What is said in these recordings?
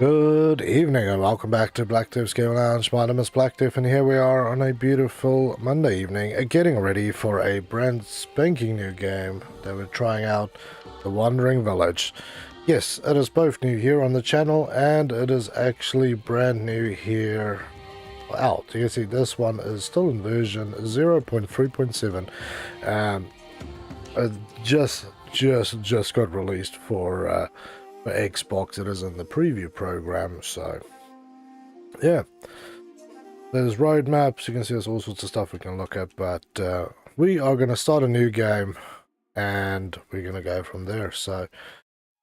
Good evening and welcome back to Black Tips Game Lounge. My name is Black Tip and here we are on a beautiful Monday evening, getting ready for a brand spanking new game that we're trying out, The Wandering Village. Yes, it is both new here on the channel and it is actually brand new here out. You can see this one is still in version 0.3.7. It just got released for Xbox. It is in the preview program, so yeah, there's roadmaps. You can see there's all sorts of stuff we can look at, but we are going to start a new game and we're going to go from there. So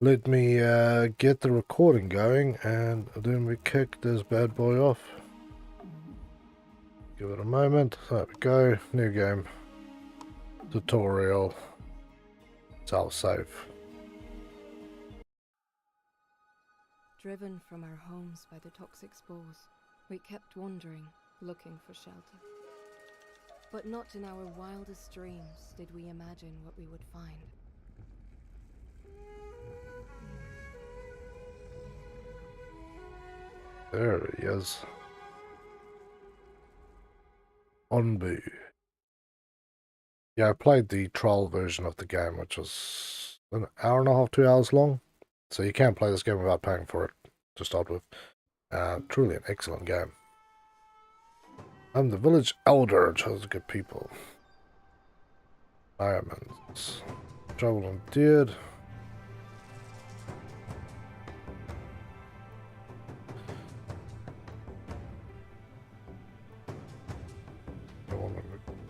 let me get the recording going and then we kick this bad boy off. Give it a moment. There we go. New game tutorial. Self save. Driven from our homes by the toxic spores, we kept wandering, looking for shelter. But not in our wildest dreams did we imagine what we would find. There he is. Onbu. Yeah, I played the trial version of the game, which was an hour and a half, 2 hours long. So you can't play this game without paying for it to start with. Truly an excellent game. I'm the village elder and chose good people. Diamonds. Trouble endured.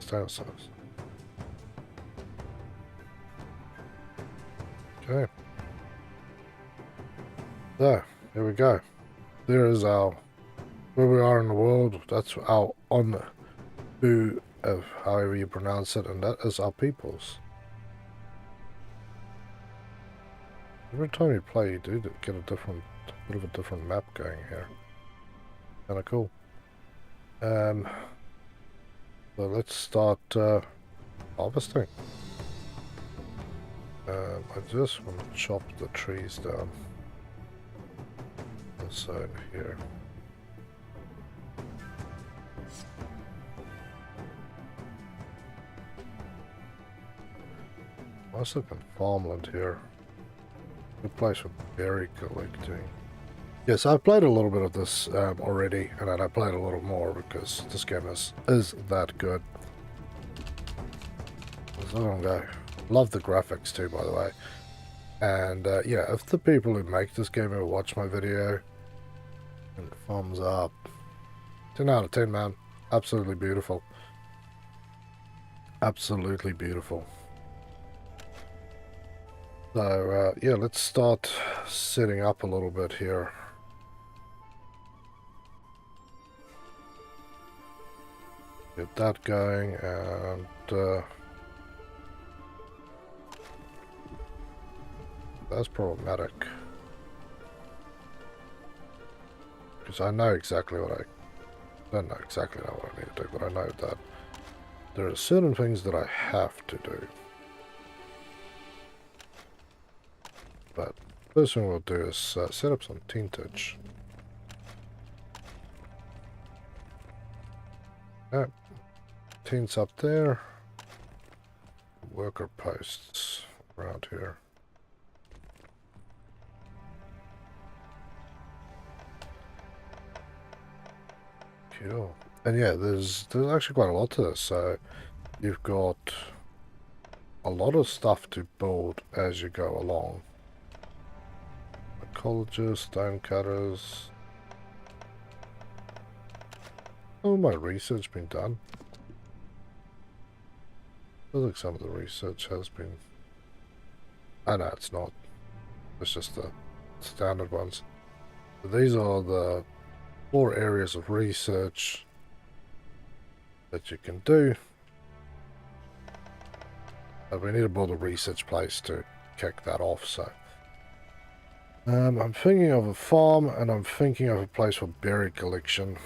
Stay ourselves. Okay. So, here we go. There is our, where we are in the world. That's our Onbu, of however you pronounce it, and that is our peoples. Every time you play, you do get a different, bit of a different map going here. Kinda cool. So let's start harvesting. I just want to chop the trees down. This side here. Must have been farmland here. Good place for berry collecting. Yes, I've played a little bit of this already, and then I played a little more because this game is that good. So I'm going. Love the graphics too, by the way. And yeah, if the people who make this game ever watch my video, and thumbs up. 10 out of 10, man. Absolutely beautiful. Absolutely beautiful. So yeah, let's start setting up a little bit here. Get that going, and that's problematic. Because I know exactly what I don't know exactly what I need to do, but I know that there are certain things that I have to do. But first thing we'll do is set up some tintage. Okay. Tints up there. Worker posts around here. Cool. And yeah, there's actually quite a lot to this. So you've got a lot of stuff to build as you go along. Ecologists, stone cutters. Oh, my research been done. Feels like some of the research has been. Oh no, it's not. It's just the standard ones. So these are the 4 areas of research that you can do. But we need to build a research place to kick that off, so. I'm thinking of a farm and I'm thinking of a place for berry collection.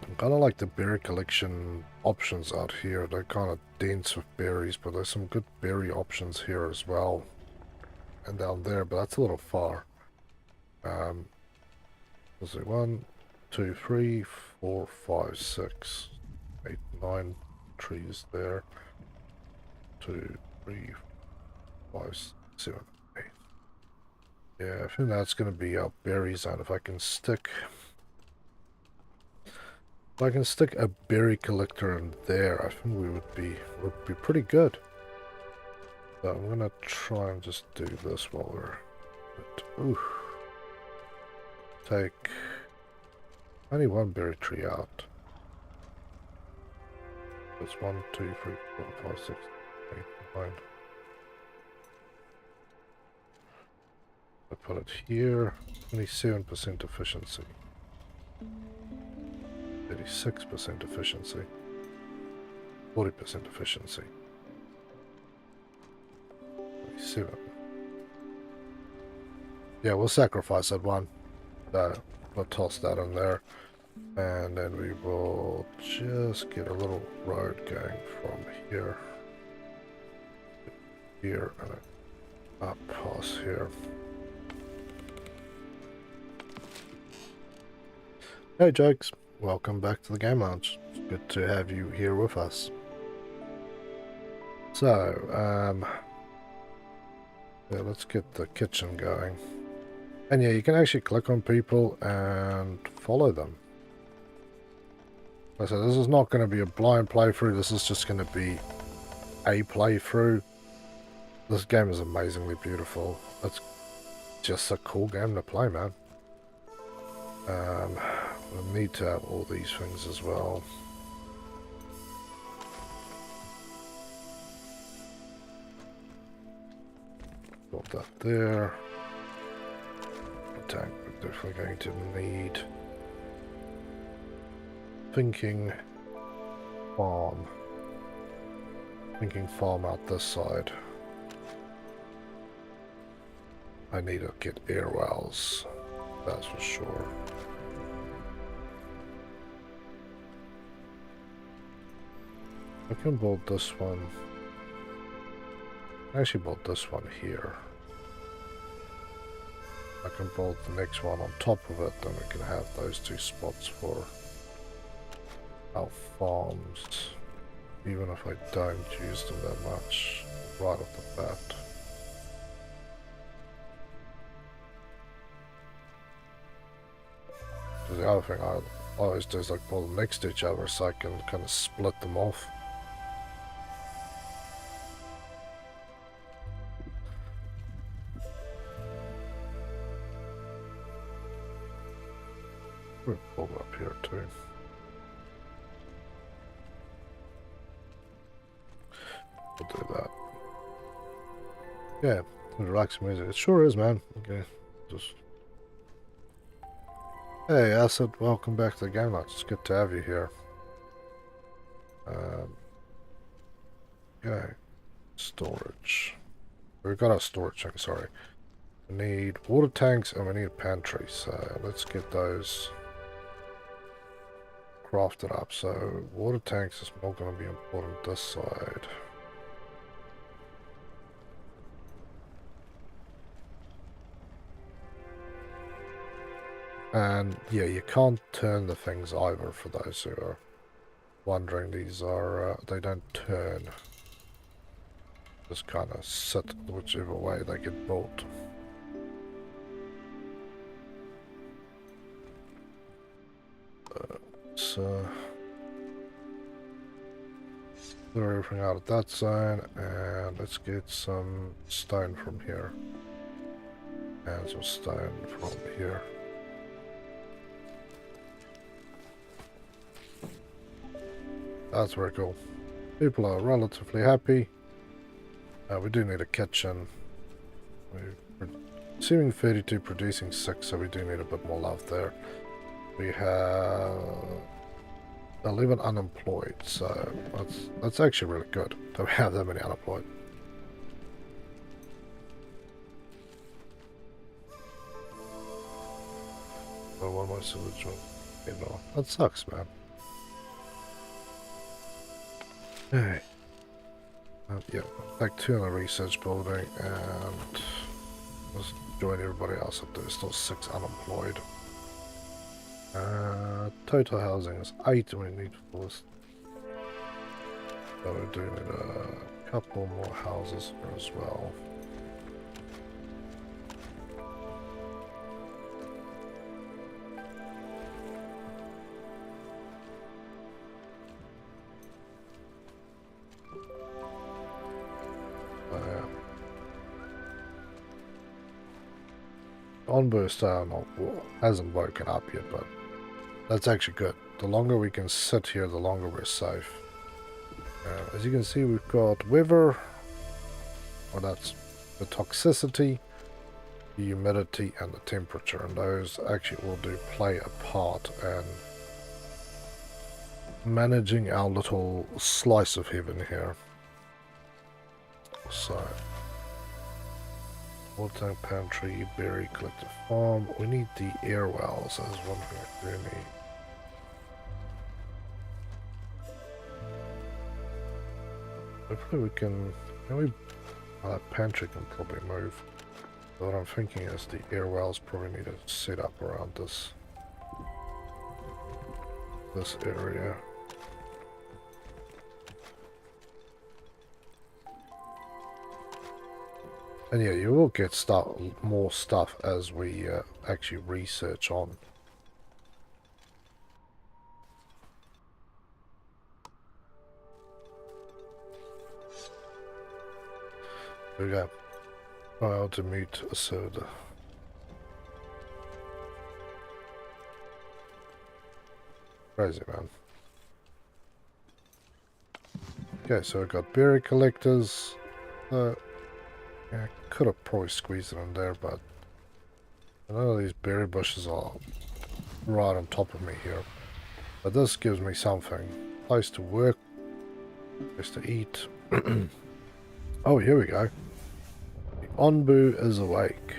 I kind of like the berry collection options out here. They're kind of dense with berries, but there's some good berry options here as well. And down there, but that's a little far. Let's see, 1, 2, 3, 4, 5, 6, 8, 9 trees there. 2, 3, 5, 7, 8. Yeah, I think that's going to be our berry zone. If I can stick a berry collector in there, I think we would be pretty good. So I'm gonna try and just do this while we're ooh. Take only one berry tree out. That's 1, 2, 3, 4, 5, 6, 8, 9. I put it here. 27% efficiency. 36% efficiency. 40% efficiency. 27. Yeah, we'll sacrifice that one. We'll toss that in there. And then we will just get a little road going from here. Here and up past here. Hey Jokes, welcome back to the Game Lounge. It's good to have you here with us. So, yeah, let's get the kitchen going. And yeah, you can actually click on people and follow them. Like I said, this is not going to be a blind playthrough, this is just going to be a playthrough. This game is amazingly beautiful. It's just a cool game to play, man. We'll need to have all these things as well. Put that there. Tank we're definitely going to need. Thinking farm out this side. I need to get air wells, that's for sure. I can build this one. I actually built this one here. I can build the next one on top of it, then we can have those two spots for our farms, even if I don't use them that much right off the bat. So the other thing I always do is like pull them next to each other so I can kind of split them off. We'll pull them up here too. We'll do that. Yeah, relaxing music. It sure is, man. Okay, just. Hey, Acid, welcome back to the Game Lounge. It's good to have you here. Okay, storage. We've got our storage tank, sorry. We need water tanks and we need a pantry, so let's get those crafted up. So water tanks is not going to be important this side. And yeah, you can't turn the things either, for those who are wondering. These are, they don't turn. Just kind of sit whichever way they get built. So clear everything out of that zone, and let's get some stone from here. And some stone from here. That's very cool. People are relatively happy. We do need a kitchen. We're assuming 32, producing 6, so we do need a bit more love there. We have 11 unemployed, so that's actually really good that we have that many unemployed. Oh, one more sewage. You know, that sucks, man. Hey. Yeah, back to the research building, and let's join everybody else up. There's still 6 unemployed. Total housing is 8 and we need 4. So we do need a couple more houses as well. Onbu style hasn't woken up yet, but that's actually good. The longer we can sit here, the longer we're safe. As you can see, we've got weather, well, that's the toxicity, the humidity, and the temperature, and those actually all do play a part in managing our little slice of heaven here. So, water tank, pantry, berry collector farm. We need the air wells as one thing we do need. Hopefully we can pantry can probably move. But what I'm thinking is the air wells probably need to set up around this area. And yeah, you will get more stuff as we actually research on. There we go. File to mute a soda. Crazy, man. Okay, so we've got berry collectors. Yeah, could have probably squeezed it in there, but I know these berry bushes are right on top of me here. But this gives me something. Place to work, place to eat. Oh, here we go. The Onbu is awake.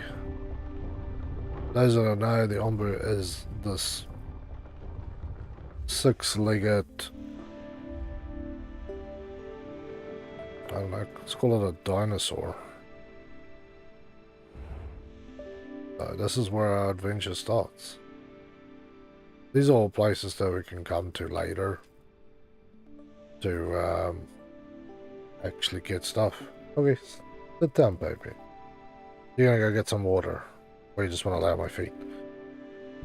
Those that don't know, the Onbu is this 6-legged, I don't know, let's call it a dinosaur. So this is where our adventure starts. These are all places that we can come to later to actually get stuff. Okay, sit down, baby. You're gonna go get some water, or you just want to lay on my feet?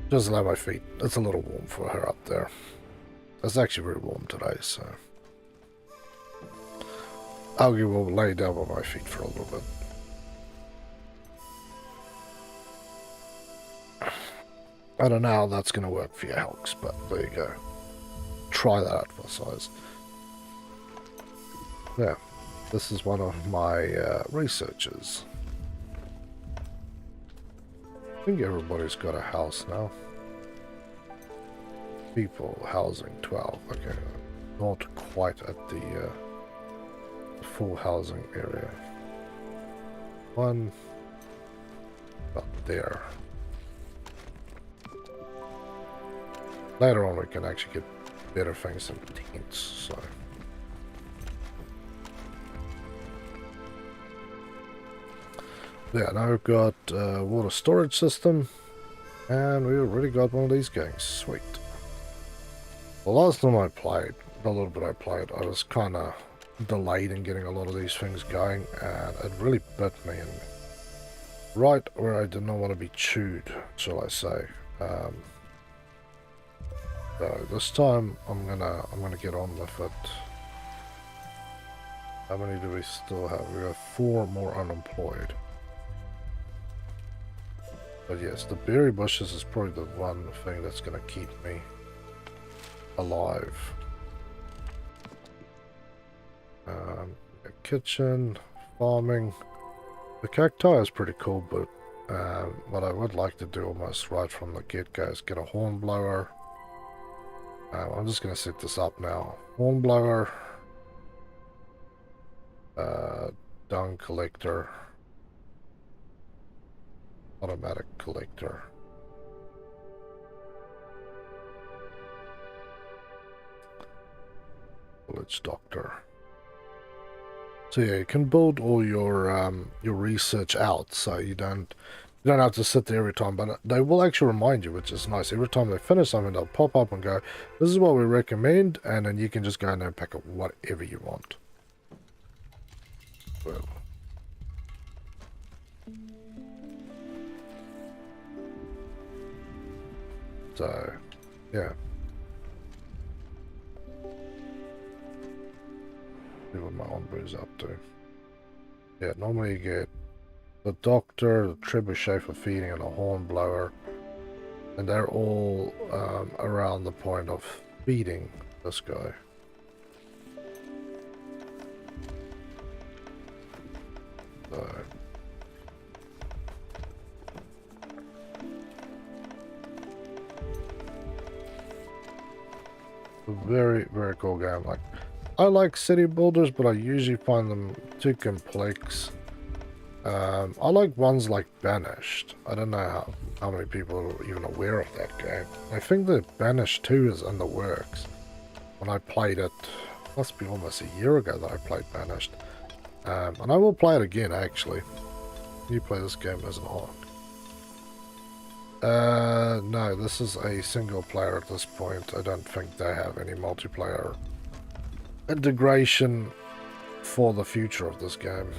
Just lay on my feet. It's a little warm for her up there. It's actually very warm today, so Augie will lay down on my feet for a little bit. I don't know how that's going to work for your Helks, but there you go. Try that out for size. Yeah, this is one of my researchers. I think everybody's got a house now. People, housing, 12. Okay, not quite at the full housing area. One about there. Later on we can actually get better things than tents, so. Yeah, now we've got water storage system, and we already got one of these going. Sweet. The last time I played, the little bit I played, I was kind of delayed in getting a lot of these things going, and it really bit me, and right where I did not want to be chewed, shall I say. So this time I'm gonna get on with it. How many do we still have? We have 4 more unemployed. But yes, the berry bushes is probably the one thing that's gonna keep me alive. A kitchen, farming. The cacti is pretty cool, but what I would like to do almost right from the get-go is get a horn blower. I'm just going to set this up now. Horn blower, dung collector, automatic collector. Village doctor. So yeah, you can build all your research out, so you don't You don't have to sit there every time, but they will actually remind you, which is nice. Every time they finish something, they'll pop up and go, this is what we recommend, and then you can just go in there and pick up whatever you want. Well. So, yeah. See what my Onbu's up to. Yeah, normally you get the doctor, the trebuchet for feeding, and a hornblower. And they're all around the point of feeding this guy. So. A very, very cool game. Like, I like city builders, but I usually find them too complex. I like ones like Banished. I don't know how many people are even aware of that game. I think that Banished 2 is in the works. When I played it, must be almost a year ago that I played Banished. And I will play it again, actually. You play this game as an arc. No, this is a single player at this point. I don't think they have any multiplayer integration for the future of this game.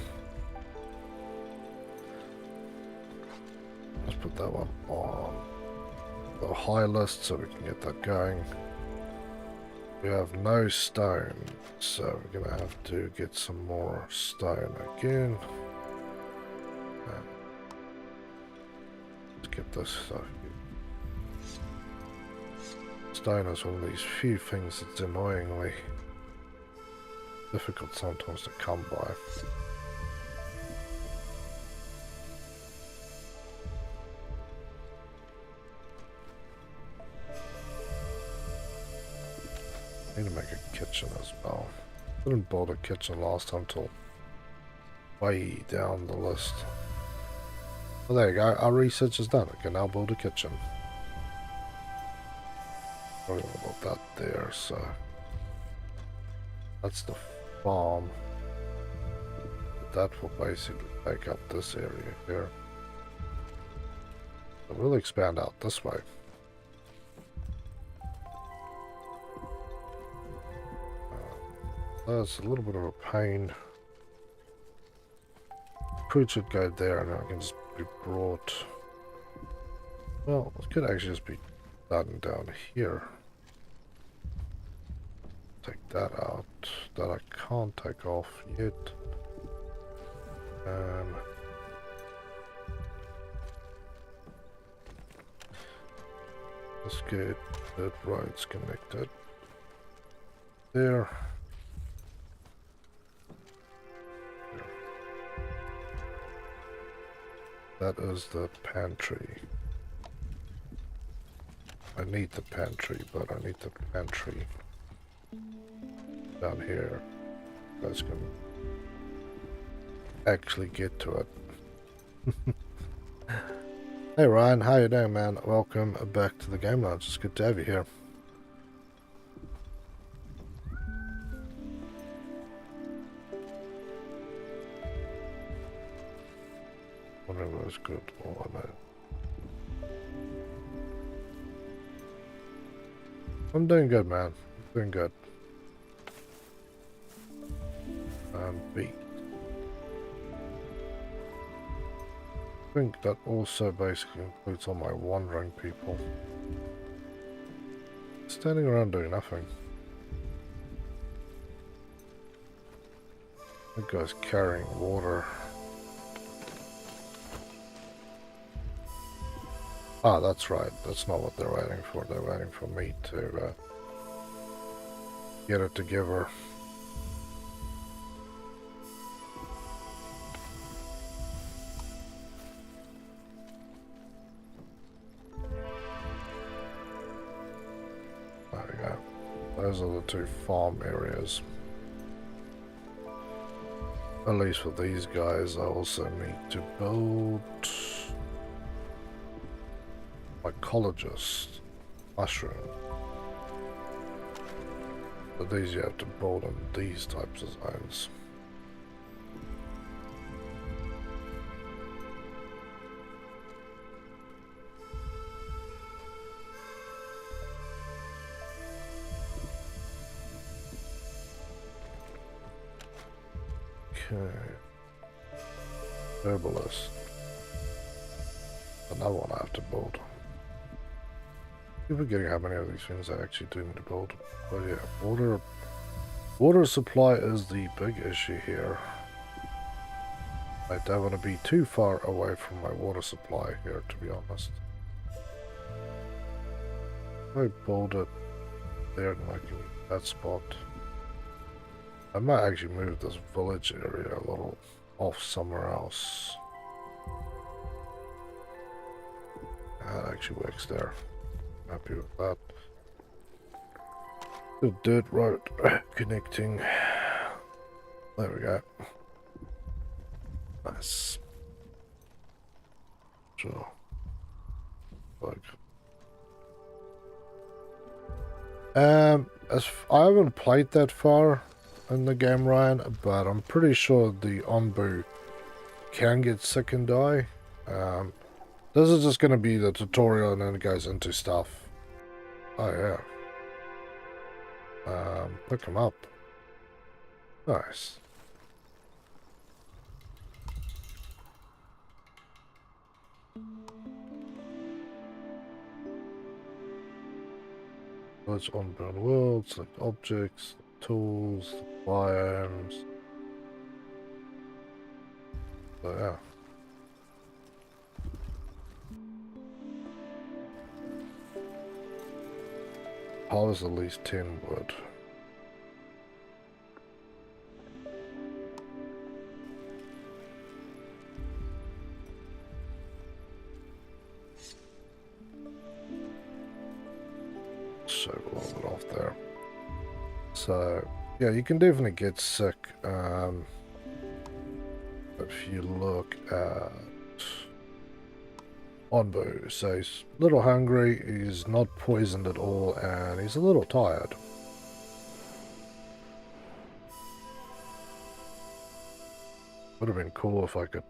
Let's put that one on the high list so we can get that going. We have no stone, so we're gonna have to get some more stone again. Let's get this stuff. Stone is one of these few things that's annoyingly difficult sometimes to come by. Need to make a kitchen as well. Didn't build a kitchen last time till way down the list. Well, there you go. Our research is done. I can now build a kitchen. Probably about that there, so that's the farm. That will basically take up this area here. So we'll expand out this way. That's a little bit of a pain. Food should go there, and I can just be brought. Well, it could actually just be done down here. Take that out. That I can't take off yet. Let's get the roads connected. There. That is the pantry. I need the pantry, but I need the pantry down here. You guys can actually get to it. Hey Ryan, how you doing, man? Welcome back to the Game Lounge. It's good to have you here. Whatever is good. Oh, no. I'm doing good, man. I'm doing good. B. I think that also basically includes all my wandering people. Standing around doing nothing. That guy's carrying water. Ah, that's right. That's not what they're waiting for. They're waiting for me to get it together. There we go. Those are the two farm areas. At least for these guys, I also need to build mycologist mushroom. But these you have to build in these types of zones. Okay. Herbalist. Another one I have to build. I'm forgetting how many of these things I actually do need to build. But yeah, water supply is the big issue here. I don't want to be too far away from my water supply here, to be honest. I build it there, like in that spot. I might actually move this village area a little off somewhere else. That actually works there. Happy with that. The dirt road connecting. There we go. Nice. So, like, I haven't played that far in the game, Ryan, but I'm pretty sure the Onbu can get sick and die. This is just going to be the tutorial, and then it goes into stuff. Oh yeah. Pick him up. Nice. Let's unburn world, select objects, tools, biomes. So yeah. Harvest at least 10 wood. So a little bit off there. So yeah, you can definitely get sick. If you look at Onbu, so he's a little hungry, he's not poisoned at all, and he's a little tired. Would have been cool if I could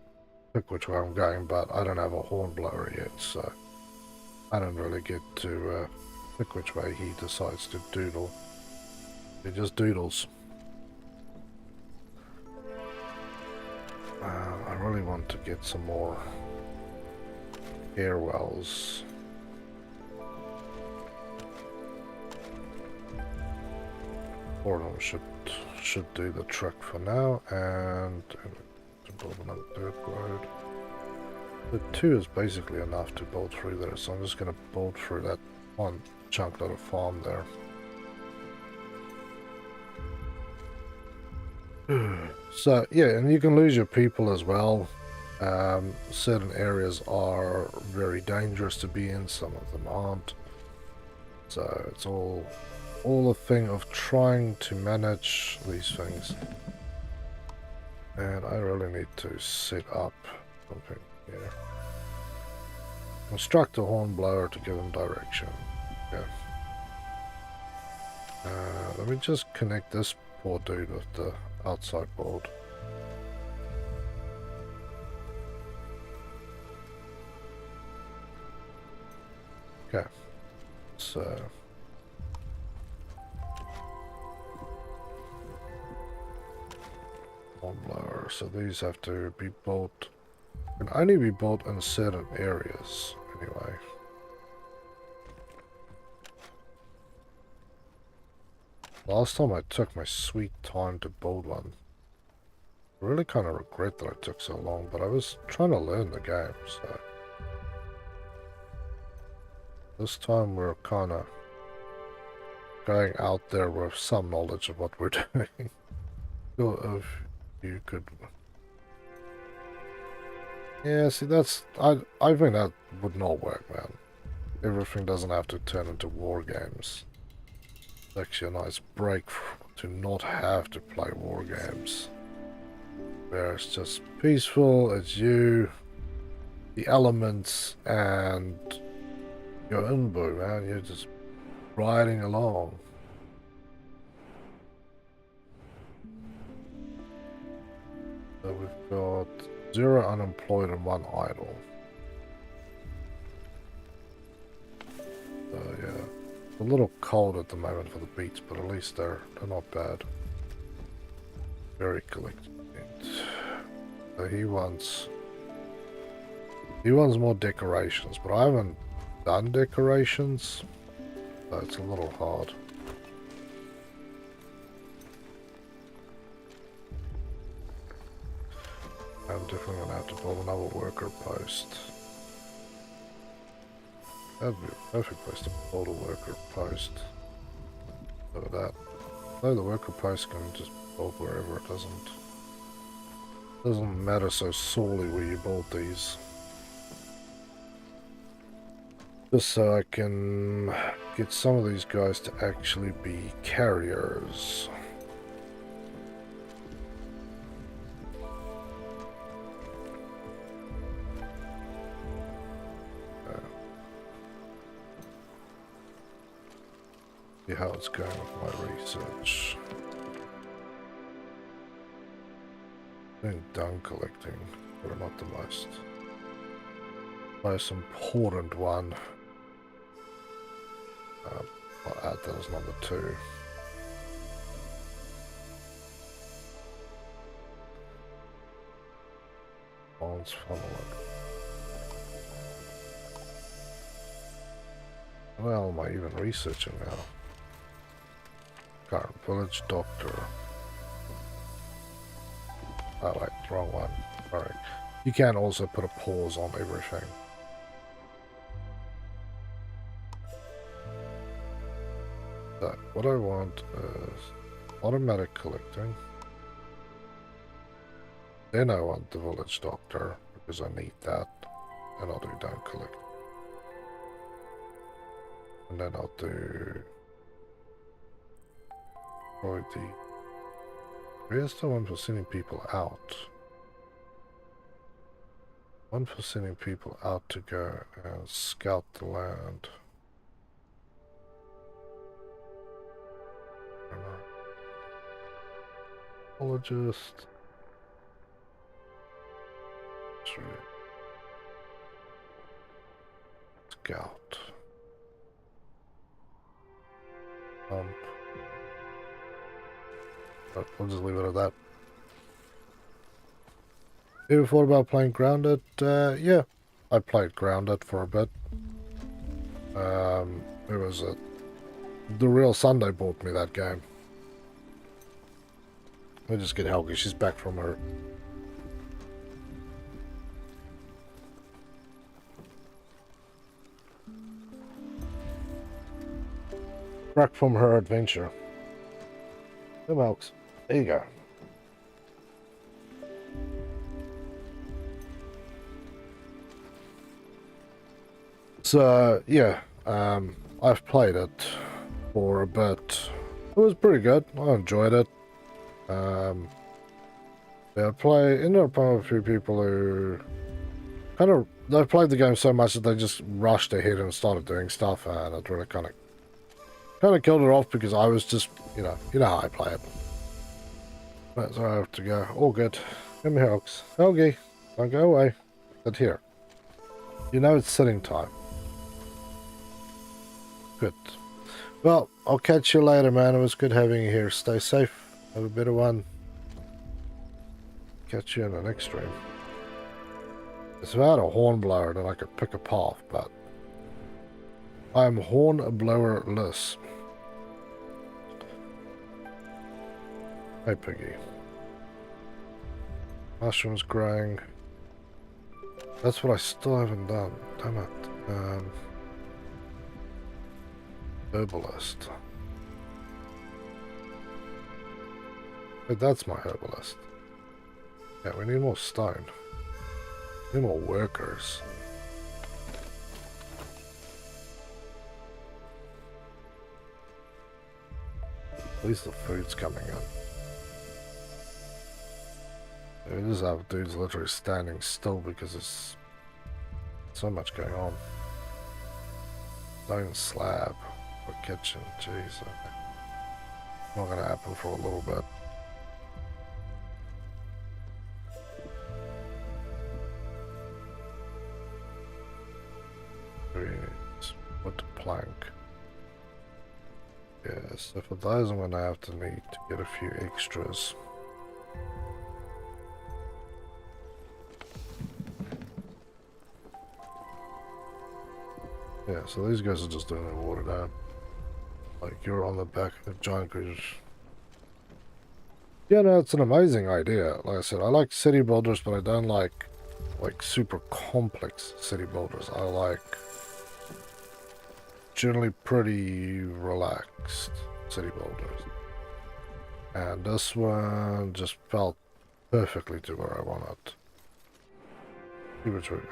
pick which way I'm going, but I don't have a hornblower yet, so I don't really get to pick which way he decides to doodle. He just doodles. I really want to get some more air wells. Parton should do the trick for now, and to build another dirt road. The 2 is basically enough to build through there, so I'm just going to build through that one chunk of farm there. So yeah, and you can lose your people as well. Certain areas are very dangerous to be in, some of them aren't. So it's all a thing of trying to manage these things. And I really need to set up something here. Construct a hornblower to give them direction. Yeah. Let me just connect this poor dude with the outside board. Okay, so hornblower. So these have to be built. Can only be built in certain areas, anyway. Last time I took my sweet time to build one. I really kind of regret that I took so long, but I was trying to learn the game, so. This time we're kind of going out there with some knowledge of what we're doing. So if you could... Yeah, see, that's... I think that would not work, man. Everything doesn't have to turn into war games. It's actually a nice break to not have to play war games. Where it's just peaceful, it's you, the elements, and your Onbu, man. You're just riding along. So we've got 0 unemployed and 1 idle. So yeah, it's a little cold at the moment for the beats, but at least they're not bad. Very collected. So he wants more decorations, but I haven't done decorations, so it's a little hard. I'm definitely gonna have to build another worker post. That'd be a perfect place to build a worker post. Look at that. So the worker post can just build wherever. It doesn't matter so sorely where you build these. Just so I can get some of these guys to actually be carriers. See how it's going with my research. Doing dung collecting, but not the most important one. I'll add that as number 2. Bonds funnel. Well, am I even researching now? Current village doctor. Oh wait, wrong one. Alright. You can also put a pause on everything. So, what I want is automatic collecting. Then I want the village doctor, because I need that. And I'll do down collect. And then I'll do... Where's the one for sending people out? One for sending people out to go and scout the land. Apologist. Scout. But we'll just leave it at that. You ever thought about playing Grounded? Yeah, I played Grounded for a bit. It was the real Sunday bought me that game. Let me just get Helgi. She's back from her. Back from her adventure. Come Elks. There you go. So yeah, I've played it for a bit. It was pretty good. I enjoyed it. Yeah, ended up playing with a few people who they played the game so much that they just rushed ahead and started doing stuff, and it really kind of killed it off because I was just, you know how I play it. That's where I have to go. All good. Come here, Oaks. Helgi, don't go away. Sit here. You know it's sitting time. Good. Well, I'll catch you later, man. It was good having you here. Stay safe. Have a better one. Catch you in the next stream. If I had a hornblower, then I could pick a path, but I'm hornblower-less. Hey, Piggy. Mushrooms growing. That's what I still haven't done. Damn it. Herbalist. Wait, that's my herbalist. Yeah, we need more stone. We need more workers. At least the food's coming in. We just have dudes literally standing still because there's so much going on. Stone slab for kitchen, jeez. Not gonna happen for a little bit. Wood plank. Yeah, so for those I'm gonna have to need to get a few extras. Yeah, so these guys are just doing their water down. Like, you're on the back of giant creatures. Yeah, no, it's an amazing idea. Like I said, I like city builders, but I don't like super complex city builders. I like generally pretty relaxed city builders. And this one just felt perfectly to where I want it.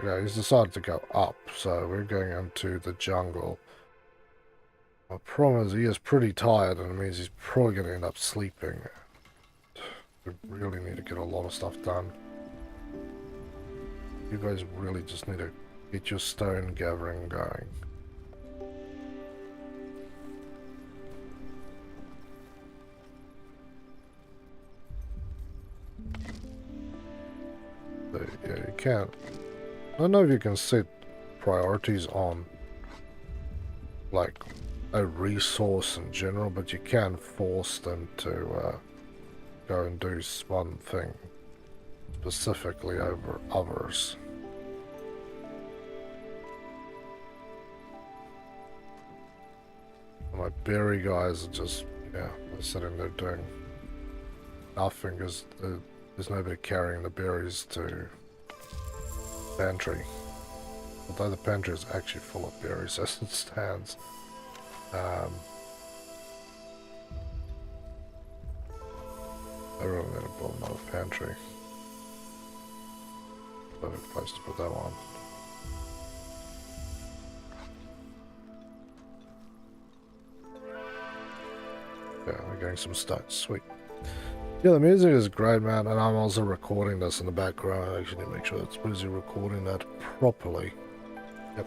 Yeah, he's decided to go up, so we're going into the jungle. My problem is he is pretty tired, and it means he's probably going to end up sleeping. We really need to get a lot of stuff done. You guys really just need to get your stone gathering going. So, yeah, you can't. I don't know if you can set priorities on like a resource in general, but you can force them to go and do one thing specifically over others. My berry guys are just, yeah, they're sitting there doing nothing because there's nobody carrying the berries to pantry. Although the pantry is actually full of berries as it stands. I really need to build another pantry. Perfect place to put that one. Yeah, we're getting some stats. Sweet. Yeah, the music is great, man, and I'm also recording this in the background. I actually need to make sure it's busy recording that properly. Yep.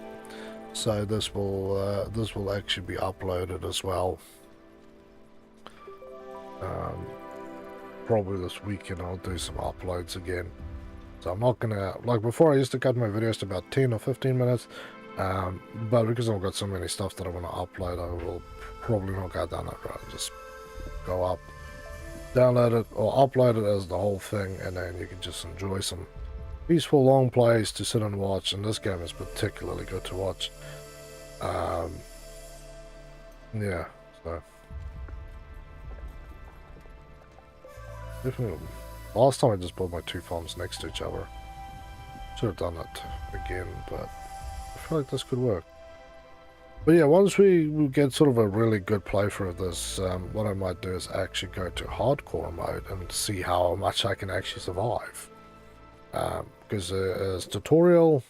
So this will actually be uploaded as well. Probably this weekend I'll do some uploads again. So I'm not gonna, like before I used to cut my videos to about 10 or 15 minutes. But because I've got so many stuff that I want to upload, I will probably not go down that road. Just go up, download it, or upload it as the whole thing, and then you can just enjoy some peaceful long plays to sit and watch. And this game is particularly good to watch. Yeah, so definitely. Last time I just built my two farms next to each other. Should have done it again, but I feel like this could work. But yeah, once we get sort of a really good playthrough of this, what I might do is actually go to hardcore mode and see how much I can actually survive. Because it's tutorial,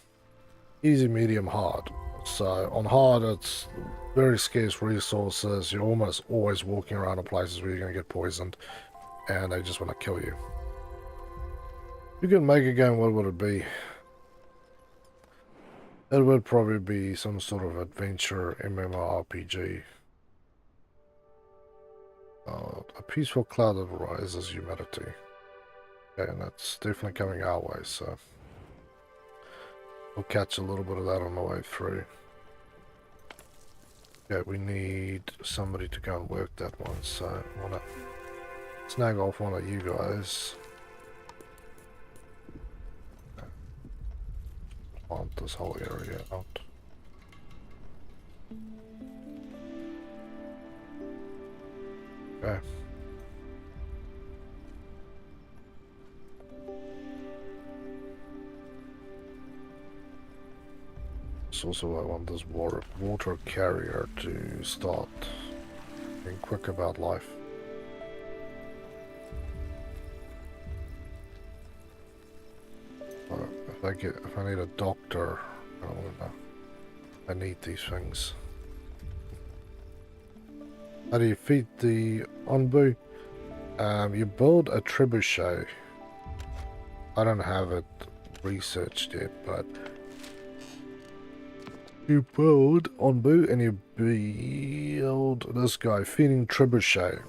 easy, medium, hard. So on hard, it's very scarce resources. You're almost always walking around in places where you're going to get poisoned, and they just want to kill you. If you could make a game, what would it be? It would probably be some sort of adventure MMORPG. A peaceful cloud that rises humidity. Okay, and that's definitely coming our way, so we'll catch a little bit of that on the way through. Okay, we need somebody to go and work that one, so I want to snag off one of you guys. Plant this whole area out. Okay. So also I want this water carrier to start being quick about life. If I need a doctor, I don't know. I need these things. How do you feed the Onbu? You build a trebuchet. I don't have it researched yet, but you build Onbu and you build this guy, feeding trebuchet.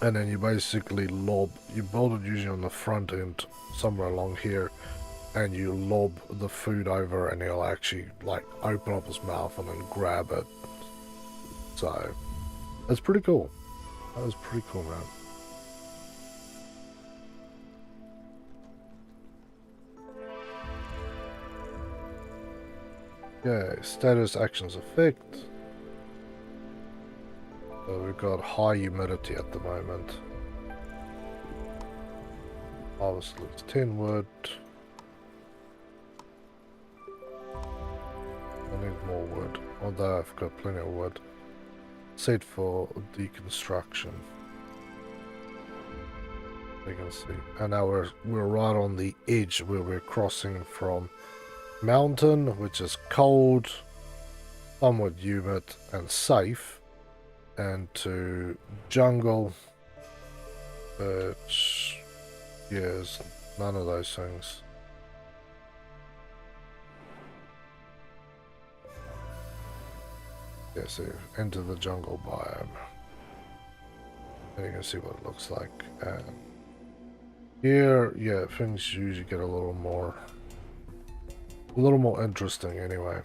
And then you basically you build it usually on the front end, somewhere along here, and you lob the food over and he'll actually like open up his mouth and then grab it. So, that's pretty cool. That was pretty cool, man. Yeah, status actions effect. So we've got high humidity at the moment. Harvest looks 10 wood. I need more wood, although I've got plenty of wood. Set for deconstruction. You can see. And now we're right on the edge where we're crossing from mountain, which is cold, somewhat humid and safe, and to jungle, which yes, none of those things. Yeah, so into the jungle biome. And you can see what it looks like. And here, yeah, things usually get a little more interesting anyway.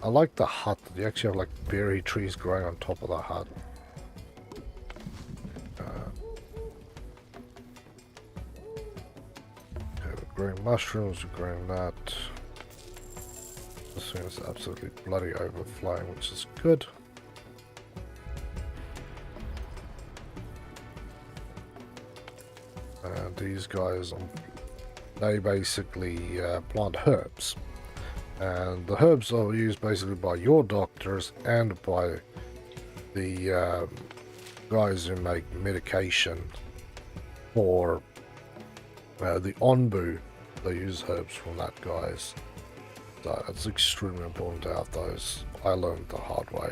I like the hut. You actually have like berry trees growing on top of the hut. Okay, we're growing mushrooms, we're growing that. This thing is absolutely bloody overflowing, which is good. And these guys, they basically plant herbs. And the herbs are used basically by your doctors and by the guys who make medication for the Onbu. They use herbs from that, guys. So it's extremely important to have those. I learned the hard way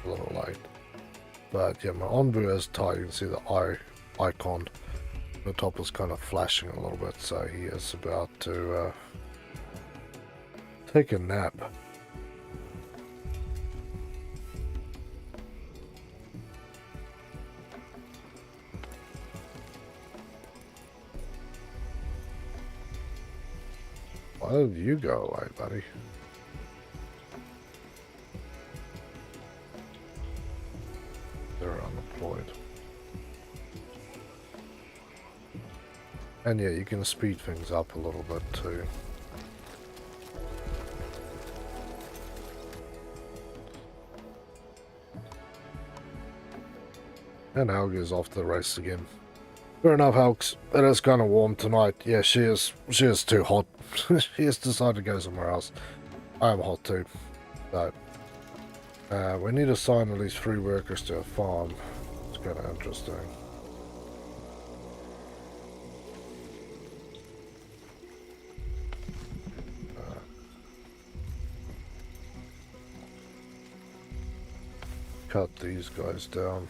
a little late. But yeah, my Onbu is tight. You can see the icon. The top is kind of flashing a little bit, so he is about to take a nap. Why did you go away, buddy? They're unemployed. And yeah, you can speed things up a little bit too. And Helga is off to the race again. Fair enough, Helks. It is kind of warm tonight. Yeah, she is too hot. She has decided to go somewhere else. I am hot too. So, we need to assign at least 3 workers to a farm. It's kind of interesting. Cut these guys down.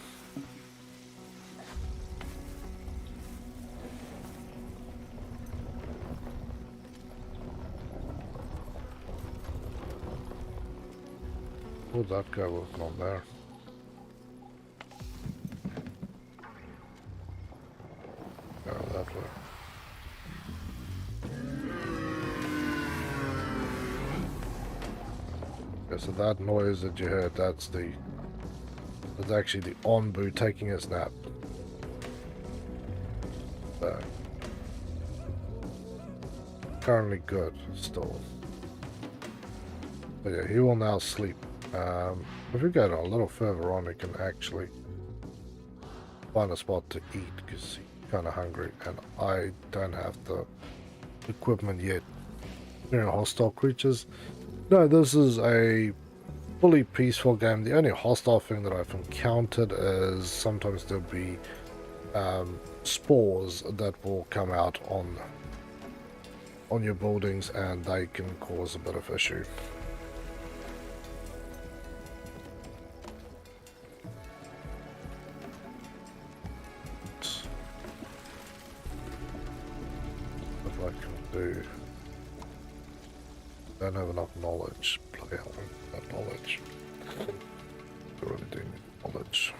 What's that guy working on there? Go that way. Okay, so that noise that you heard, that's actually the Onbu taking his nap. So, currently good still. But yeah, he will now sleep. If we go a little further on, we can actually find a spot to eat because he's kind of hungry, and I don't have the equipment yet. Hostile creatures. No, this is a fully peaceful game. The only hostile thing that I've encountered is sometimes there'll be spores that will come out on your buildings, and they can cause a bit of issue. What I can do. Don't have enough knowledge. Bloody hell, that knowledge. I really do need knowledge.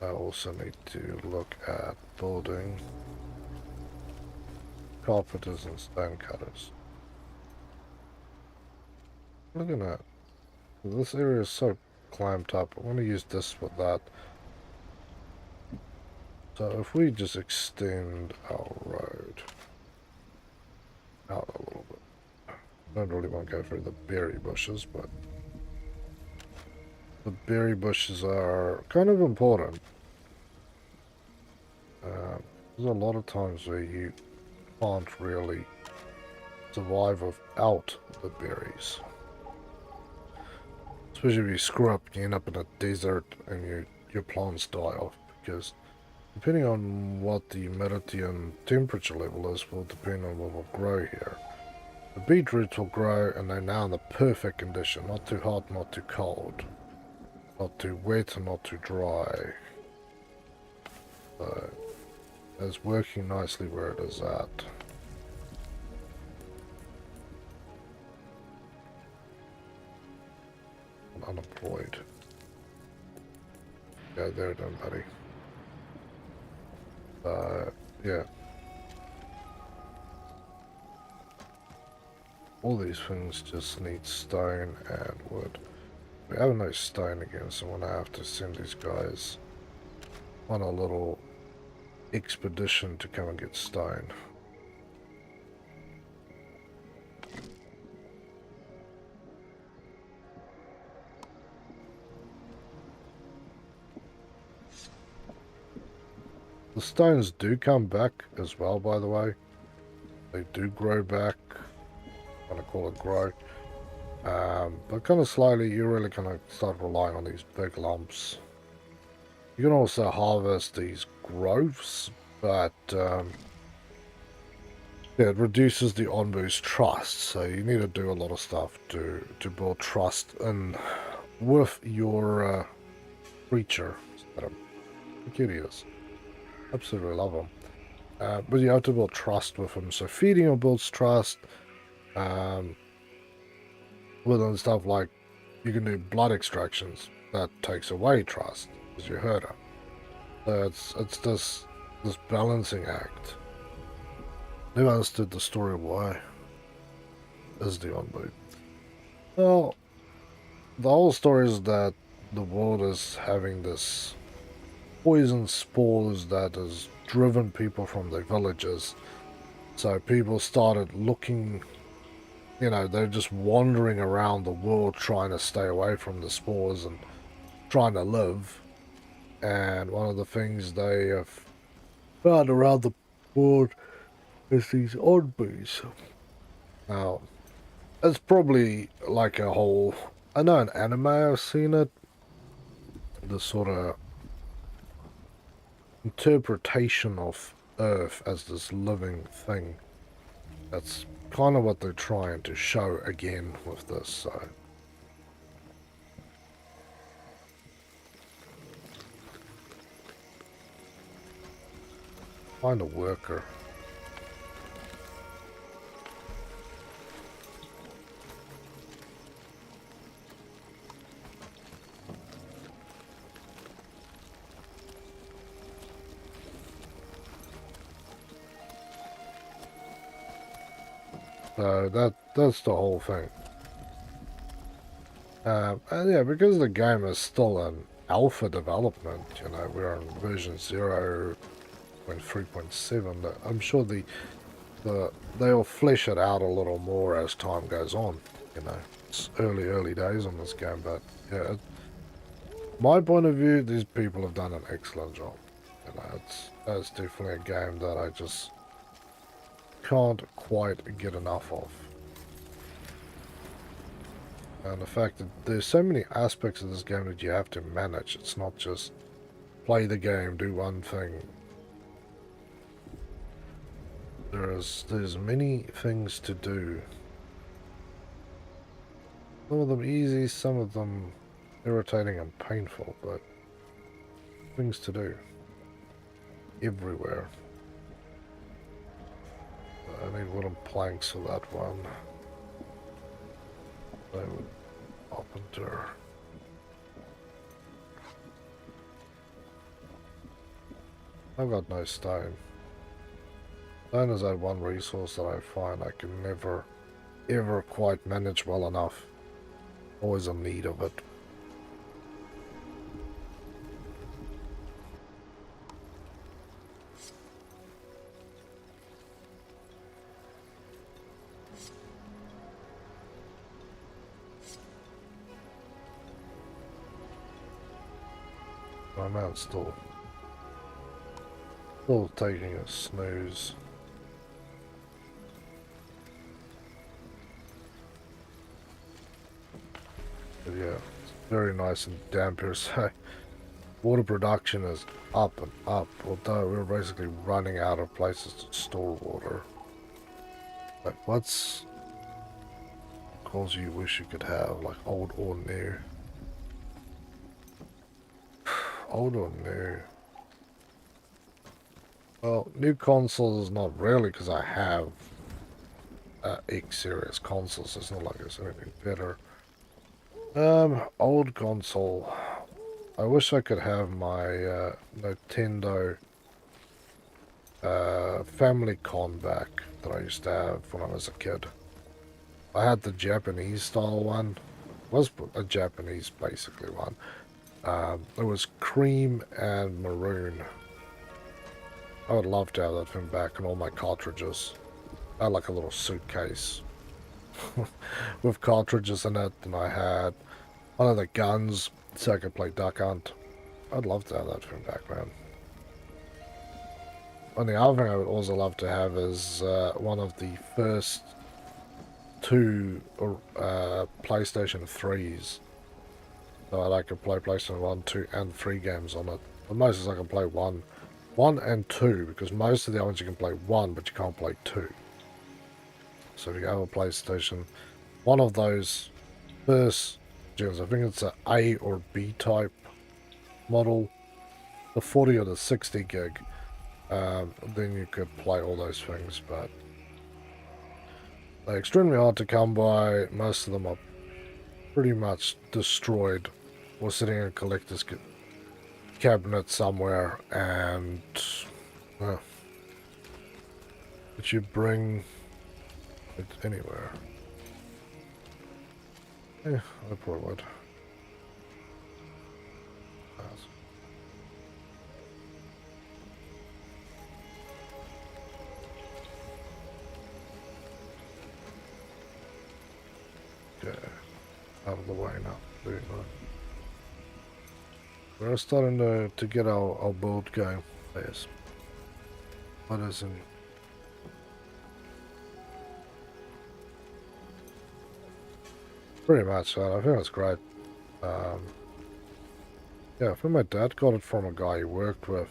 I also need to look at building carpenters and stone cutters. Looking at this area is so climbed up. I'm going to use this with that. So if we just extend our road out a little bit. Don't really want to go through the berry bushes, but the berry bushes are kind of important. There's a lot of times where you can't really survive without the berries. Especially if you screw up, you end up in a desert and your plants die off, because depending on what the humidity and temperature level is will depend on what will grow here. The beetroots will grow and they're now in the perfect condition. Not too hot, not too cold. Not too wet and not too dry. So it's working nicely where it is at. I'm unemployed. Go there then, buddy. Yeah. All these things just need stone and wood. We have no stone again, so I'm gonna have to send these guys on a little expedition to come and get stone. The stones do come back as well, by the way. They do grow back. I'm gonna call it grow. But kind of slowly, you're really gonna start relying on these big lumps. You can also harvest these growths, but yeah, it reduces the Onbu's trust. So you need to do a lot of stuff to build trust in with your creature. Look at he is. Absolutely love him. But you have to build trust with him. So feeding him builds trust. With other stuff like you can do blood extractions. That takes away trust because you hurt him. So it's this balancing act. Never understood the story why is the Onbu. Well, the whole story is that the world is having this poison spores that has driven people from their villages. So people started looking, you know, they're just wandering around the world trying to stay away from the spores and trying to live. And one of the things they have found around the world is these Onbus. Now, it's probably like a whole, I know in anime I've seen it, the sort of interpretation of Earth as this living thing. That's kind of what they're trying to show again with this, so. Find a worker. So that's the whole thing. And yeah, because the game is still in alpha development, you know, we're on version 0.3.7. I'm sure they'll flesh it out a little more as time goes on. You know, it's early days on this game, but yeah, my point of view, these people have done an excellent job. You know, that's definitely a game that I just can't quite get enough of. And the fact that there's so many aspects of this game that you have to manage. It's not just play the game, do one thing. There's many things to do. Some of them easy, some of them irritating and painful, but things to do. Everywhere. I need wooden planks for that one. I would carpenter. I've got no stone. Stone is that one resource that I find I can never, ever quite manage well enough. Always in need of it. my man's still taking a snooze. But yeah, it's very nice and damp here, so water production is up and up, although we're basically running out of places to store water. Like, what's calls you wish you could have, like old or new? Old or new? Well, new consoles is not really, because I have X series consoles, so it's not like it's anything better. Old console. I wish I could have my Nintendo Famicom back that I used to have when I was a kid. I had the Japanese style one. It was a Japanese basically one. It was cream and maroon. I would love to have that thing back and all my cartridges. I had like a little suitcase with cartridges in it, and I had one of the guns so I could play Duck Hunt. I'd love to have that thing back, man. And the other thing I would also love to have is one of the first two PlayStation 3s. So that I could play PlayStation 1, 2, and 3 games on it. The most is I can play 1 and 2, because most of the other ones you can play 1, but you can't play 2. So if you have a PlayStation, one of those first gens, I think it's a A or B type model, the 40 or the 60 gig, then you could play all those things, but they're extremely hard to come by. Most of them are pretty much destroyed or sitting in a collector's cabinet somewhere, and but you bring it anywhere. Yeah, I probably would. Okay, out of the way now. Very nice. We're starting to get our build going. Yes. What is in? Pretty much. I think that's great. Yeah, I think my dad got it from a guy he worked with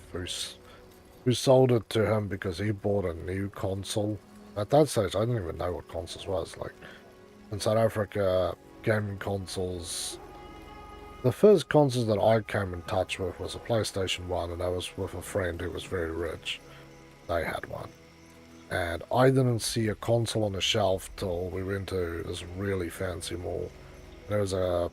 who sold it to him because he bought a new console. At that stage, I didn't even know what consoles was. Like, in South Africa, gaming consoles, the first consoles that I came in touch with was a PlayStation 1, and I was with a friend who was very rich. They had one. And I didn't see a console on the shelf till we went to this really fancy mall. There was a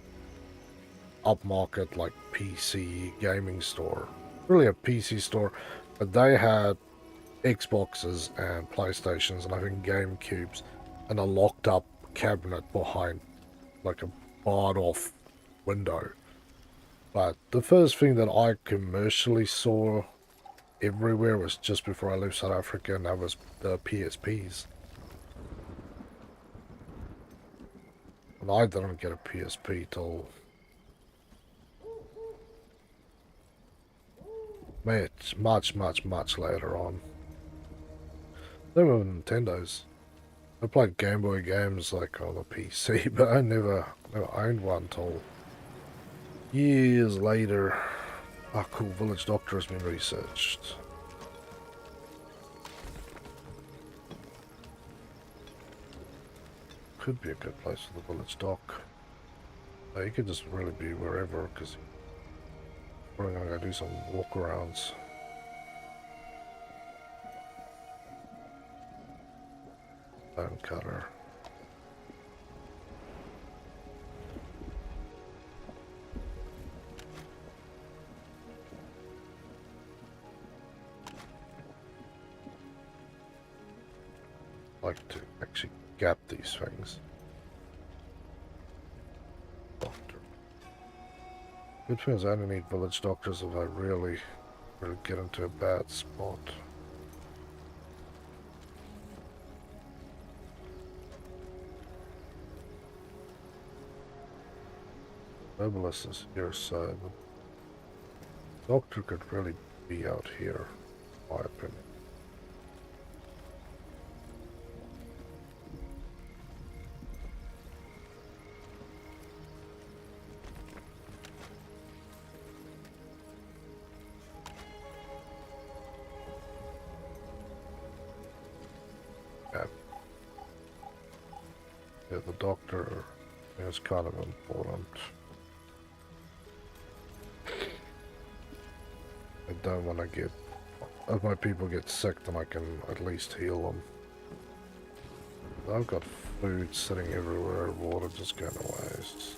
upmarket, like, PC gaming store. Really a PC store, but they had Xboxes and PlayStations and I think GameCubes and a locked up cabinet behind like a barred off window. But the first thing that I commercially saw everywhere was just before I left South Africa, and that was the PSPs. And I didn't get a PSP till much later on. They were Nintendos. I played Game Boy games like on the PC, but I never owned one till years later. Ah, cool. Village Doctor has been researched. Could be a good place for the Village Doc. You could just really be wherever, because we're going to go do some walkarounds. Bone cutter. Like to actually gap these things. Doctor. Good thing is I only need village doctors if I really get into a bad spot. Herbalist is here, so Doctor could really be out here, in my opinion. Yeah, the doctor is kind of important. I don't want to get... If my people get sick, then I can at least heal them. I've got food sitting everywhere, water just going to waste.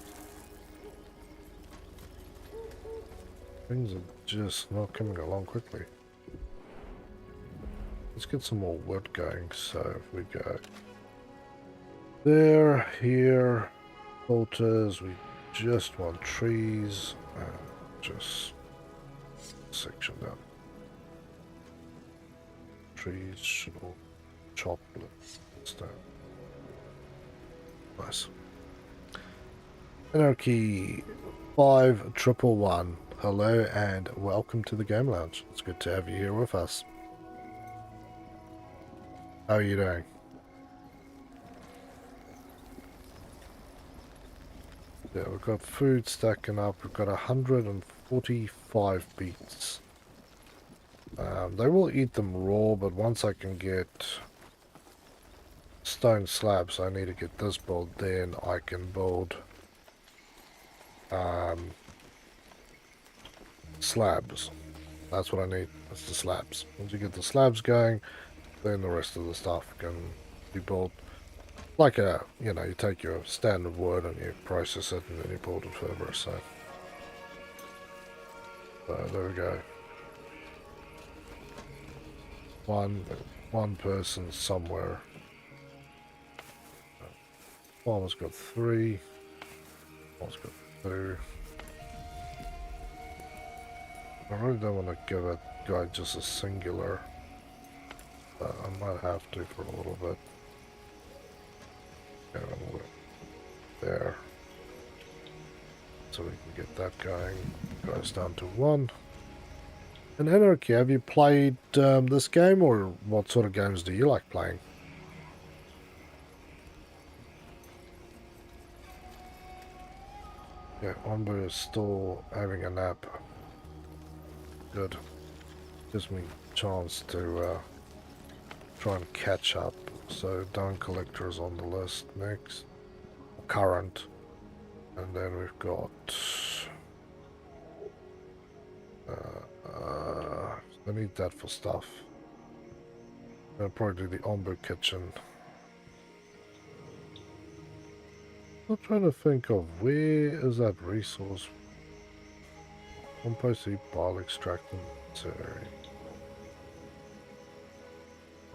Things are just not coming along quickly. Let's get some more wood going, so if we go there, here, filters, we just want trees, and just section down. Trees should all chocolate stone. Nice. Anarchy 5111. Hello and welcome to the Game Lounge. It's good to have you here with us. How are you doing? Yeah, we've got food stacking up. We've got 145 beets. They will eat them raw, but once I can get stone slabs, I need to get this built, then I can build slabs. That's what I need. That's the slabs. Once you get the slabs going, then the rest of the stuff can be built like a, you know, you take your standard wood and you process it and then you build it further. So there we go. One person somewhere. Farmer's got 3. Farmer's got 2. I really don't want to give a guy just a singular, but I might have to for a little bit. There. So we can get that going. Goes down to 1. And Anarchy, have you played this game, or what sort of games do you like playing? Yeah, Onbu is still having a nap. Good. Gives me a chance to try and catch up. So Down Collector is on the list next. Current. And then we've got... I need that for stuff. I'll probably do the Onbu kitchen. I'm trying to think of where is that resource. Compost heap, bile extract, and material.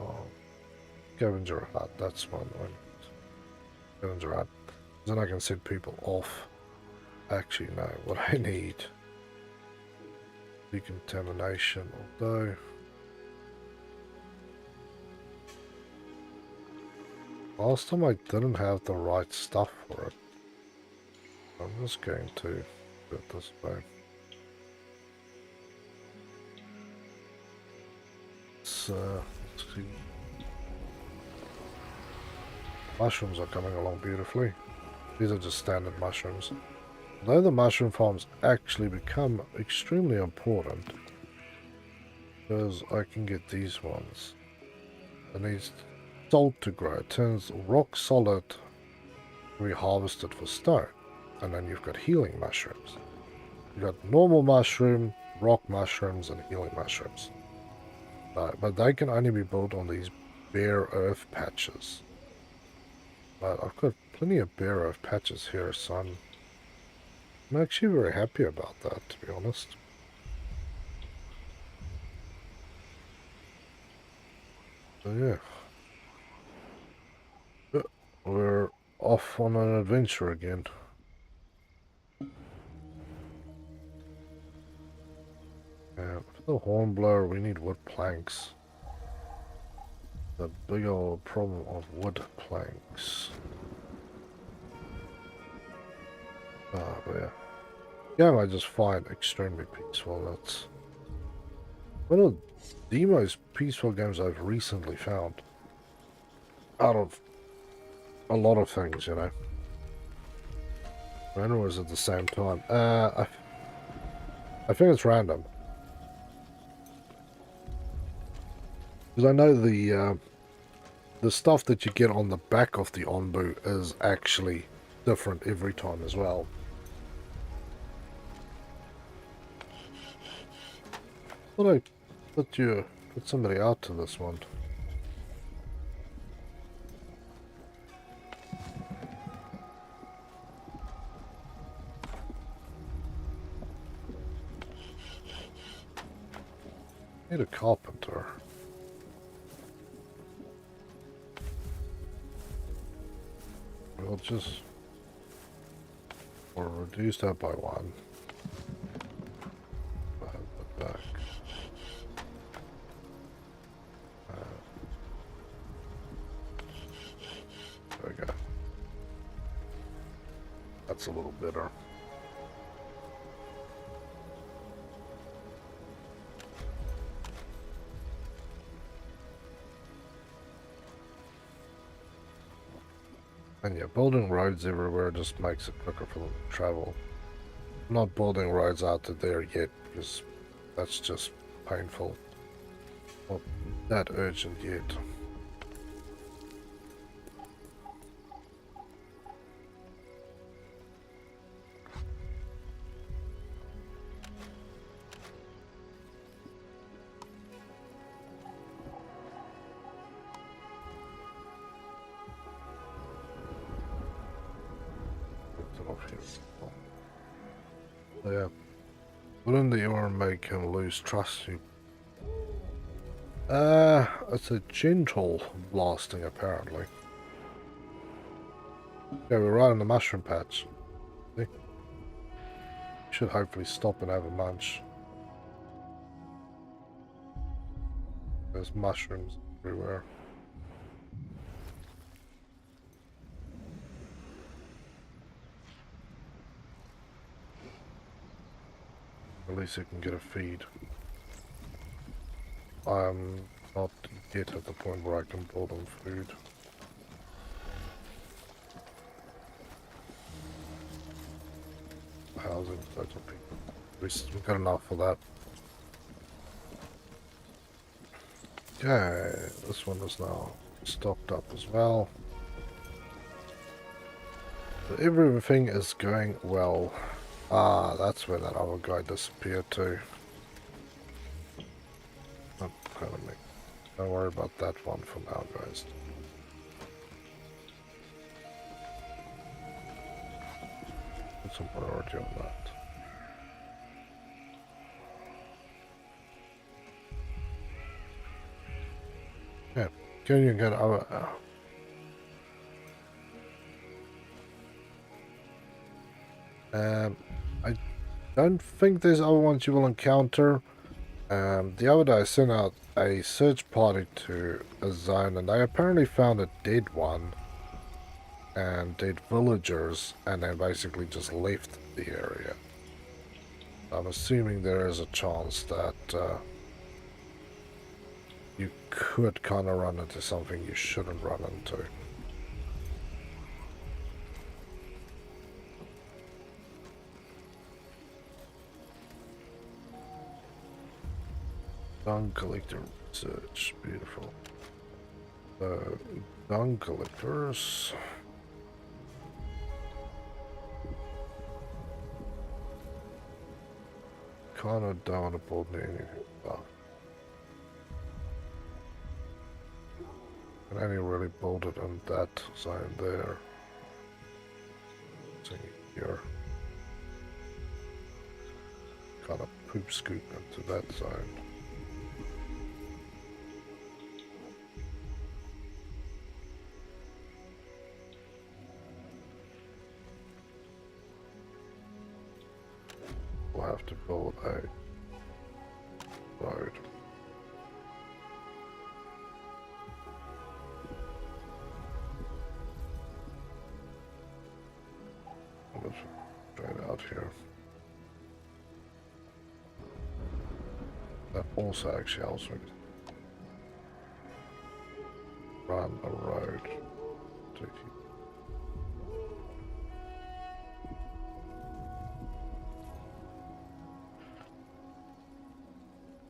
Oh, scavenger hut. That's one. Scavenger hut. Then I can set people off. Actually, no. What I need. Decontamination, although last time I didn't have the right stuff for it. I'm just going to do it this way. Let's see. Mushrooms are coming along beautifully. These are just standard mushrooms. Though the mushroom farms actually become extremely important because I can get these ones. It needs salt to grow. It turns rock solid, reharvested for stone. And then you've got healing mushrooms. You've got normal mushroom, rock mushrooms, and healing mushrooms. But they can only be built on these bare earth patches. But I've got plenty of bare earth patches here, so I'm actually very happy about that, to be honest. So yeah. We're off on an adventure again. For the hornblower, we need wood planks. The big old problem of wood planks. But yeah. game I just find extremely peaceful. It's one of the most peaceful games I've recently found. Out of a lot of things, you know. Random was at the same time. I think it's random. Because I know the stuff that you get on the back of the Onbu is actually different every time as well. Thought I put somebody out to this one. Need a carpenter. We'll just reduce that by 1. Put back. There we go. That's a little better. And yeah, building roads everywhere just makes it quicker for them to travel. I'm not building roads out to there yet because that's just painful. Not that urgent yet. So yeah, wouldn't the arm make him lose trust? It's a gentle blasting apparently. Yeah, we're right in the mushroom patch. See? Should hopefully stop and have a munch. There's mushrooms everywhere. At least it can get a feed. I'm not yet at the point where I can build them food. Housing, loads of people. At least we've got enough for that. Okay, this one is now stocked up as well. So everything is going well. Ah, that's where that other guy disappeared to. Oh, pardon me. Don't worry about that one for now, guys. Put some priority on that. Yeah, can you get our... I don't think there's other ones you will encounter. The other day I sent out a search party to a zone and they apparently found a dead one and dead villagers and then basically just left the area. I'm assuming there is a chance that you could kind of run into something you shouldn't run into. Dung collector research, beautiful. Dung collectors. Kind of don't want to build anything. Well, can only really build it in that zone there. See here. Kind of poop scoop into that zone. We'll have to build a road. Straight out here. also actually helps me run a road.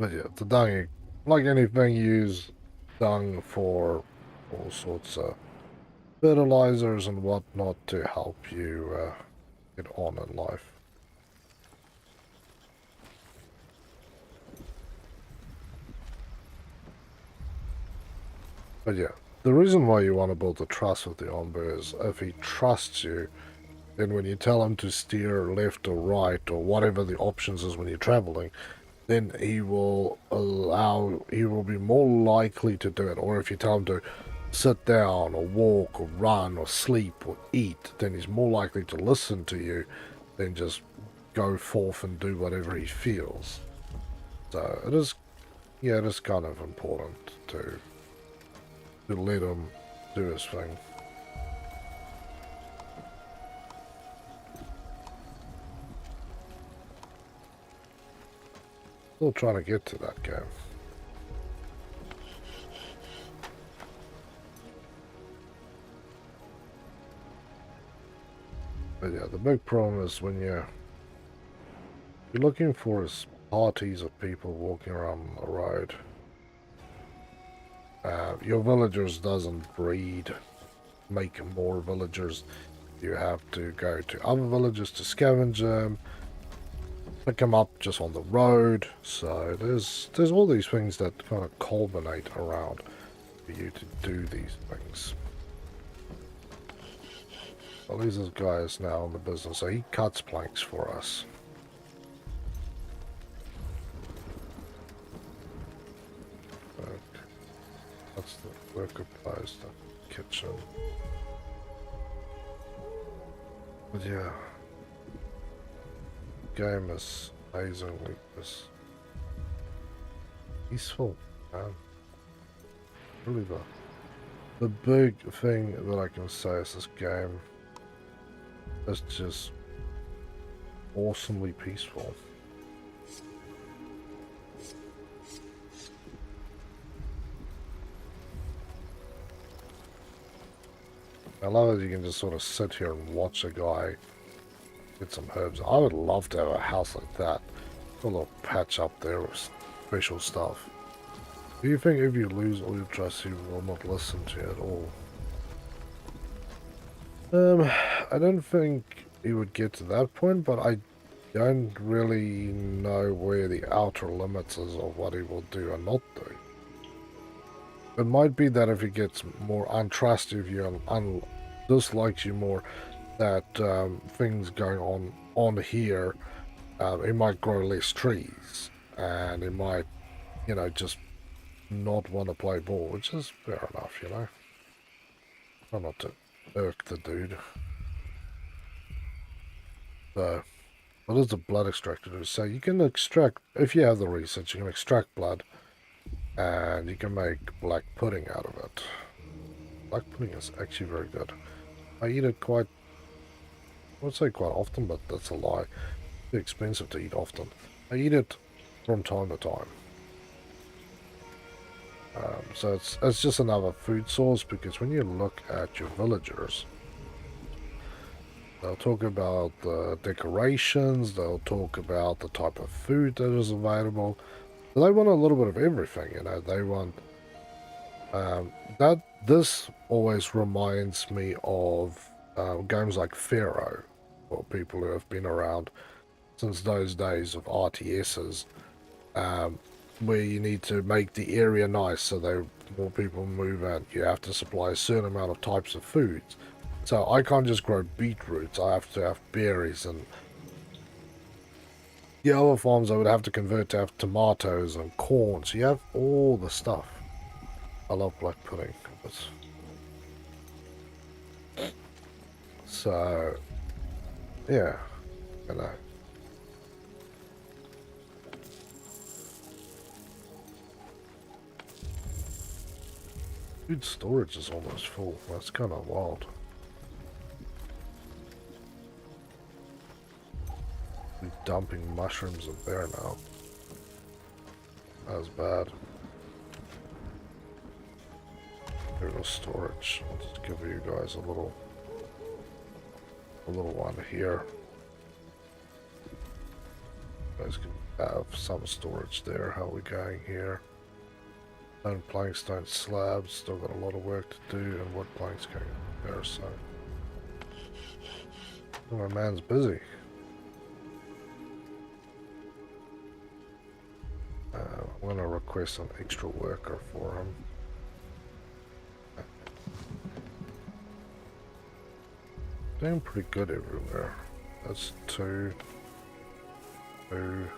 But yeah, the dung, like anything, use dung for all sorts of fertilizers and whatnot to help you get on in life. But yeah, the reason why you want to build the trust with the Onbu is if he trusts you, then when you tell him to steer left or right or whatever the options is when you're traveling, then he will be more likely to do it. Or if you tell him to sit down or walk or run or sleep or eat, then he's more likely to listen to you than just go forth and do whatever he feels. So it is, yeah, it is kind of important to let him do his thing. Still trying to get to that game. But yeah, the big problem is when you're looking for is parties of people walking around the road. Your villagers doesn't breed, make more villagers. You have to go to other villages to scavenge them, pick them up just on the road. So there's all these things that kind of culminate around for you to do these things. Well, this guy is now in the business, so he cuts planks for us. That's the worker place, the kitchen. But yeah, the game is amazingly peaceful, man. Really, the big thing that I can say is this game is just awesomely peaceful. I love that you can just sort of sit here and watch a guy get some herbs. I would love to have a house like that. A little patch up there with special stuff. Do you think if you lose all your trust, he will not listen to you at all? I don't think he would get to that point, but I don't really know where the outer limits is of what he will do and not do. It might be that if he gets more untrusted of you and dislikes you more, that things going on here, he might grow less trees, and he might, you know, just not want to play ball, which is fair enough, you know. Try not to irk the dude. So, what does the blood extractor do? So you can extract, if you have the research, you can extract blood, and you can make black pudding out of it. Black pudding is actually very good. I eat it quite, I would say quite often, but that's a lie. It's too expensive to eat often. I eat it from time to time. So it's just another food source, because when you look at your villagers, they'll talk about the decorations, they'll talk about the type of food that is available. They want a little bit of everything, you know. They want this always reminds me of games like Pharaoh, for people who have been around since those days of RTSs, where you need to make the area nice so that more people move in. You have to supply a certain amount of types of foods. So I can't just grow beetroots, I have to have berries, and the other farms I would have to convert to have tomatoes and corn. So you have all the stuff. I love black pudding. So, yeah, you know. Food storage is almost full. That's kind of wild. We're dumping mushrooms in there now. as bad. There's storage. I'll just give you guys a little one here. You guys can have some storage there. How are we going here? Stone planks, stone slabs. Still got a lot of work to do, and wood planks going there. So oh, my man's busy. I'm gonna request an extra worker for him. Doing pretty good everywhere. That's 2, 2,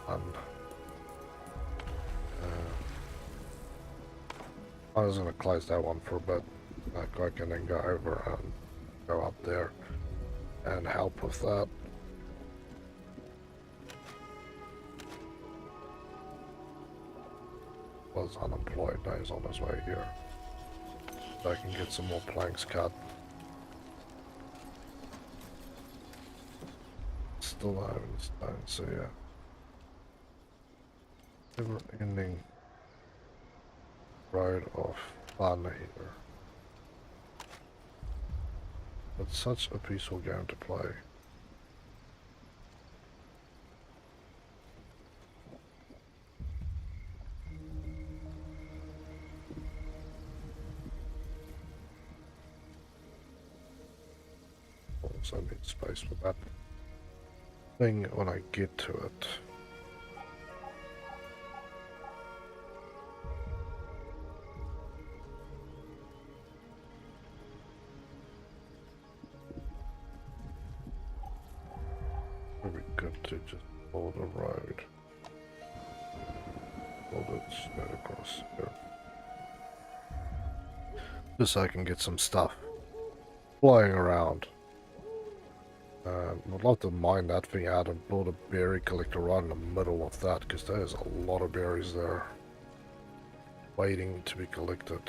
1. I was gonna close that one for a bit. That guy can then go over and go up there and help with that. Was unemployed, now he's on his way here. So I can get some more planks cut. Still having stone, so yeah. Never ending road of fun here. It's such a peaceful game to play. Also need space for that thing when I get to it. Very good to just follow the road. Hold it straight across here. Just so I can get some stuff flying around. I'd love to mine that thing out and build a berry collector right in the middle of that, because there's a lot of berries there waiting to be collected.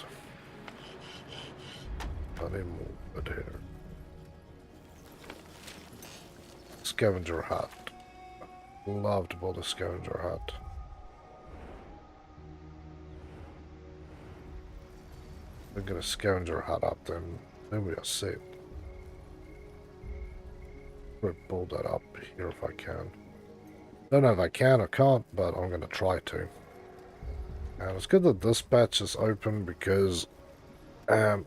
I need more wood here. Scavenger hut. Love to build a scavenger hut. If I get a scavenger hut up, then we are set. I'm gonna build that up here if I can. Don't know if I can or can't, but I'm gonna try to. And it's good that this patch is open because, as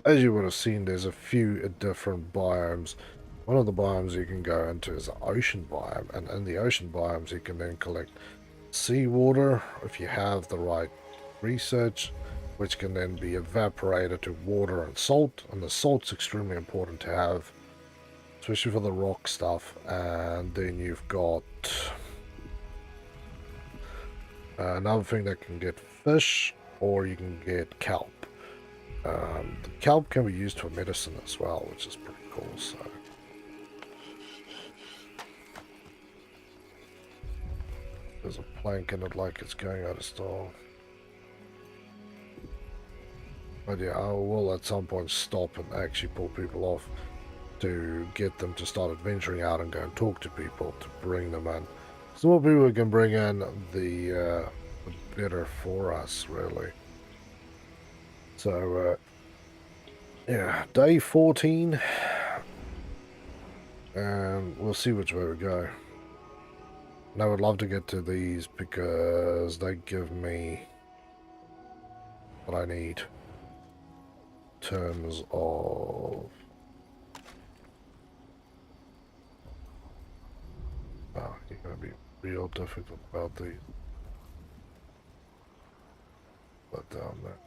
you would have seen, there's a few different biomes. One of the biomes you can go into is the ocean biome, and in the ocean biomes you can then collect seawater if you have the right research, which can then be evaporated to water and salt, and the salt's extremely important to have, especially for the rock stuff. And then you've got another thing that can get fish, or you can get kelp. The kelp can be used for medicine as well, which is pretty cool. So there's a plank in it like it's going out of style. But yeah, I will at some point stop and actually pull people off to get them to start adventuring out and go and talk to people to bring them in. So the more people we can bring in, the better for us, really. So yeah, day 14, and we'll see which way we go. And I would love to get to these because they give me what I need in terms of you're going to be real difficult about these. But down there.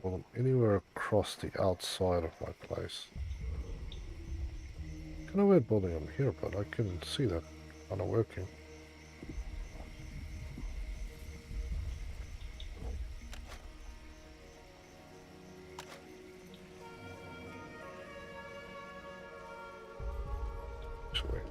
Well, I'm anywhere across the outside of my place. Kind of weird building them here, but I couldn't see that kind of working. Actually.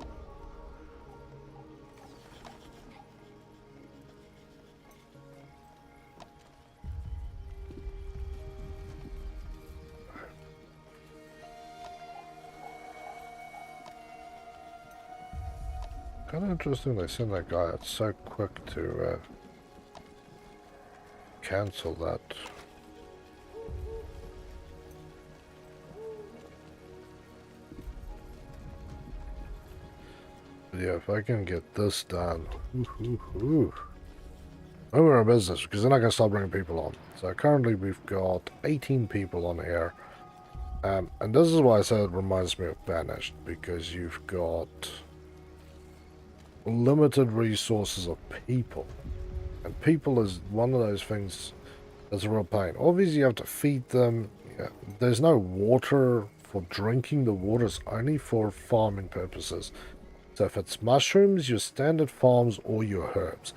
kind of interesting they sent that guy out so quick to cancel that. But yeah, if I can get this done. We're in business, because then I can start bringing people on. So currently we've got 18 people on here. And this is why I said it reminds me of Banished, because you've got limited resources of people. And people is one of those things that's a real pain. Obviously you have to feed them. Yeah, there's no water for drinking. The water's only for farming purposes. So if it's mushrooms, your standard farms, or your herbs.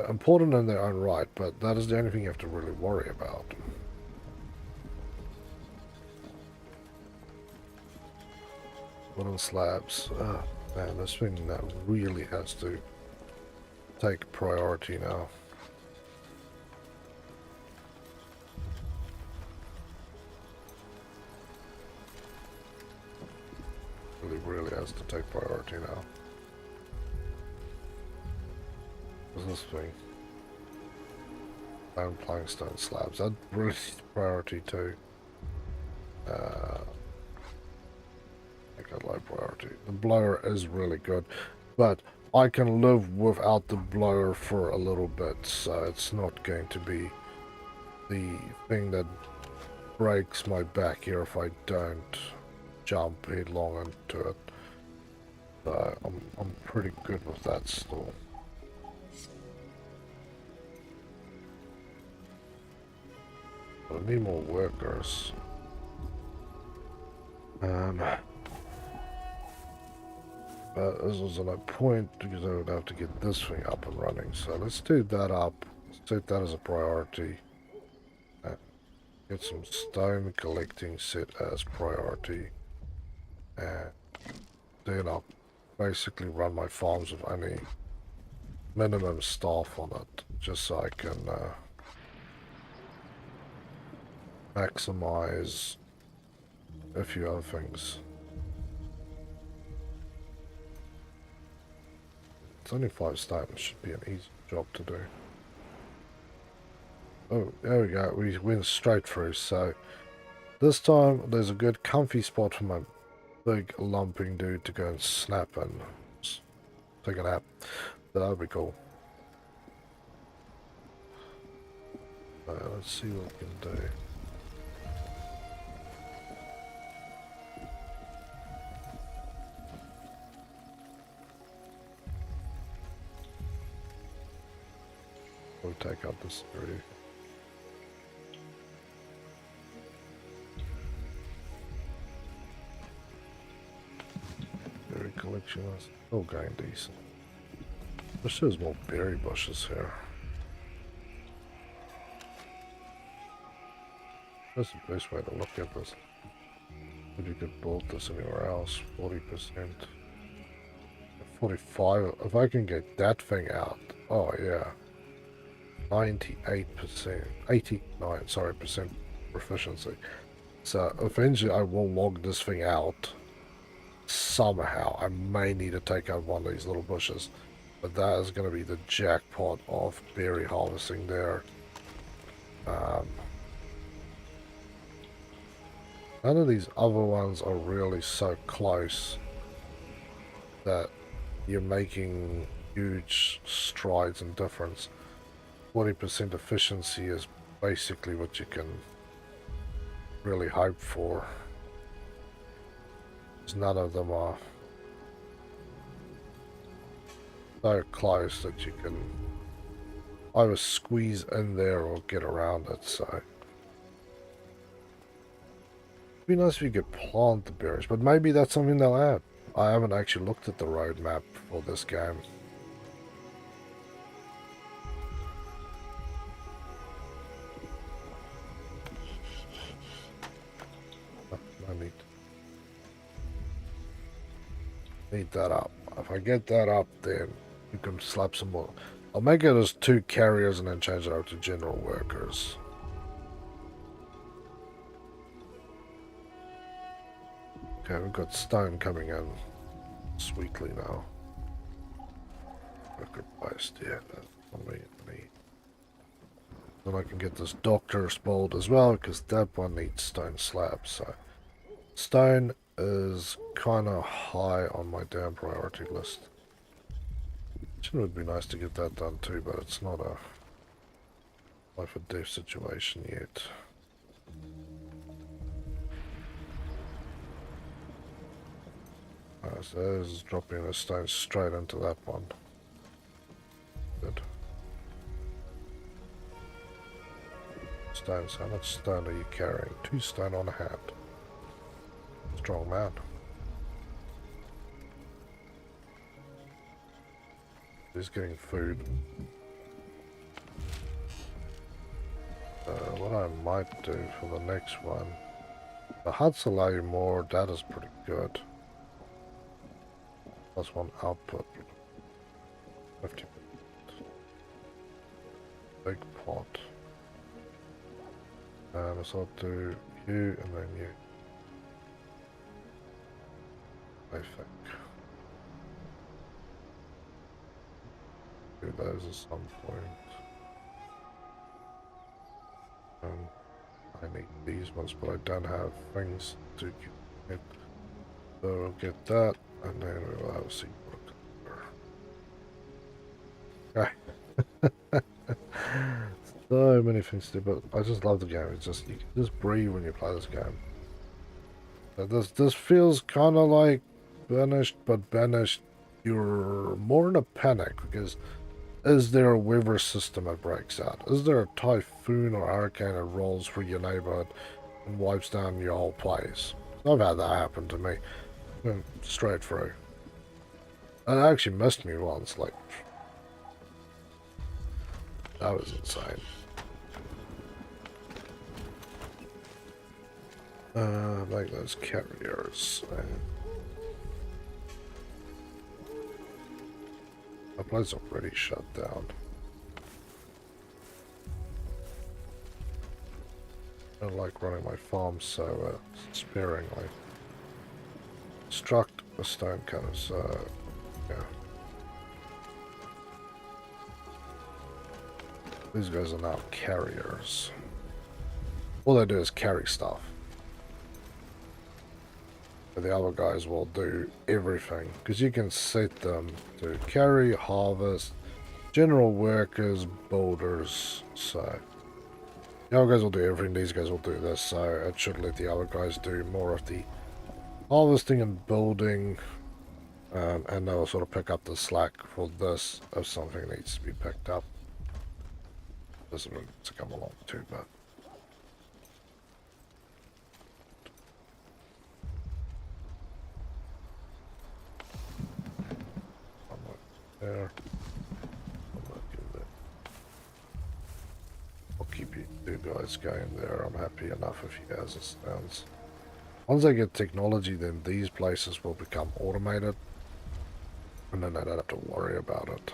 Important in their own right, but that is the only thing you have to really worry about. Wooden slabs. Oh, man, this thing that really has to take priority now. Really has to take priority now. What's this thing? Iron plankstone slabs. That really needs priority too. I got low priority. The blower is really good, but I can live without the blower for a little bit, so it's not going to be the thing that breaks my back here if I don't jump headlong into it. So I'm pretty good with that still. But I need more workers. But this was no point because I would have to get this thing up and running. So let's do that up. Set that as a priority. Get some stone collecting set as priority. And then I'll basically run my farms with only minimum staff on it. Just so I can maximize a few other things. It's only 5 stone. It should be an easy job to do. Oh, there we go. We went straight through. So this time there's a good comfy spot for my big lumping dude to go and snap and take a nap. So that would be cool. Let's see what we can do. We'll take out this area. Berry collection is still going decent. Wish there's more berry bushes here. That's the best way to look at this. If you could build this anywhere else, 40%. 45. If I can get that thing out, oh yeah. 98%, 89, sorry, percent proficiency. So eventually I will log this thing out somehow. I may need to take out one of these little bushes, but that is going to be the jackpot of berry harvesting there. None of these other ones are really so close that you're making huge strides and difference. 40% efficiency is basically what you can really hope for. None of them are so close that you can either squeeze in there or get around it, so it'd be nice if you could plant the berries, but maybe that's something they'll add. I haven't actually looked at the roadmap for this game. Need that up. If I get that up, then you can slap some more. I'll make it as 2 carriers and then change it out to general workers. Okay, we've got stone coming in sweetly now. Worker placed, yeah, that's what I need. Then I can get this doctor's mold as well, because that one needs stone slabs, so stone is kind of high on my damn priority list. It would be nice to get that done too, but it's not a life or death situation yet. So this is dropping the stone straight into that one. Good. Stones, how much stone are you carrying? 2 stone on a hand. Strong man. He's getting food. What I might do for the next one, the huts allow you more, that is pretty good. +1 output. 50%. Big pot. So I'll do you and then you. I think. Do those at some point. I need these ones, but I don't have things to get. So we'll get that, and then we'll have a secret. Okay. So many things to do, but I just love the game. It's just, you can just breathe when you play this game. This feels kind of like Banished, but Banished, you're more in a panic, because is there a weather system that breaks out? Is there a typhoon or hurricane that rolls through your neighborhood and wipes down your whole place? I've had that happen to me. Straight through. And it actually missed me once, like... That was insane. Like those carriers. My place already shut down. I don't like running my farm so sparingly. Struck the stone cutters, yeah. These guys are now carriers. All they do is carry stuff. But the other guys will do everything. Because you can set them to carry, harvest, general workers, builders, so... The other guys will do everything, these guys will do this, so it should let the other guys do more of the harvesting and building, and they'll sort of pick up the slack for this if something needs to be picked up. This will need to come along too, but... There. I'll keep you two guys going there. I'm happy enough if you guys it sounds. Once I get technology, then these places will become automated. And then I don't have to worry about it.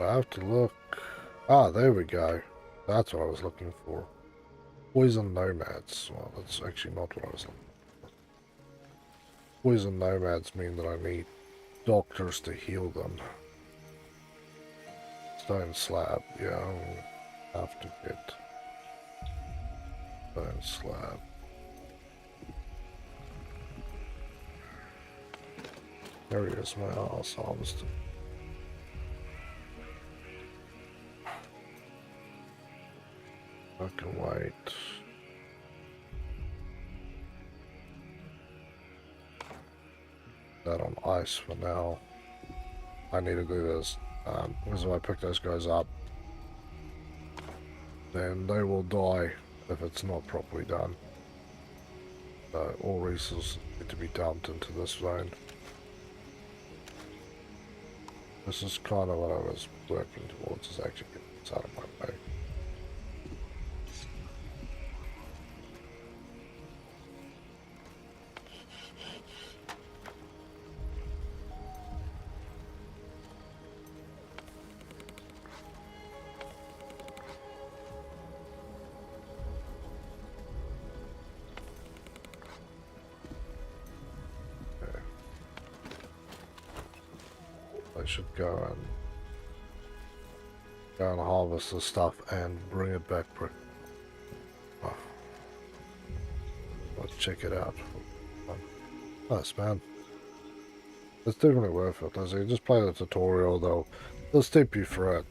I have to look. Ah, there we go. That's what I was looking for. Poison nomads. Well, that's actually not what I was looking for. Poison nomads mean that I need doctors to heal them. Stone slab, yeah, I'll have to get stone slab. There he is, my house harvested. I can wait. That on ice for now. I need to do this. Because if I pick those guys up, then they will die if it's not properly done. So all resources need to be dumped into this zone. This is kind of what I was working towards, is actually getting this out of my way. I should go and harvest the stuff and bring it back. Oh, let's check it out. Nice, man. It's definitely worth it. As you just play the tutorial, they'll step you through it.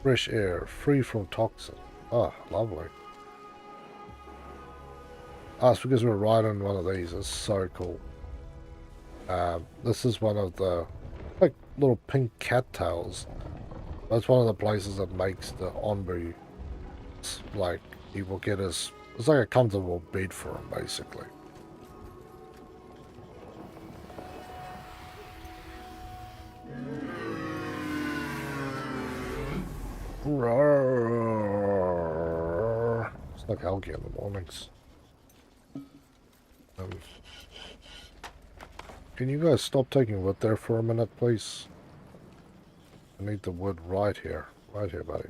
Fresh air, free from toxin. Oh, lovely. Ah, it's because we're riding one of these. It's so cool. This is one of the like little pink cattails. That's one of the places that makes the Onbu. Like he will get his. It's like a comfortable bed for him, basically. It's like algae in the mornings. Can you guys stop taking wood there for a minute, please? I need the wood right here. Right here, buddy.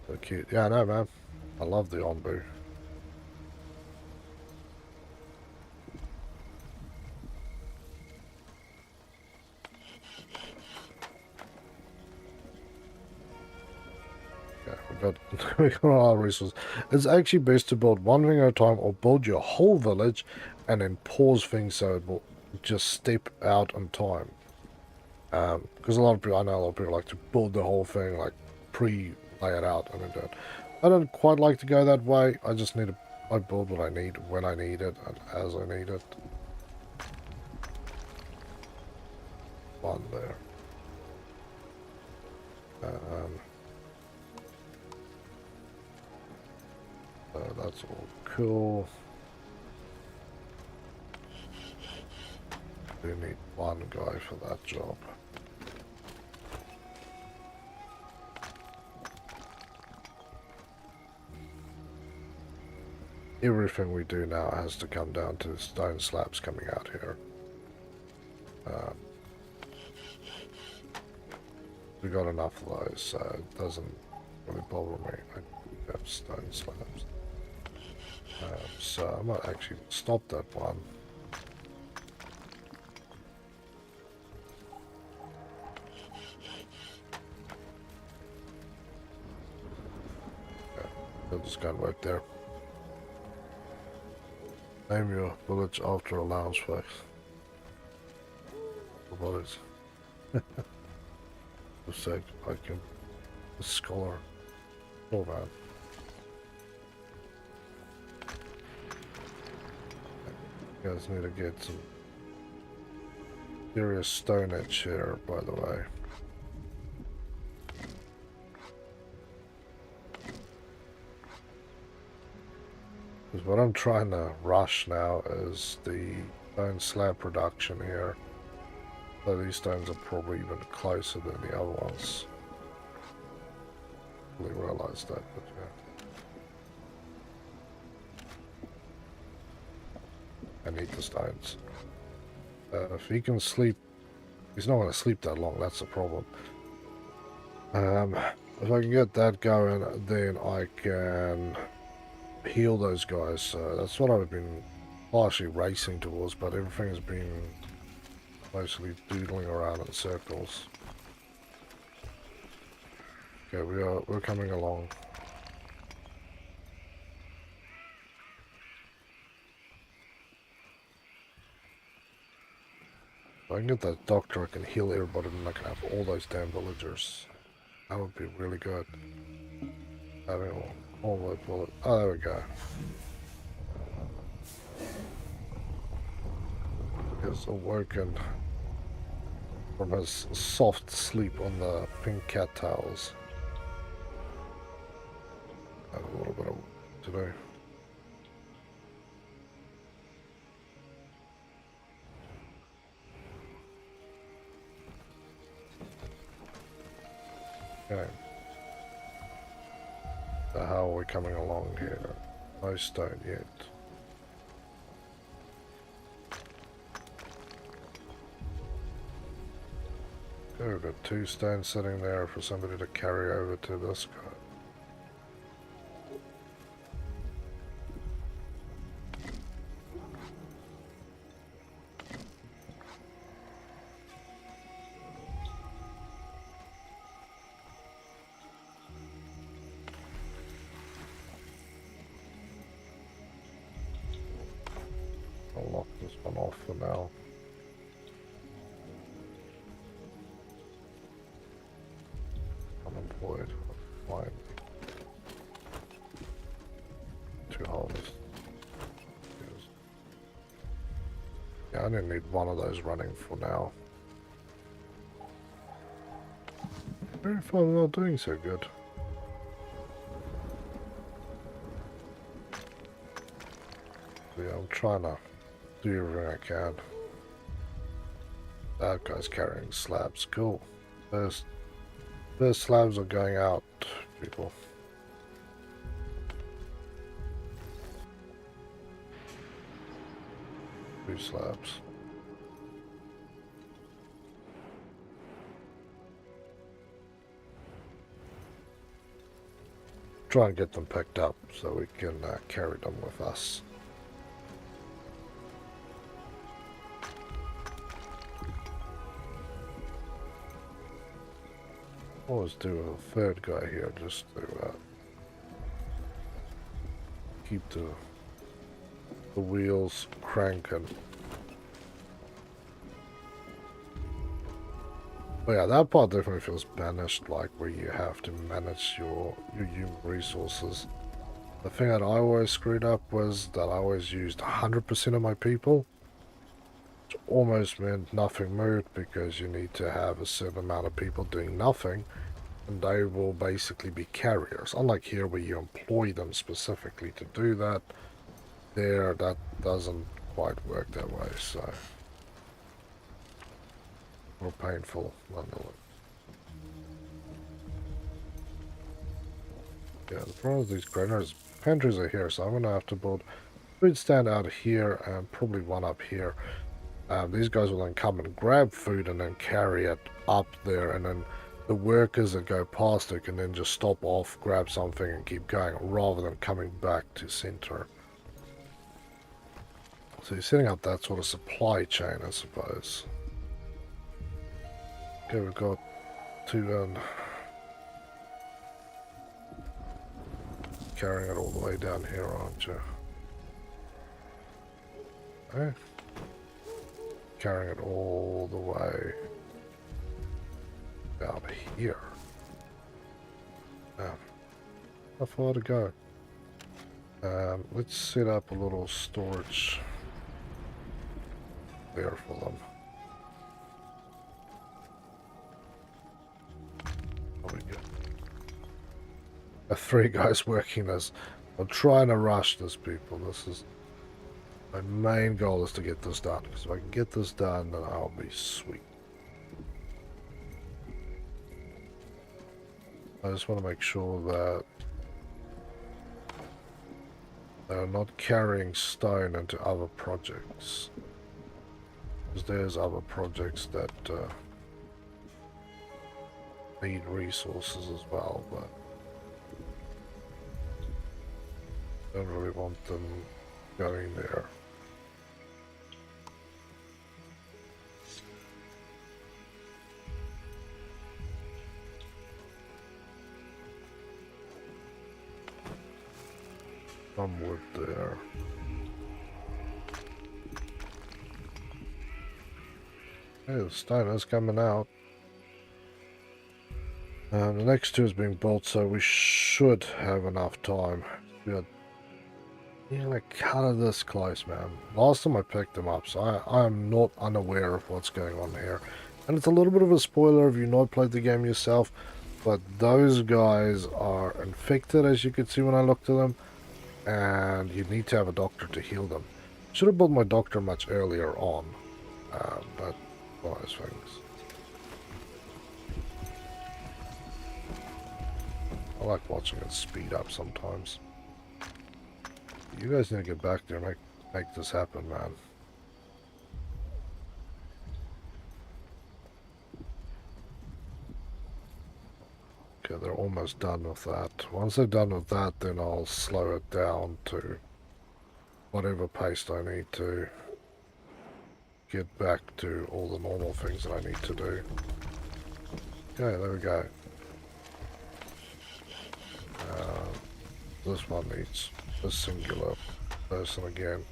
So cute. Yeah, I know, man. I love the Onbu. We got all our resources. It's actually best to build one thing at a time or build your whole village and then pause things so it will just step out in time. Because a lot of people, I know a lot of people like to build the whole thing, like pre-lay it out and then do it. I don't quite like to go that way. I just need to, I build what I need when I need it and as I need it. One there. That's all cool. We need one guy for that job. Everything we do now has to come down to stone slabs coming out here. We got enough of those, so it doesn't really bother me. I have stone slabs. So I might actually stop that one. Okay, I'll just go and work there. Name your village after a lounge face. What is? Just say I can. A scholar. Oh man. You guys need to get some serious stone edge here, by the way. Because what I'm trying to rush now is the stone slab production here. So these stones are probably even closer than the other ones. I didn't really realize that, but yeah. I need the stones. If he can sleep, he's not going to sleep that long, that's the problem. If I can get that going, then I can heal those guys. So that's what I've been partially racing towards, but everything has been mostly doodling around in circles. Okay, we're coming along. If I can get that doctor, I can heal everybody, and I can have all those damn villagers. That would be really good. Having all those bullets. Oh, there we go. He's awoken from his soft sleep on the pink cat towels. I have a little bit of work to do. Okay. So how are we coming along here? No stone yet. Okay, we've got 2 stones sitting there for somebody to carry over to this guy. for now. Unemployed. Fine. 2 holes. Yes. Yeah, I only need one of those running for now. Very fun, not doing so good. So yeah, I'm trying to do everything I can. That guy's carrying slabs. Cool. First slabs are going out, people. 2 slabs. Try and get them picked up so we can carry them with us. Always do a third guy here just to keep the wheels cranking. But yeah, that part definitely feels banished, like where you have to manage your human resources. The thing that I always screwed up was that I always used 100% of my people, which almost meant nothing moved because you need to have a certain amount of people doing nothing, and they will basically be carriers. Unlike here where you employ them specifically to do that, there that doesn't quite work that way, so more painful nonetheless. Yeah, the problem with these granars, pantries are here, so I'm gonna have to build a food stand out here and probably one up here. These guys will then come and grab food and then carry it up there, and then the workers that go past it can then just stop off, grab something and keep going, rather than coming back to center. So you're setting up that sort of supply chain, I suppose. Okay, we've got 2 carrying it all the way down here, aren't you? Okay. Carrying it all the way down here. How far to go? Let's set up a little storage there for them. Probably good. 3 guys working this. I'm trying to rush this, people. This is my main goal, is to get this done. Because if I can get this done, then I'll be sweet. I just want to make sure that they're not carrying stone into other projects. Because there's other projects that need resources as well, but don't really want them going there. Some wood there. Hey, the stone is coming out. The next 2 is being built, so we should have enough time. We are like kind of this close, man. Last time I picked them up, so I am not unaware of what's going on here. And it's a little bit of a spoiler if you've not played the game yourself, but those guys are infected, as you could see when I looked at them, and you need to have a doctor to heal them. Should have built my doctor much earlier on, but one of those things. I like watching it speed up sometimes. You guys need to get back there and make this happen, man. Okay, they're almost done with that. Once they're done with that, then I'll slow it down to whatever pace I need to get back to all the normal things that I need to do. Okay, there we go. This one needs a singular person again.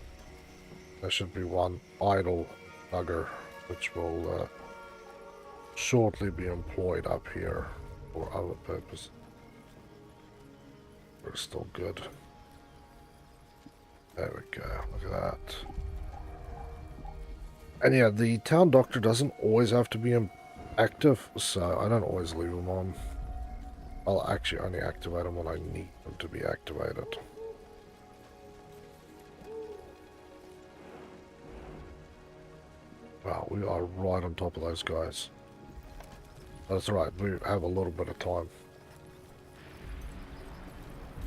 there should be one idle bugger, which will shortly be employed up here for other purpose. We're still good. There we go, look at that. And yeah, the town doctor doesn't always have to be active, so I don't always leave him on. I'll actually only activate them when I need them to be activated. Wow, we are right on top of those guys. That's right, we have a little bit of time.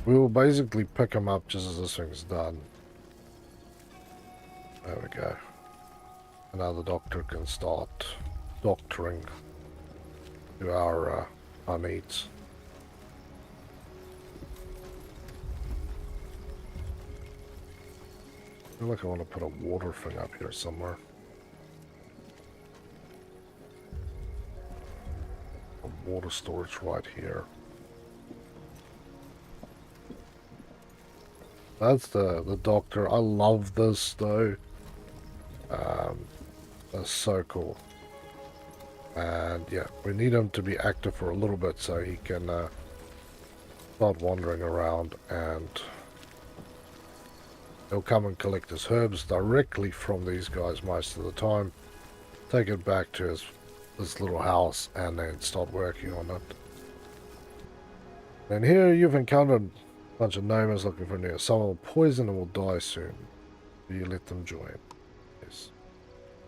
We will basically pick them up just as this thing's done. There we go. And now the doctor can start doctoring to our needs. I feel like I want to put a water thing up here somewhere. A water storage right here. That's the doctor. I love this though. That's so cool. And yeah, we need him to be active for a little bit so he can start wandering around, and he'll come and collect his herbs directly from these guys most of the time. Take it back to his little house and then start working on it. And here you've encountered a bunch of gnomes looking for news. Some will poison and will die soon. Do you let them join? Yes.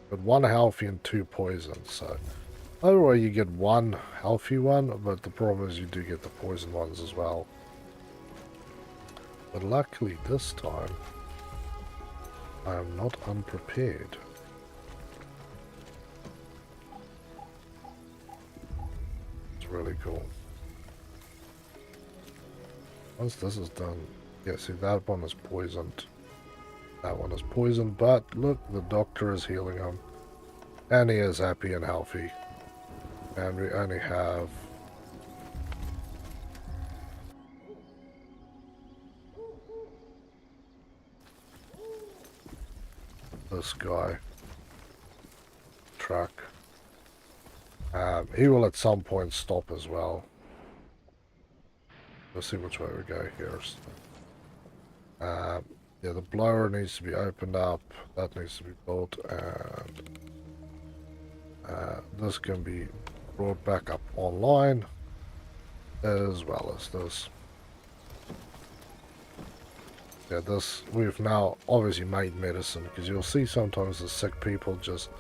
But 1 healthy and 2 poisoned, so overall you get 1 healthy one, but the problem is you do get the poison ones as well. But luckily this time I am not unprepared. It's really cool. Once this is done, yeah, see that one is poisoned. That one is poisoned, but look, the doctor is healing him. And he is happy and healthy. And we only have this guy. Truck. He will at some point stop as well. Let's see which way we go here. Yeah, the blower needs to be opened up. That needs to be built, and this can be brought back up online, as well as this. Yeah, this, we've now obviously made medicine, because you'll see sometimes the sick people just,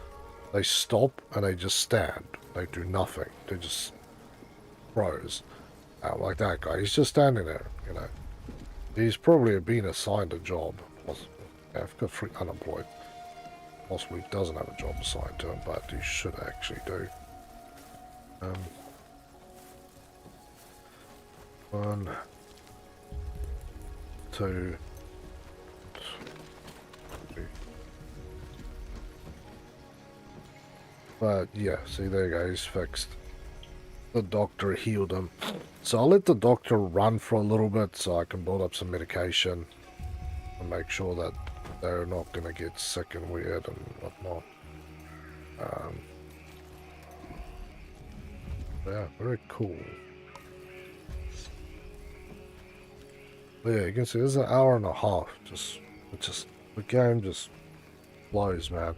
they stop and they just stand. They do nothing. They just froze. Like that guy. He's just standing there, you know. He's probably been assigned a job. Yeah, I've got 3 unemployed. Possibly doesn't have a job assigned to him, but he should actually do. 1, 2, 3. But yeah, see, there you go, he's fixed. The doctor healed him. So I'll let the doctor run for a little bit so I can build up some medication and make sure that they're not going to get sick and weird and whatnot. Yeah, very cool. But yeah, you can see this is an hour and a half. The game just blows, man.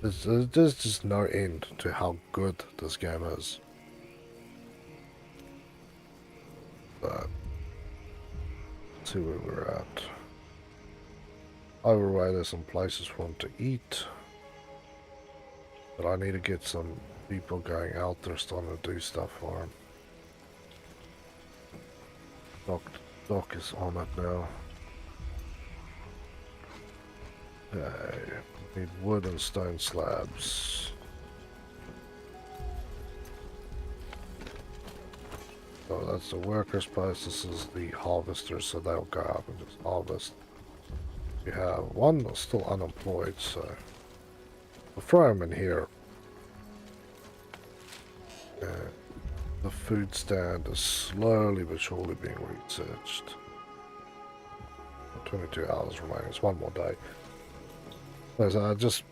There's just no end to how good this game is. But let's see where we're at. Either way, there's some places for them to eat. But I need to get some people going out there starting to do stuff for them. Doc is on it now. Okay, need wood and stone slabs. So that's the workers' place. This is the harvesters, so they'll go up and just harvest. We have one that's still unemployed, so we'll throw him in here. The food stand is slowly but surely being researched. 22 hours remaining. It's 1 more day. So it just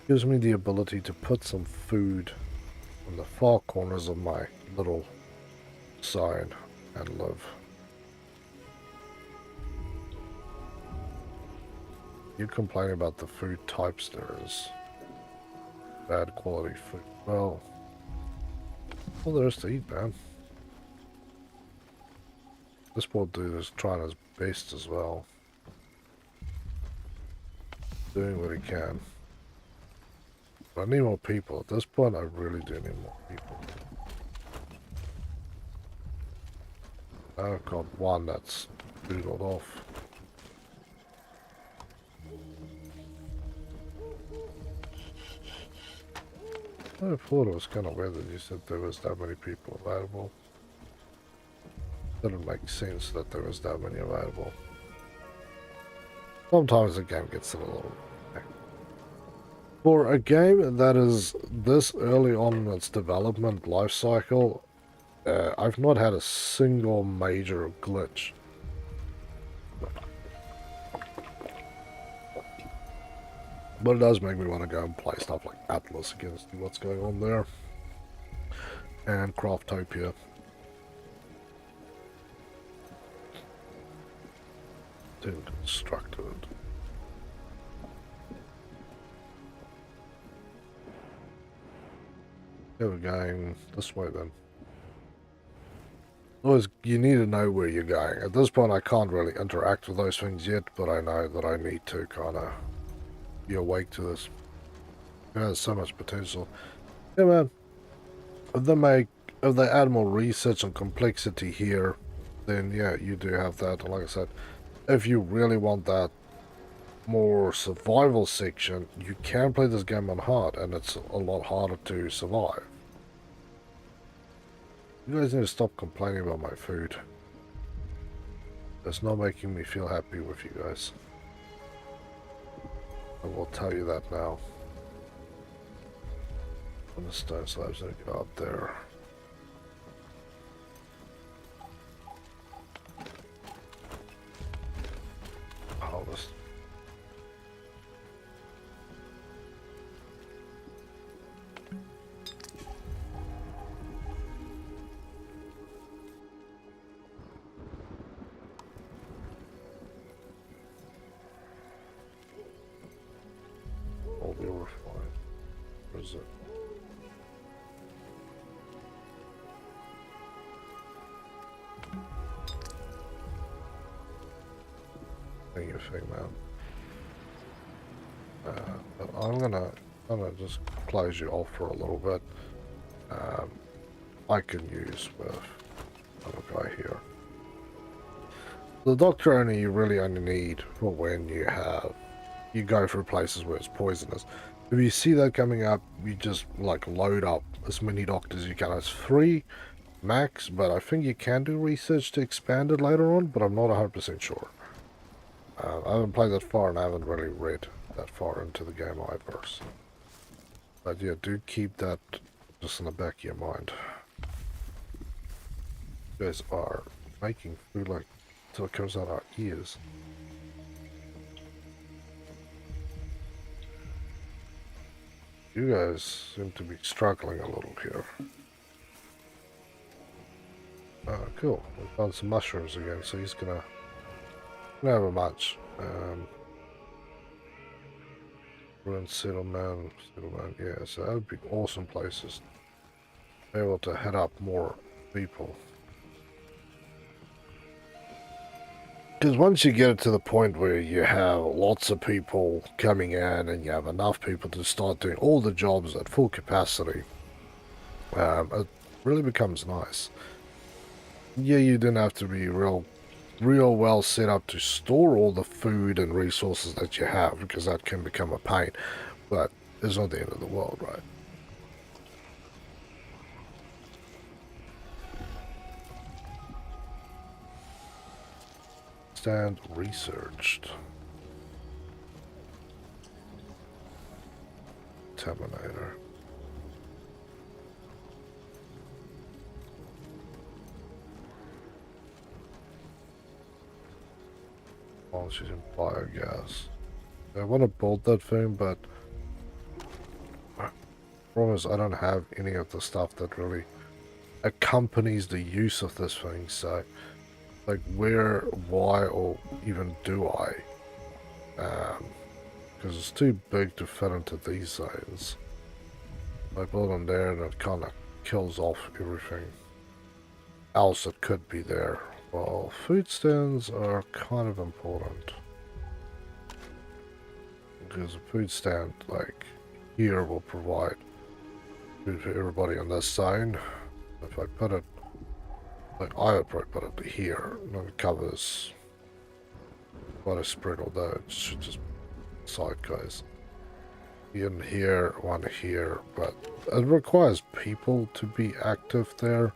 gives me the ability to put some food in the far corners of my little sign and live. You complain about the food types there is. Bad quality food. Well, all there is to eat, man. This poor dude is trying his best as well. Doing what he can. But I need more people. At this point, I really do need more people. I've got one that's doodled off. I thought it was kind of weird that you said there was that many people available. Didn't make sense that there was that many available. Sometimes the game gets a little... For a game that is this early on in its development life cycle, I've not had a single major glitch. But it does make me want to go and play stuff like Atlas again to see what's going on there. And Craftopia. Constructed. Yeah, we're going this way then. Always, you need to know where you're going. At this point, I can't really interact with those things yet, but I know that I need to kind of be awake to this. It has so much potential. Yeah, man. If they add more research and complexity here, then yeah, you do have that. And like I said, if you really want that more survival section, you can play this game on hard, and it's a lot harder to survive. You guys need to stop complaining about my food. It's not making me feel happy with you guys. I will tell you that now. When the stone slabs are go up there. Harvest. All be refined. Where is it? Your thing, man. But I'm gonna just close you off for a little bit. I can use with another guy here. The doctor you really only need for when you go through places where it's poisonous. If you see that coming up, you just like load up as many doctors as you can. It's 3 max, but I think you can do research to expand it later on, but I'm not 100% sure. I haven't played that far and I haven't really read that far into the game either. So. But yeah, do keep that just in the back of your mind. You guys are making food like till it comes out our ears. You guys seem to be struggling a little here. Cool. We found some mushrooms again, so he's gonna have a match. Ruined settlement, yeah, so that would be awesome places. Be able to head up more people. Because once you get it to the point where you have lots of people coming in and you have enough people to start doing all the jobs at full capacity, it really becomes nice. Yeah, you didn't have to be real well set up to store all the food and resources that you have, because that can become a pain, but it's not the end of the world, right? Stand researched. Terminator. Well, she's in biogas. I want to build that thing, but the problem is I don't have any of the stuff that really accompanies the use of this thing. So, like, where, why, or even do I? Because it's too big to fit into these zones. I build them there, and it kind of kills off everything else that could be there. Well, food stands are kind of important. Because a food stand, like, here will provide food for everybody in this zone. If I put it, like, I would probably put it here, and it covers quite a spread, although it should just side guys. In here, one here, but it requires people to be active there.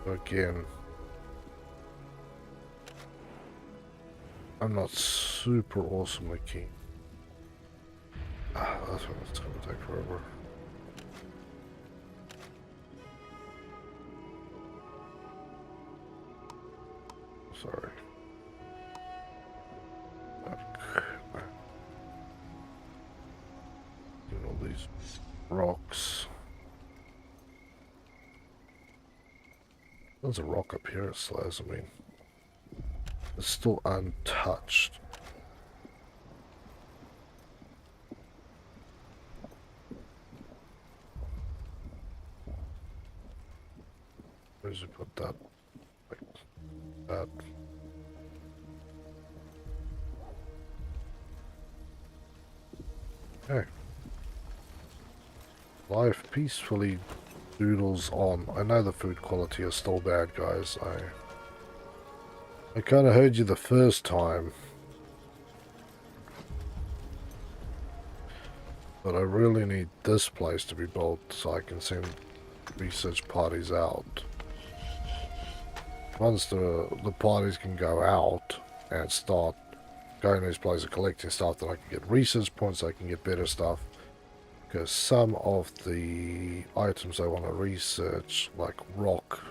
Again, I'm not super awesomely keen. That's what it's going to take forever. Sorry. Doing all these rocks. There's a rock up here, it says. I mean, it's still untouched. Where's you put that? Like that. Okay. Life peacefully doodles on. I know the food quality is still bad, guys. I kind of heard you the first time. But I really need this place to be built so I can send research parties out. Once the parties can go out and start going to these places collecting stuff, then I can get research points, I can get better stuff. Because some of the items I want to research, like rock,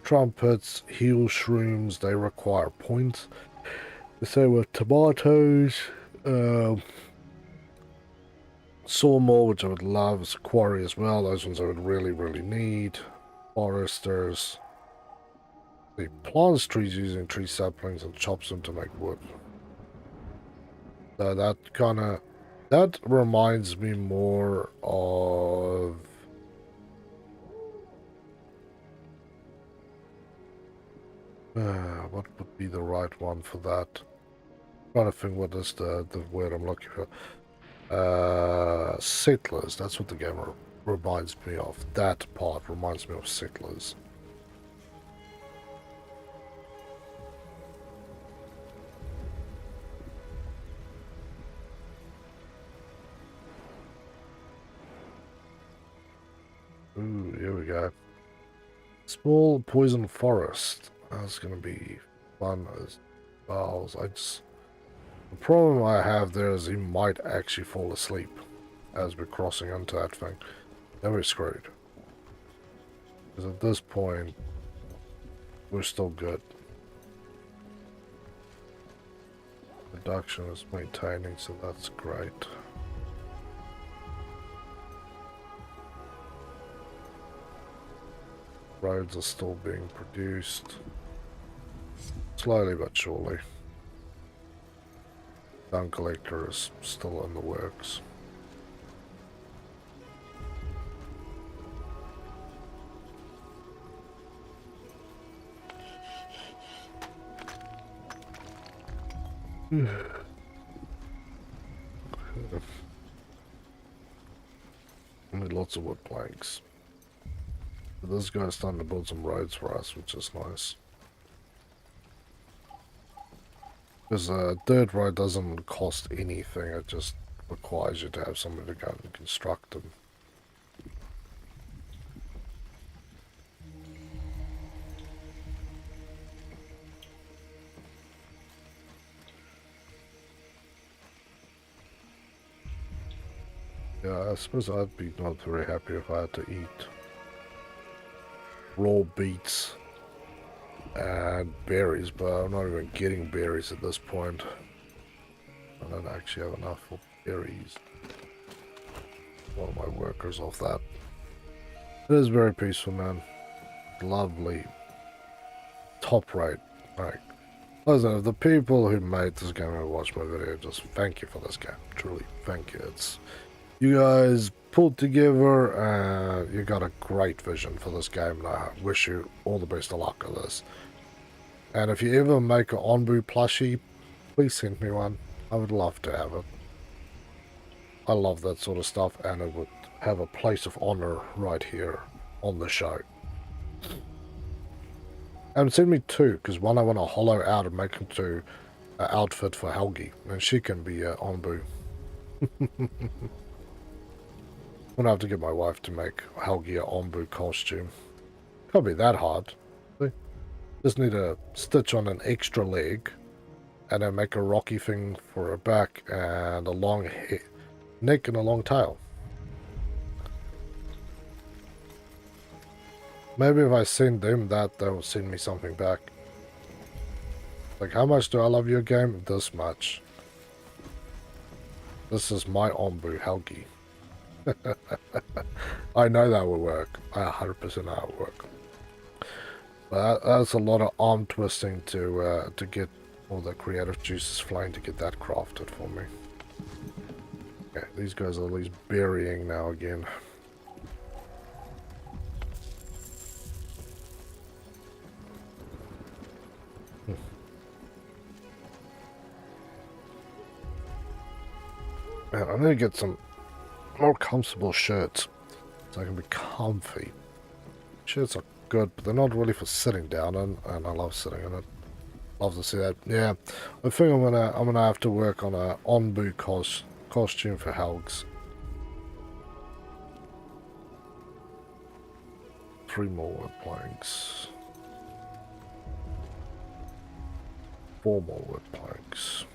trumpets, heel shrooms, they require points. The same with tomatoes, sawmill, which I would love, as a quarry as well. Those ones I would really, really need. Foresters. He plants trees using tree saplings and chops them to make wood. So that reminds me more of what would be the right one for that? I'm trying to think what is the word I'm looking for. Settlers, that's what the game reminds me of. That part reminds me of settlers. Ooh, here we go. Small poison forest. That's gonna be fun as well. The problem I have there is he might actually fall asleep as we're crossing into that thing. Then we're screwed. Because at this point, we're still good. Production is maintaining, so that's great. Roads are still being produced. Slowly but surely. Dung collector is still in the works. I need lots of wood planks. But this guy's starting to build some roads for us, which is nice. Because a dirt road doesn't cost anything, it just requires you to have somebody to go and construct them. Yeah, I suppose I'd be not very happy if I had to eat raw beets and berries, but I'm not even getting berries at this point. I don't actually have enough for berries. One of my workers off that. It is very peaceful, man. Lovely. Top rate. Like, listen, if the people who made this game and watched my video, just thank you for this game. Truly, thank you. It's you guys pulled together and you got a great vision for this game, and I wish you all the best of luck with this. And if you ever make an Onbu plushie, please send me one. I would love to have it. I love that sort of stuff, and it would have a place of honor right here on the show. And send me two, because one I want to hollow out and make into an outfit for Helgi, and she can be Onbu. I'm gonna have to get my wife to make Helgi a Onbu costume. Can't be that hard. See? Just need to stitch on an extra leg, and then make a rocky thing for her back, and a long neck and a long tail. Maybe if I send them that, they'll send me something back. Like, how much do I love your game? This much. This is my Onbu Helgi. I know that will work. I 100% know it will work. But that's a lot of arm twisting to get all the creative juices flowing to get that crafted for me. Okay, these guys are at least burying now again. Man, I need to get some more comfortable shirts so I can be comfy. Shirts are good, but they're not really for sitting down in, and I love sitting in it. Love to see that. Yeah, I think I'm gonna have to work on a Onbu costume for Helgs. 3 more wood planks. 4 more wood planks.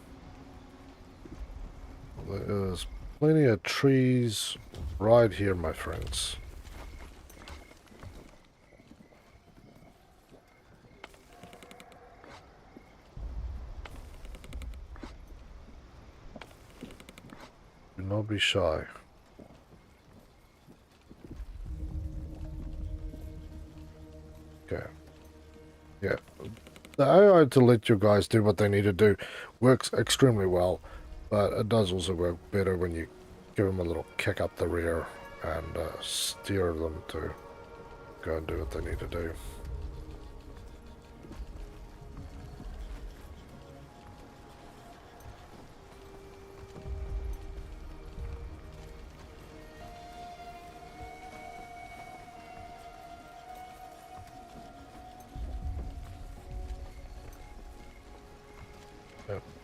There's plenty of trees right here, my friends. Do not be shy. Okay. Yeah. The AI to let you guys do what they need to do works extremely well. But it does also work better when you give them a little kick up the rear and steer them to go and do what they need to do.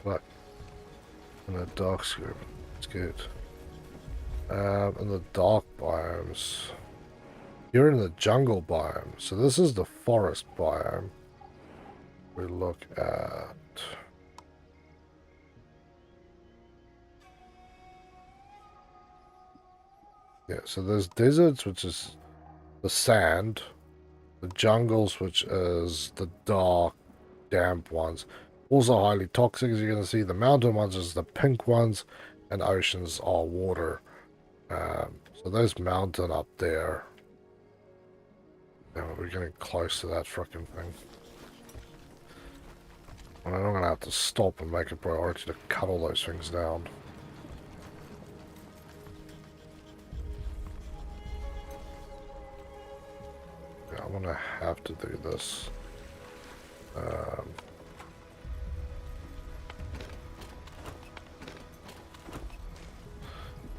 But in the dark scope, it's good. In the dark biomes, you're in the jungle biome, so this is the forest biome. We look at so there's deserts, which is the sand, the jungles, which is the dark, damp ones. Also highly toxic, as you're going to see. The mountain ones is the pink ones, and oceans are water. So there's mountain up there. Yeah, we're getting close to that frickin' thing. And I'm going to have to stop and make a priority to cut all those things down. Yeah, I'm going to have to do this.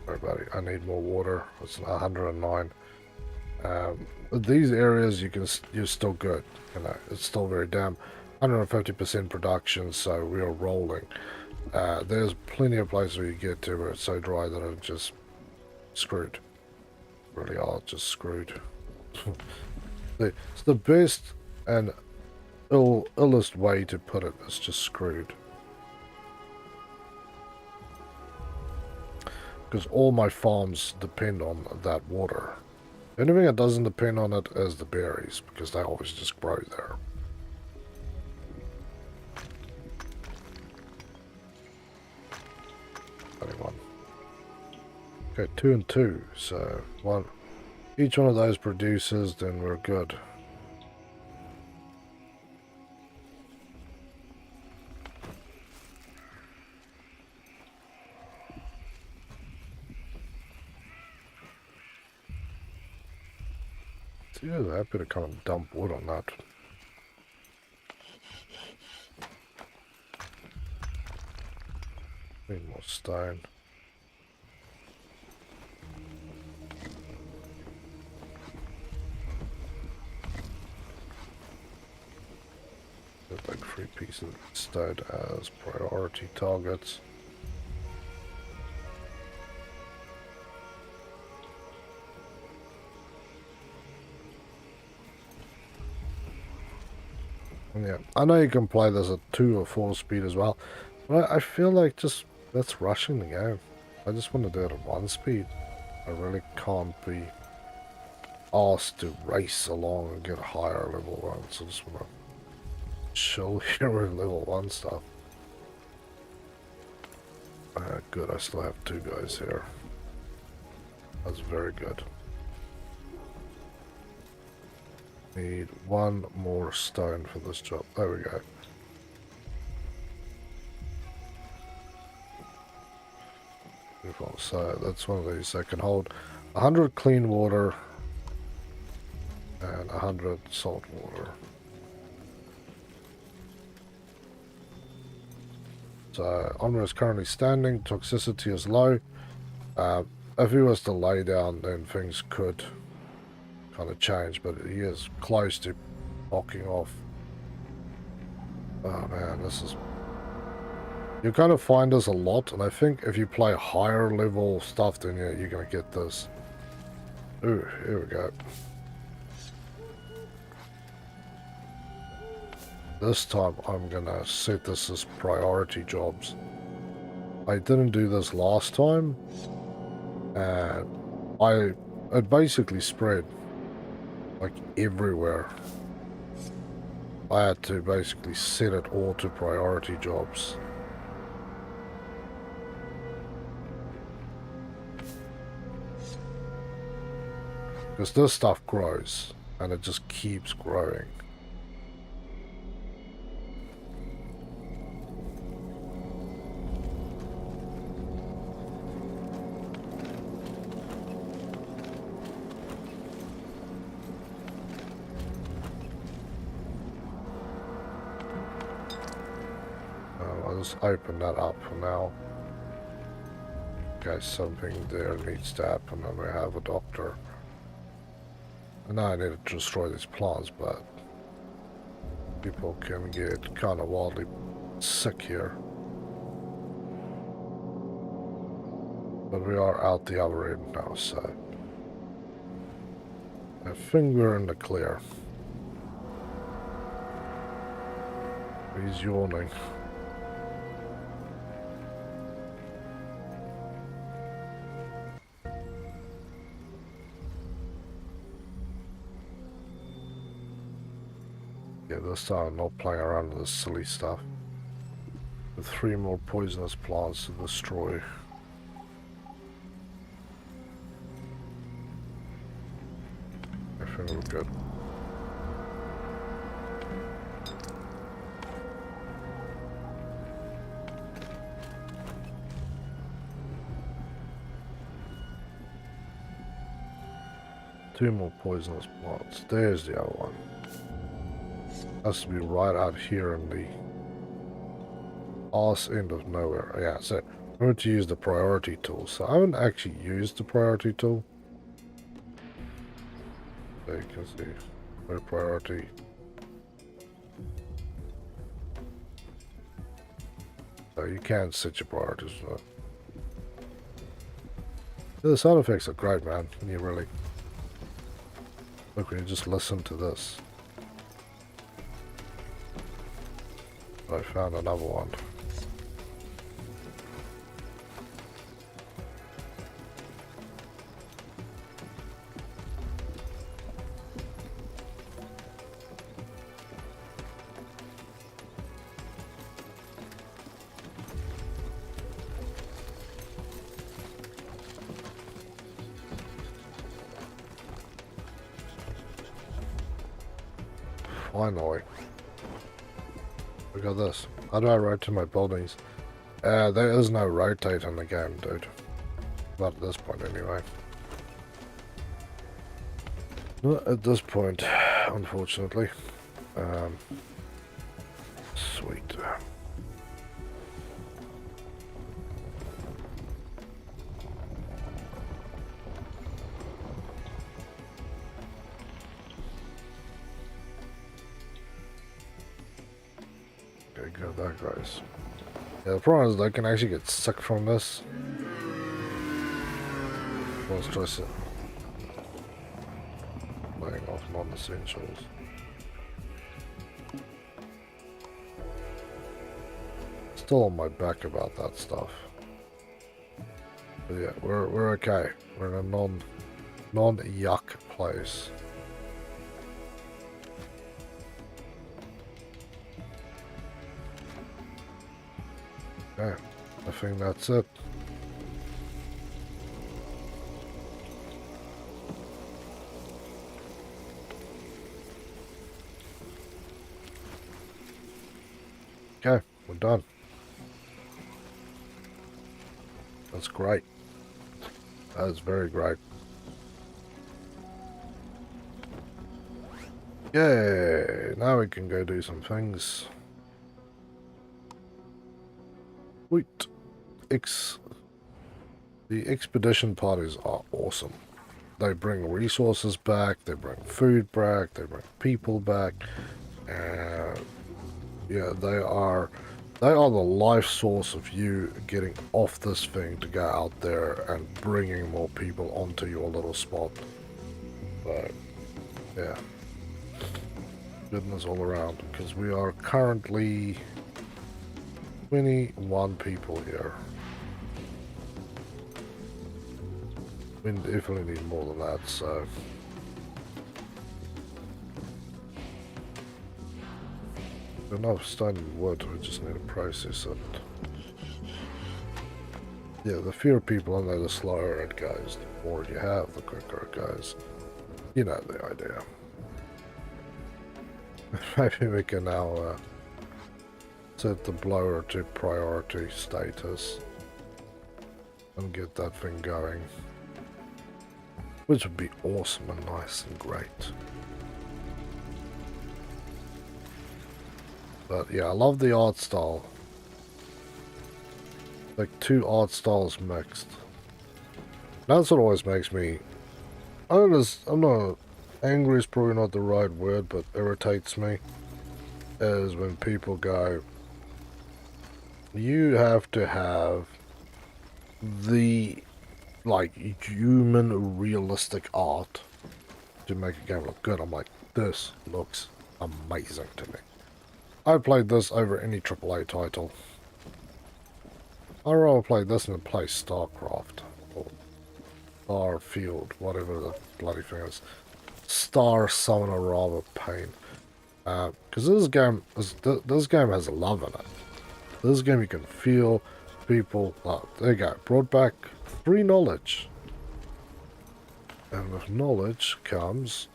Sorry, buddy. I need more water. It's 109. These areas you're still good. You know, it's still very damp. 150% production, so we are rolling. There's plenty of places where you get to where it's so dry that I'm just screwed. Really are just screwed. It's the best and illest way to put it. It's just screwed. Because all my farms depend on that water. The only thing that doesn't depend on it is the berries, because they always just grow there. Okay, 2 and 2. So one, each one of those produces, then we're good. It's either happy to come and dump wood on that. Need more stone. Get like 3 pieces of stone as priority targets. Yeah, I know you can play this at 2 or 4 speed as well, but I feel like just that's rushing the game. I just want to do it at 1 speed. I really can't be asked to race along and get higher level ones. So I just want to chill here with level 1 stuff. Good, I still have 2 guys here. That's very good. Need 1 more stone for this job. There we go. Beautiful. So that's one of these. I can hold 100 clean water and 100 salt water. So Onbu is currently standing. Toxicity is low. If he was to lay down, then things could kind of change, but he is close to knocking off. Oh man, this is... You're going to find this a lot, and I think if you play higher level stuff, then yeah, you're going to get this. Ooh, here we go. This time I'm going to set this as priority jobs. I didn't do this last time, and it basically spread like everywhere. I had to basically set it all to priority jobs. Because this stuff grows, and it just keeps growing. I'll just open that up for now. Okay, something there needs to happen, and we have a doctor. And now I need to destroy these plants, but people can get kind of wildly sick here. But we are out the other end now, so I think we're in the clear. He's yawning. Yeah, this time I'm not playing around with this silly stuff. With 3 more poisonous plants to destroy. I think we're good. Two more poisonous plants. There's the other one. Has to be right out here in the arse end of nowhere. Yeah, so I'm going to use the priority tool. So I haven't actually used the priority tool. So you can see no priority. So you can set your priorities. The sound effects are great, man. When you really look, when you just listen to this. I found another one. Finally. Look at this. How do I rotate my buildings? There is no rotate in the game, dude. Not at this point, anyway. Not at this point, unfortunately. Sweet. Okay, good, that guys. Yeah, the problem is they can actually get sick from this. Let's try laying off non-essentials. Still on my back about that stuff. But yeah, we're okay. We're in a non-yuck place. Okay, I think that's it. Okay, we're done. That's great. That is very great. Yay! Now we can go do some things. Sweet. The expedition parties are awesome. They bring resources back, they bring food back, they bring people back. Yeah, they are the life source of you getting off this thing to go out there and bringing more people onto your little spot. So, yeah. Goodness all around, because we are currently 21 people here. We definitely need more than that, so... enough stone and wood, we just need to process it. Yeah, the fewer people in there, the slower it goes. The more you have, the quicker it goes. You know the idea. Maybe we can now set the blower to priority status and get that thing going. Which would be awesome and nice and great. But yeah, I love the art style. Like two art styles mixed. That's what always makes me... I'm not... Angry is probably not the right word, but irritates me. Is when people go... You have to have the... like, human realistic art to make a game look good. I'm like, this looks amazing to me. I played this over any AAA title. I'd rather play this than play StarCraft or Starfield, whatever the bloody thing is. Star Summoner rather pain. Because this game has love in it. This game you can feel people. There you go. Brought back 3 knowledge. And with knowledge comes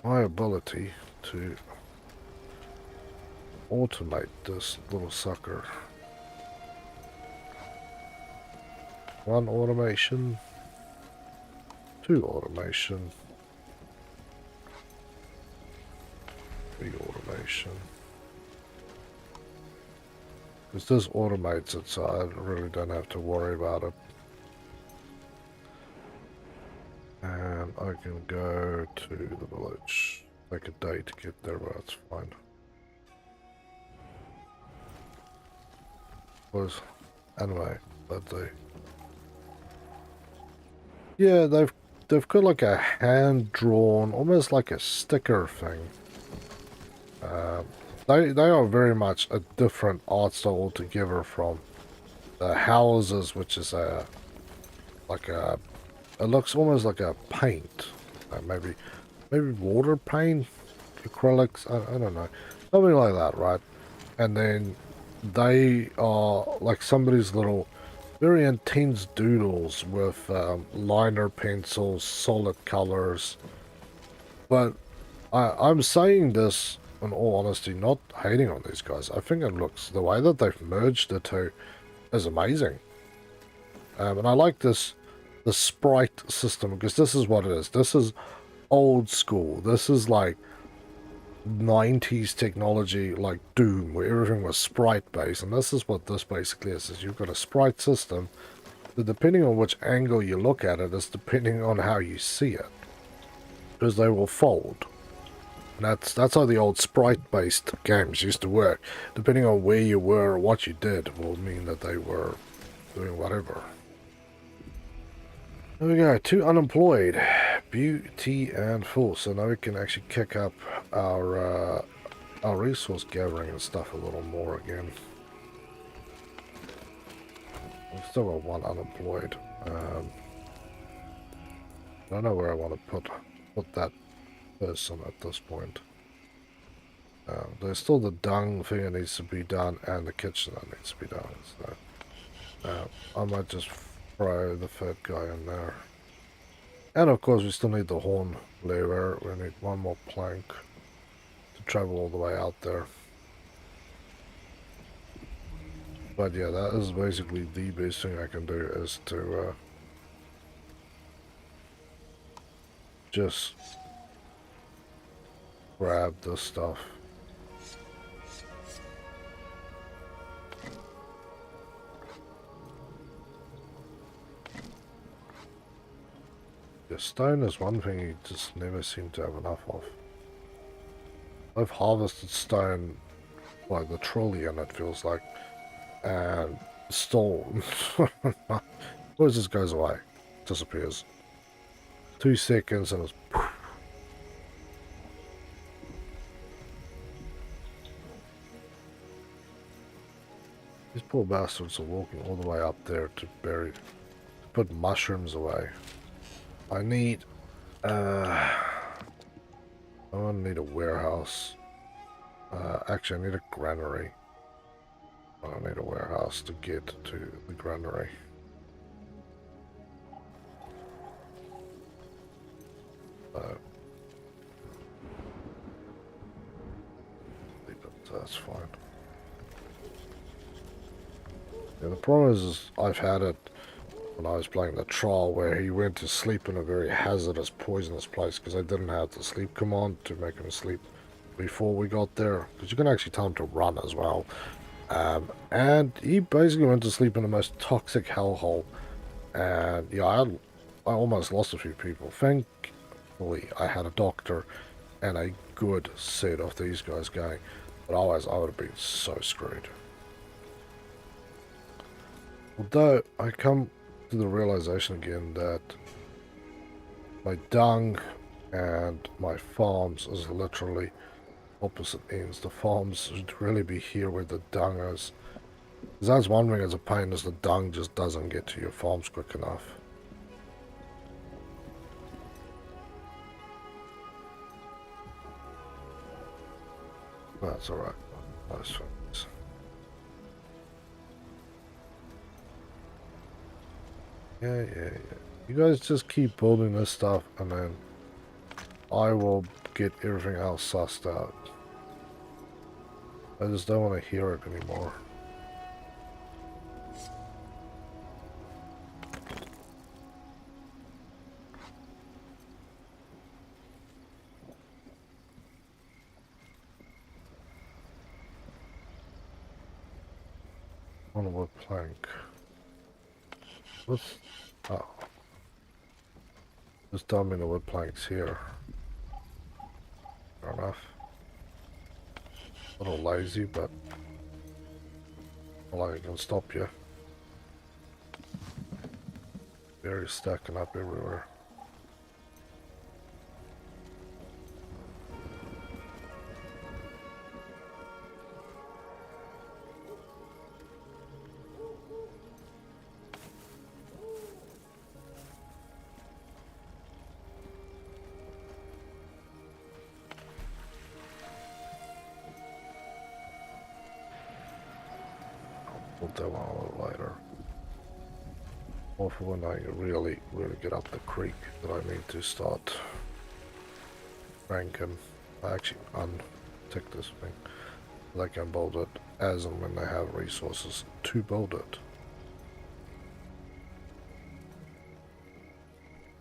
my ability to automate this little sucker. 1 automation, 2 automation, 3 automation. Because this automates it, so I really don't have to worry about it. And I can go to the village. Take a day to get there, but that's fine. Anyway, but yeah, they've got like a hand drawn, almost like a sticker thing. They are very much a different art style altogether from the houses, which is it looks almost like a paint, maybe water paint, acrylics, I don't know, something like that, right? And then they are like somebody's little very intense doodles with liner pencils, solid colors. But I'm saying this in all honesty, not hating on these guys. I think it looks, the way that they've merged the two is amazing. And I like this, the sprite system, because this is what it is. This is old school. This is like 90s technology, like Doom, where everything was sprite based. And this is what this basically is you've got a sprite system that, depending on which angle you look at it, is depending on how you see it, because they will fold. And that's how the old sprite-based games used to work. Depending on where you were or what you did will mean that they were doing whatever. There we go, 2 unemployed. Beauty and full. So now we can actually kick up our resource gathering and stuff a little more again. We've still got 1 unemployed. I don't know where I want to put that person at this point. There's still the dung thing that needs to be done and the kitchen that needs to be done. So I might just throw the 3rd guy in there. And of course we still need the horn lever. We need 1 more plank to travel all the way out there. But yeah, that is basically the best thing I can do, is to just grab this stuff. Yeah, stone is one thing you just never seem to have enough of. I've harvested stone like the trillion, it feels like, and still always just goes away, disappears. 2 seconds and it's poof. These poor bastards are walking all the way up there to put mushrooms away. I need I need a warehouse. Actually, I need a granary. I don't need a warehouse to get to the granary. That's fine. Yeah, the problem is I've had it when I was playing the trial, where he went to sleep in a very hazardous, poisonous place, because I didn't have the sleep command to make him sleep before we got there, because you can actually tell him to run as well. And he basically went to sleep in the most toxic hellhole, and yeah, I almost lost a few people. Thankfully I had a doctor and a good set of these guys going, but otherwise I would have been so screwed. Although I come to the realization again that my dung and my farms is literally opposite ends. The farms should really be here where the dung is. Because that's one thing as a pain, is the dung just doesn't get to your farms quick enough. That's alright. Nice things. Yeah. You guys just keep building this stuff, and then I will get everything else sussed out. I just don't want to hear it anymore. One wood plank. What's... oh. Just dump in the wood planks here. Fair enough. A little lazy, but well, I can stop you. Berries stacking up everywhere. Put that one a little later. Or for when I really get up the creek that I need to start ranking. Actually, tick this thing. They can build it as and when they have resources to build it.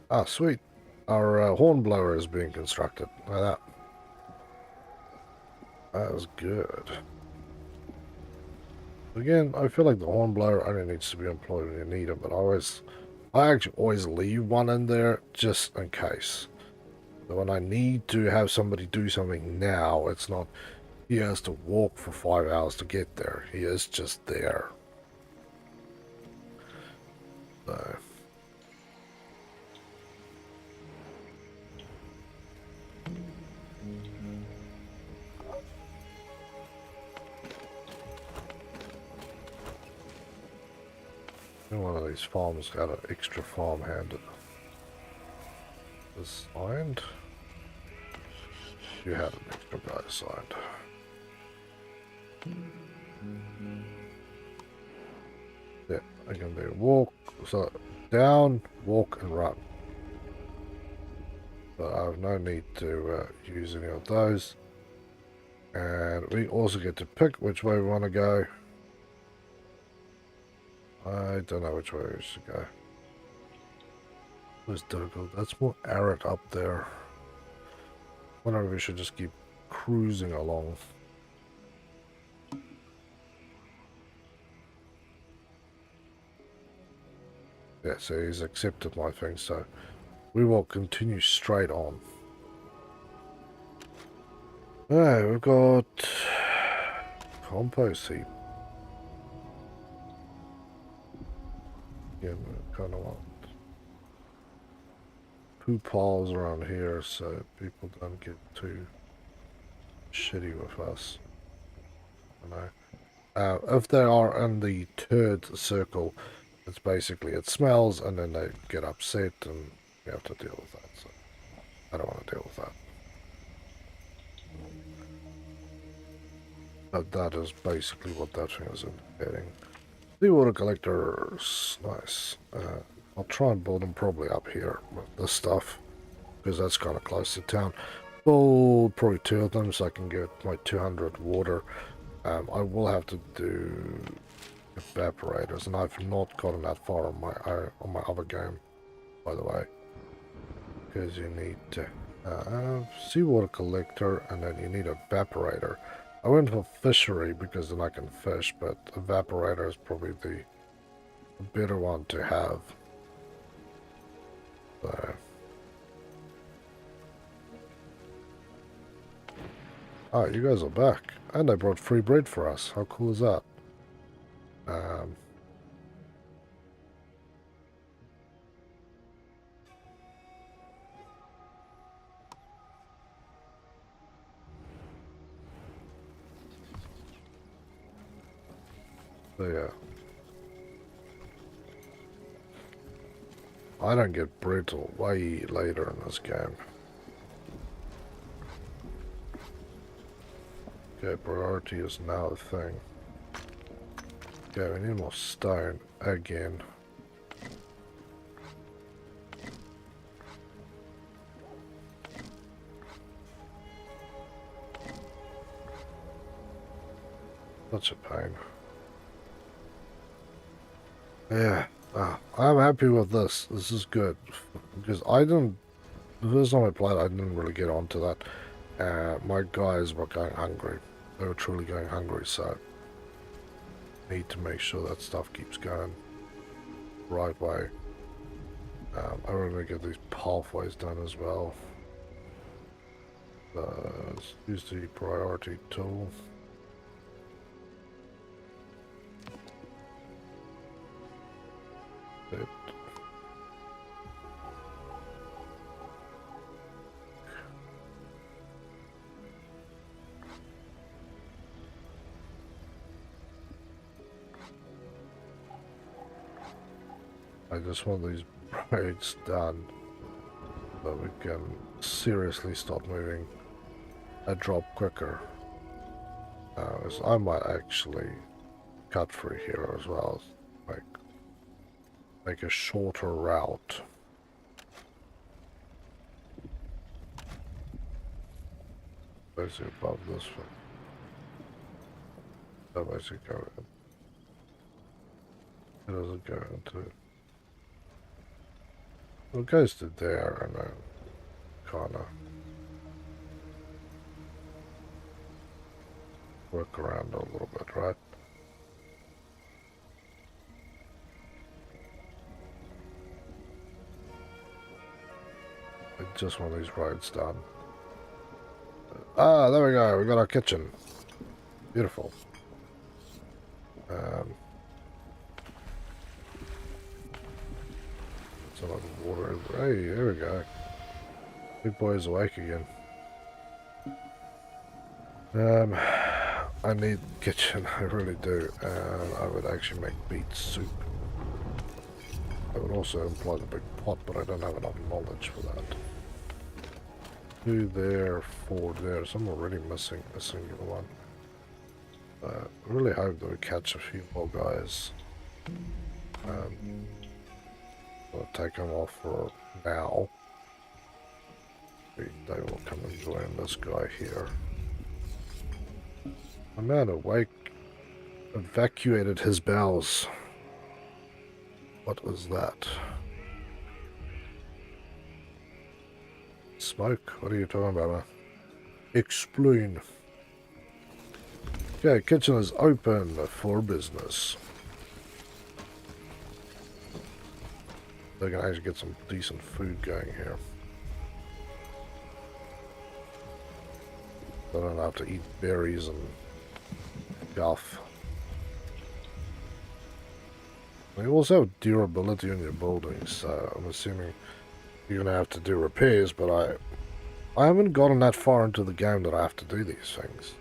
Ah, sweet. Our horn blower is being constructed. Like that. That was good. Again, I feel like the horn blower only needs to be employed when you need it, but I actually always leave one in there just in case. So when I need to have somebody do something now, it's not he has to walk for 5 hours to get there. He is just there. So. One of these farms got an extra farm hand assigned. You had an extra guy assigned. Yeah, I can do walk, so down, walk, and run. But I have no need to use any of those. And we also get to pick which way we want to go. I don't know which way we should go. It's difficult. That's more arid up there. Wonder if we should just keep cruising along. Yeah, so he's accepted my thing, so we will continue straight on. Alright, we've got compost heap. Yeah, kind of want poo piles around here so people don't get too shitty with us. You know, if they are in the turd circle, it's basically it smells and then they get upset and you have to deal with that. So I don't want to deal with that. But that is basically what that thing is indicating. The water collectors, nice. I'll try and build them probably up here with this stuff because that's kind of close to town. Build probably 2 of them so I can get my 200 water. I will have to do evaporators, and I've not gotten that far on my other game, by the way, because you need seawater collector and then you need evaporator. I went for fishery because then I can fish, but evaporator is probably the better one to have. So. Oh, you guys are back. And they brought free bread for us. How cool is that? So yeah. I don't get bread till way later in this game. Okay, priority is now a thing. Okay, we need more stone again. Such a pain. Yeah, I'm happy with this. This is good. Because the first time I played, I didn't really get onto that. My guys were going hungry. They were truly going hungry, so need to make sure that stuff keeps going the right way. I want to get these pathways done as well. Let's use the priority tool. It. I just want these braids done so we can seriously start moving a drop quicker. So I might actually cut through here as well, make a shorter route. Basically above this one. That basically go in. It doesn't go into. Well, it goes to there and then kinda work around a little bit, right? I just want these roads done. Ah, there we go. We got our kitchen. Beautiful. Some of the water. Hey, here we go. Big boy's awake again. I need kitchen. I really do. I would actually make beet soup. I would also employ the big pot, but I don't have enough knowledge for that. 2 there, 4 there. So I'm already missing a single one. I really hope that we catch a few more guys. I'll take them off for now. They will come and join this guy here. A man awake evacuated his bowels. What was that? Smoke? What are you talking about, man? Explain. Okay, kitchen is open for business. They can actually get some decent food going here. They don't have to eat berries and guff. You also have durability on your buildings, so I'm assuming you're going to have to do repairs, but I haven't gotten that far into the game that I have to do these things.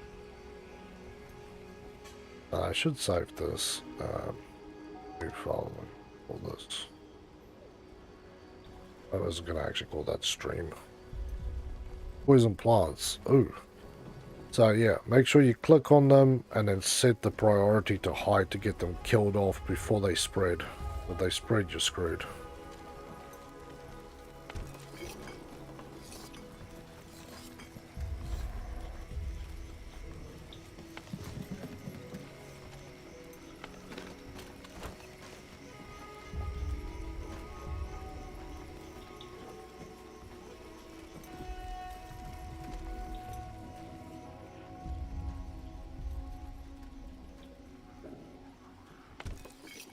I should save this. New file all this. I was going to actually call that stream. Poison plants. Ooh. So yeah, make sure you click on them and then set the priority to high to get them killed off before they spread. If they spread, you're screwed.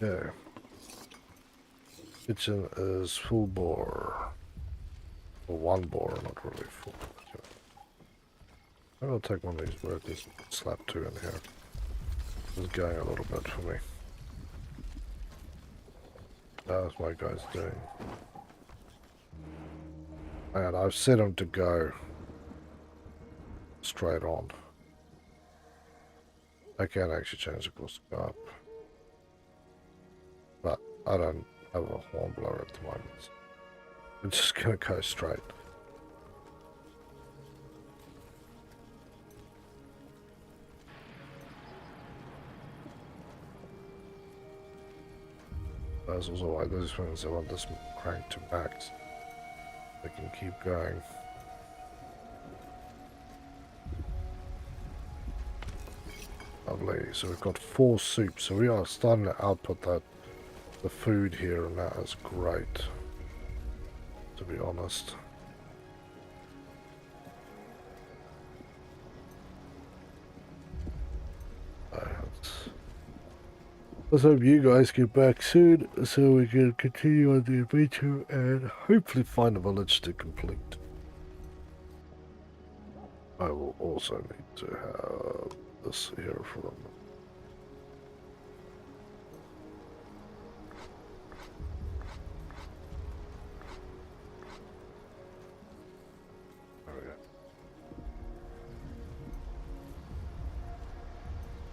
Yeah. Kitchen is full bore. Or 1 bore, not really full. I'll take one of these workers and slap 2 in here. This is going a little bit for me. How's my guys doing? And I've set them to go straight on. I can actually change the course to go up. But I don't have a horn blower at the moment. I'm just gonna go straight. That's also why those ones I want this crank to max. They can keep going. Lovely. So we've got 4 soups. So we are starting to output the food here, and that is great, to be honest. Let's hope you guys get back soon so we can continue on the adventure and hopefully find a village to complete. I will also need to have this here for them.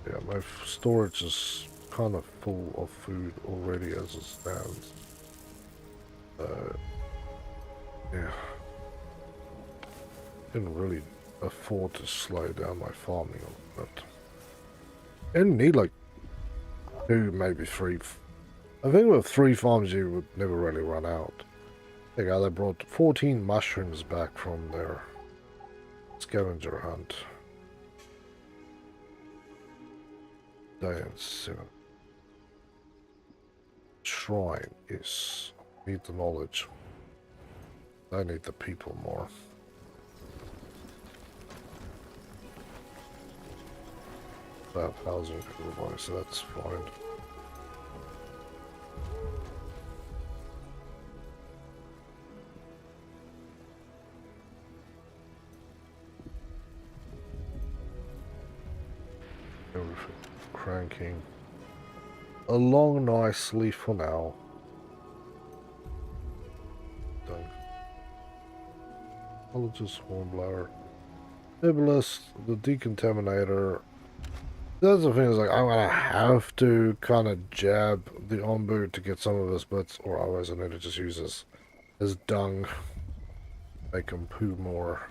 Yeah, my storage is kind of full of food already as it stands. Yeah. Didn't really afford to slow down my farming a little bit. Didn't need like 2, maybe 3. I think with 3 farms you would never really run out. There you go, they brought 14 mushrooms back from their Scavenger hunt. Day and 7. Shrine is need the knowledge. I need the people more. That housing for everybody, so that's fine. Everything cranking along nicely for now. Done. College's hornblower. Iblis, the decontaminator. The other thing is, like, I'm gonna have to kind of jab the Onbu to get some of his bits, or otherwise I need to just use his dung. Make him poo more.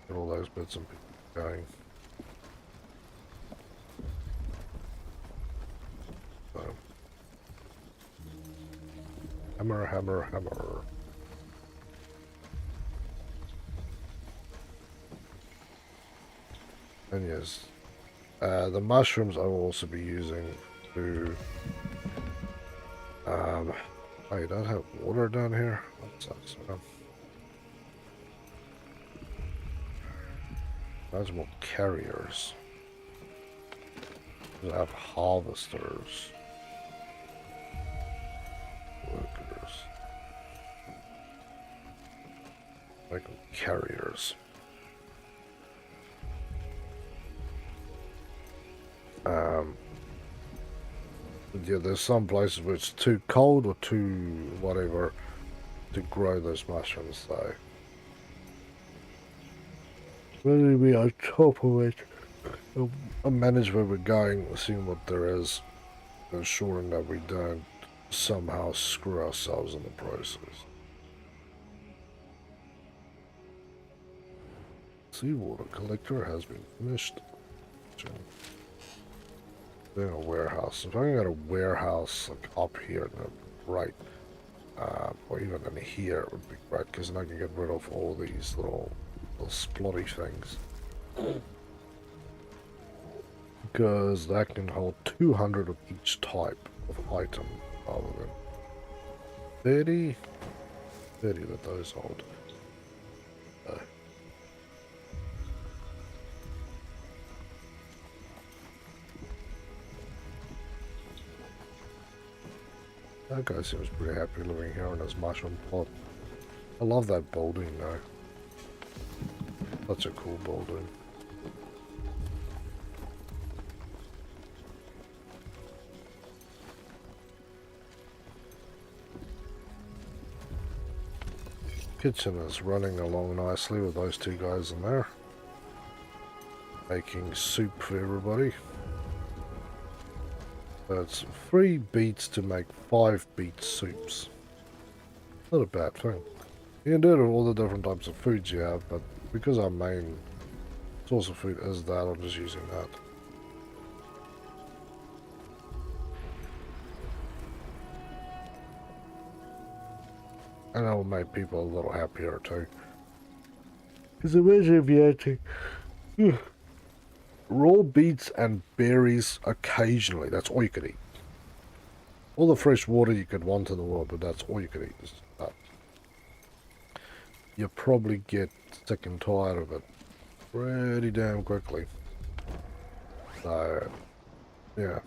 Get all those bits and pieces going. So. Hammer, hammer, hammer. And yes, the mushrooms I will also be using to... oh, you don't have water down here? That sucks. There's more carriers. I have harvesters. Workers. Make them carriers. Yeah, there's some places where it's too cold or too whatever to grow those mushrooms, so really be on top of it. I'll manage where we're going, seeing what there is, ensuring that we don't somehow screw ourselves in the process. Seawater collector has been finished. Doing a warehouse. If I can get a warehouse like up here, right, or even in here, it would be great, because then I can get rid of all these little splotty things. Because that can hold 200 of each type of item, rather than 30 that those hold. That guy seems pretty happy living here in his mushroom plot. I love that building though. Such a cool building. Kitchen is running along nicely with those two guys in there. Making soup for everybody. So it's 3 beets to make 5 beet soups. Not a bad thing. You can do it with all the different types of foods you have, but because our main source of food is that, I'm just using that. And that will make people a little happier too. Because imagine if you had to... raw beets and berries occasionally, that's all you could eat. All the fresh water you could want in the world, but that's all you could eat. Is that. You probably get sick and tired of it pretty damn quickly. So, yeah.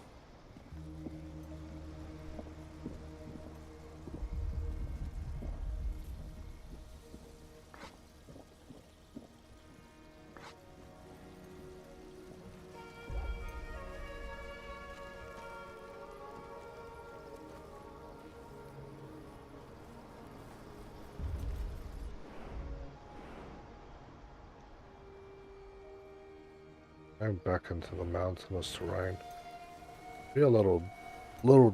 I'm back into the mountainous terrain. Be a little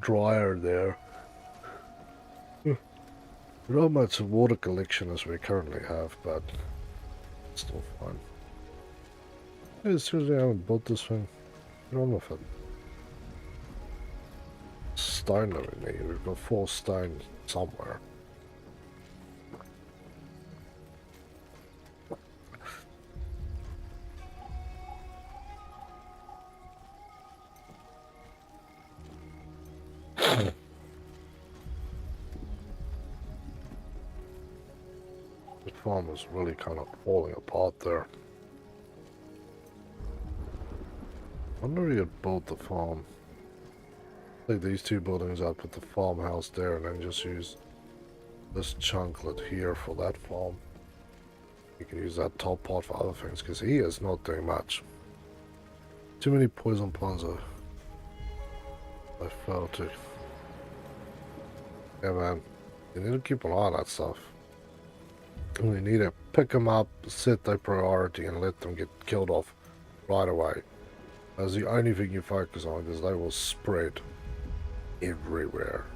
drier there. Not much water collection as we currently have, but it's still fine. Hey, seriously, I haven't built this thing. Get on with it. Stone that we need. We've got 4 stone somewhere. farm is really kind of falling apart there. I wonder if you could build the farm. Take these two buildings up, put the farmhouse there, and then just use this chunklet here for that farm. You can use that top part for other things, because he is not doing much. Too many poison ponds I failed to. Yeah, man. You need to keep an eye on that stuff. We need to pick them up, set their priority, and let them get killed off right away. That's the only thing you focus on, because they will spread everywhere.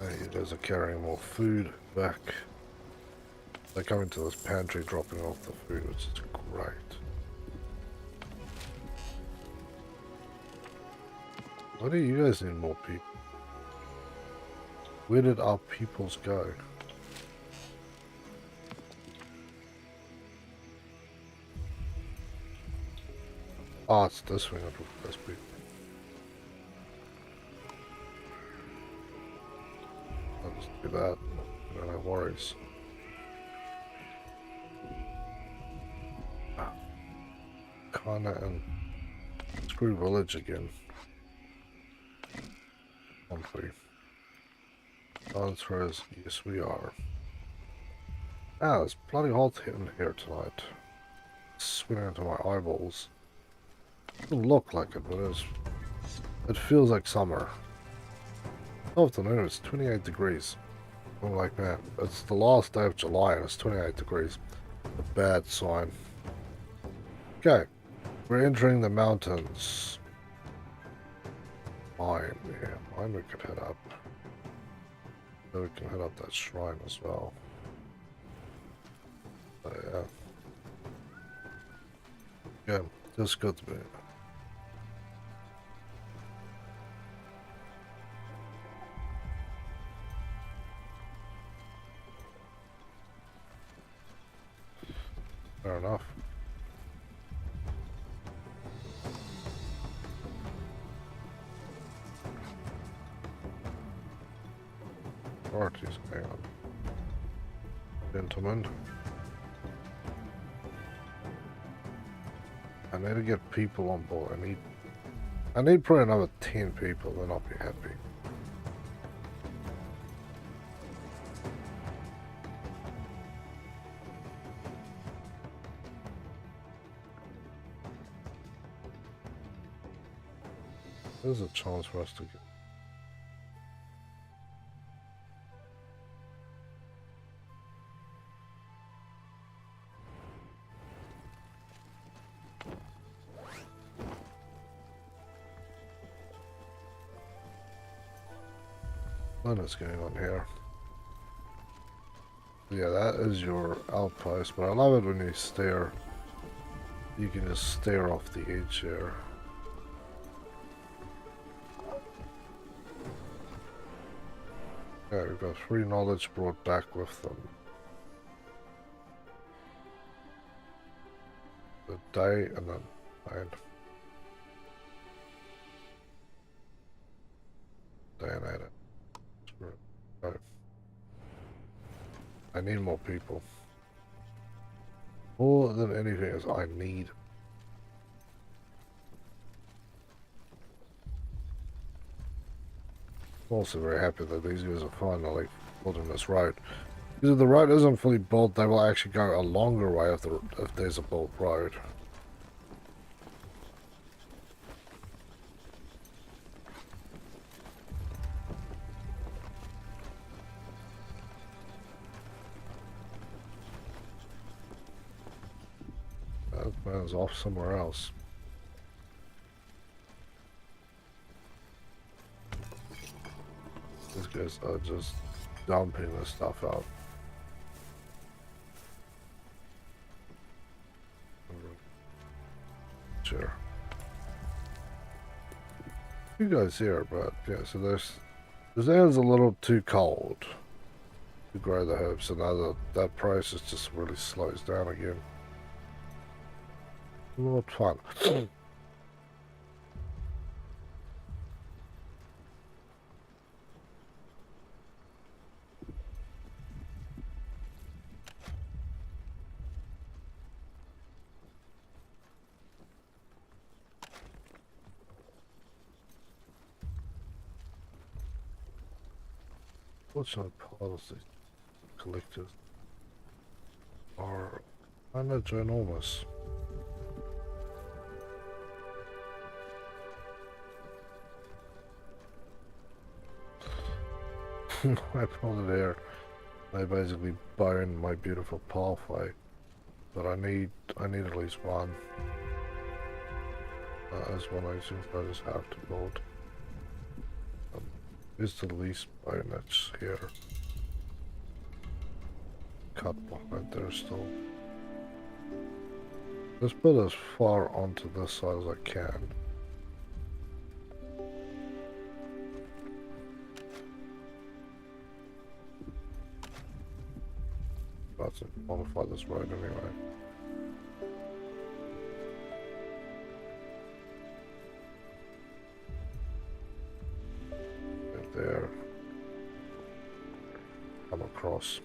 Hey, you guys are carrying more food back. They come into this pantry dropping off the food, which is great. Why do you guys need more people? Where did our peoples go? Oh, it's this thing that requires people. I'll just do that. No worries. Kana and Screw Village again. Monthly. Answer is yes, we are. Ah, it's bloody hot in here tonight. It's swimming into my eyeballs. It doesn't look like it, but it feels like summer. Afternoon, it's 28 degrees. I'm like, man, it's the last day of July and it's 28 degrees. A bad sign. Okay, we're entering the mountains. Mine, yeah, mine we could head up. So we can head up that shrine as well. So yeah. Yeah, just good to be. Fair enough. Parties, hang on. Gentlemen. I need to get people on board. I need probably another 10 people, then I'll be happy. There's a chance for us to get. What is going on here? Yeah, that is your outpost, but I love it when you stare. You can just stare off the edge here. Okay, we've got 3 knowledge brought back with them. The day and then night. Day and night. Right. I need more people. More than anything else, I need. I'm also very happy that these guys are finally building this road. Because if the road isn't fully built, they will actually go a longer way if there's a built road. That man's off somewhere else. These guys are just dumping this stuff out. Sure. You guys here, but yeah, so this area's a little too cold to grow the herbs, and now that process just really slows down again. Not fun. Fortunate part of these collectors are kind of ginormous. I pulled it here. They basically bone my beautiful pathway, but I need at least one. As one of those things I just have to build. Is the least bone that's here. Cut behind there still. Let's put as far onto this side as I can. About to modify this road anyway. And there. Come across.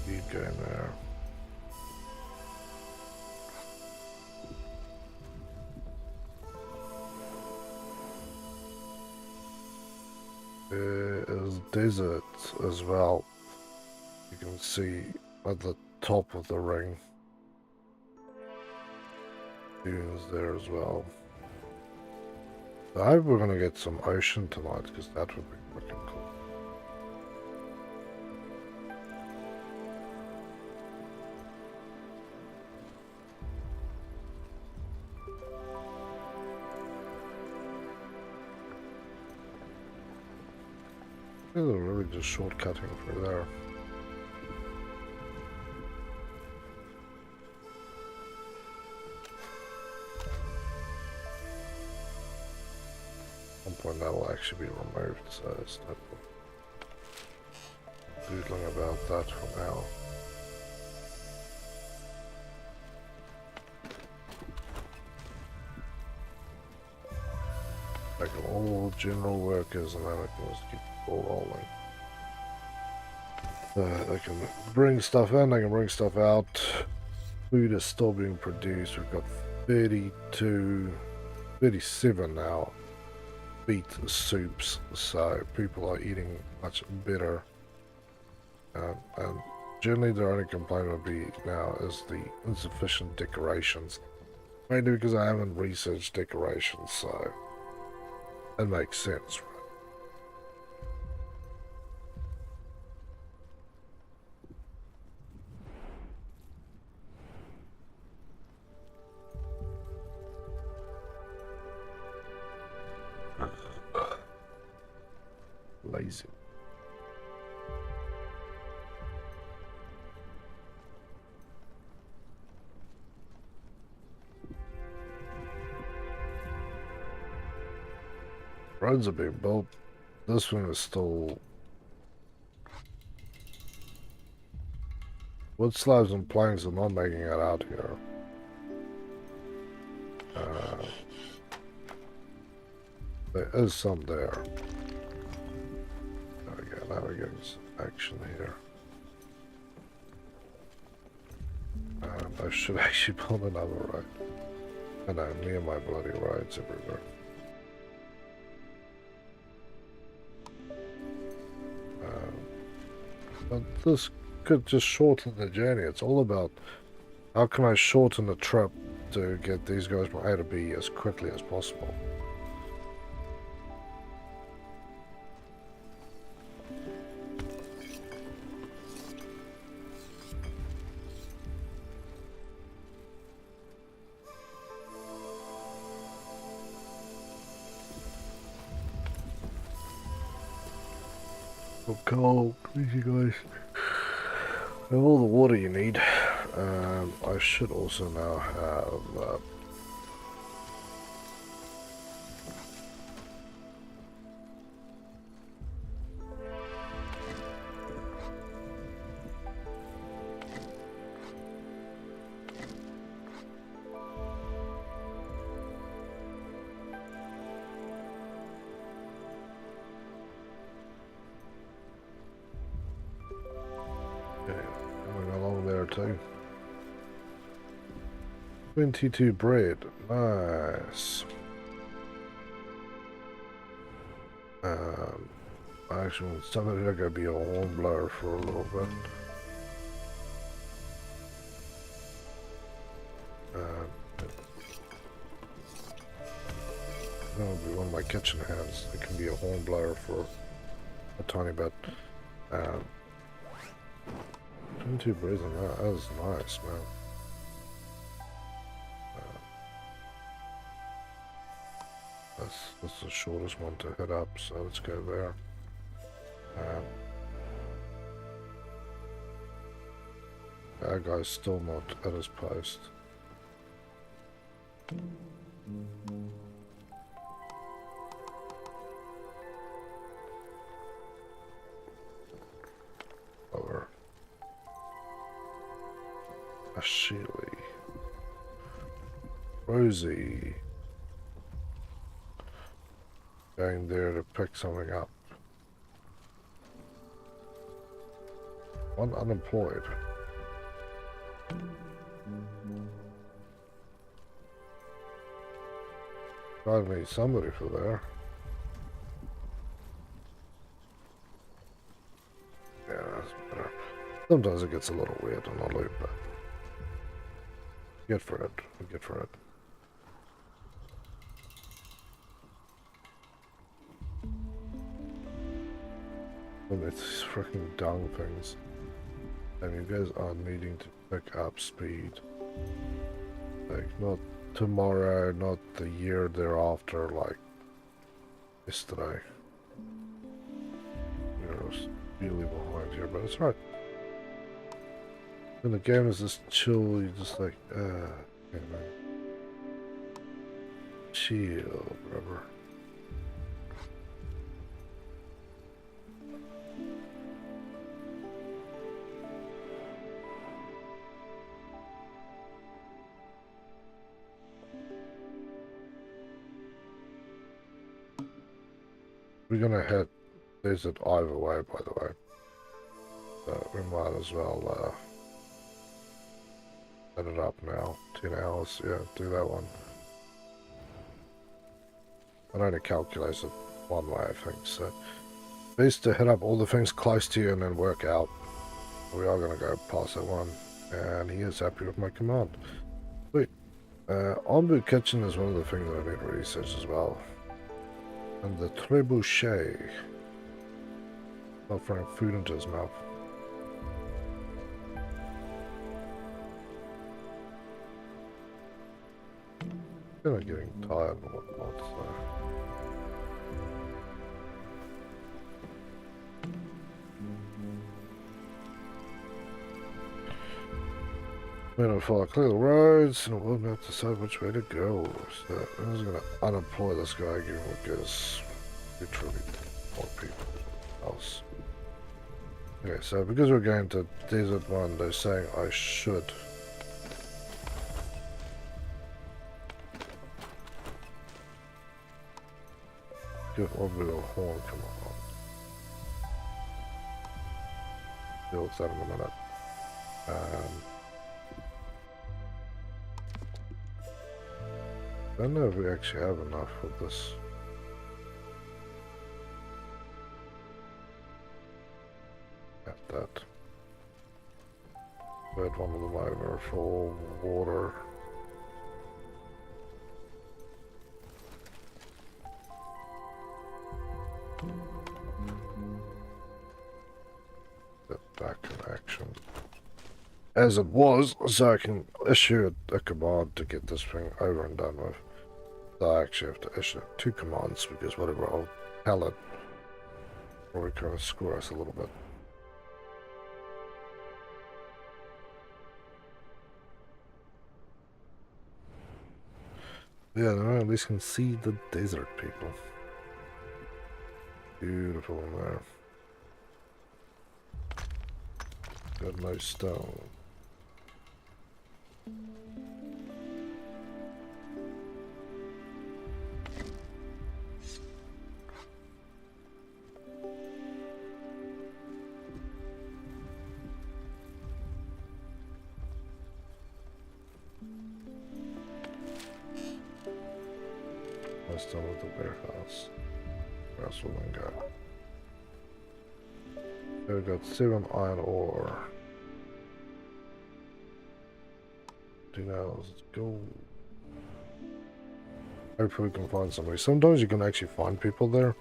Keep going there. There is desert as well. You can see at the top of the ring. Dunes there as well. I hope we're gonna get some ocean tonight because that would be freaking cool. They're really just shortcutting for there. At some point that will actually be removed, so it's not doodling about that for now. Like all general workers, and then I can just keep the ball rolling. They can bring stuff in, they can bring stuff out. Food is still being produced. We've got 32, 37 now. Beet soups, so people are eating much better. And generally, the only complaint would be now is the insufficient decorations. Mainly because I haven't researched decorations, so it makes sense, right? Lazy. Roads are being built. This one is still... Wood slabs and planks are not making it out here. There is some there. There we go, now we're getting some action here. I should actually build another road. I know, near my bloody roads everywhere. But this could just shorten the journey. It's all about how can I shorten the trip to get these guys from A to B as quickly as possible. Coal, please you guys. Have all the water you need. I should also now have too. 22 bread. Nice. I actually want somebody that could be a horn blower for a little bit. That'll be one of my kitchen hands. It can be a horn blower for a tiny bit. 22 bread on that. That was nice, man. That's the shortest one to hit up, so let's go there. That guy's still not at his post. Over. Ashley. Rosie. Going there to pick something up. One unemployed. Gotta need somebody for there. Yeah, that's better. Sometimes it gets a little weird on the loop, but get for it. Get for it. And it's freaking dung things. And you guys are needing to pick up speed. Like, not tomorrow, not the year thereafter, like yesterday. You're really behind here, but it's right. When the game is just chill, you just like, okay, man. Chill, brother. We're gonna hit Desert either way, by the way. So we might as well set it up now. 10 hours, yeah, do that one. It only calculates it one way, I think, so best to hit up all the things close to you and then work out. We are gonna go past that one, and he is happy with my command. Sweet. Onbu kitchen is one of the things that I need to research as well. And the trebuchet. Not throwing food into his mouth. Kind of getting tired and whatnot, so. We're gonna follow clear the roads and we'll have to decide which way to go. So I'm just gonna unemploy this guy again because literally more people else. Okay, so because we're going to Desert 1, they're saying I should. Give Onbu a horn, come on. Deal with that in a minute. I don't know if we actually have enough of this. At that. Put one of them over for water. Get back in action. As it was, so I can issue a command to get this thing over and done with. So I actually have to issue 2 commands because whatever I'll tell it probably kind of screw us a little bit. Yeah, now at least can see the desert, people. Beautiful in there. Got no stone. Let's done with the warehouse. Where else will we go? So we've got 7 iron ore. 2 nails. Let's go. Hopefully we can find somebody. Sometimes you can actually find people there.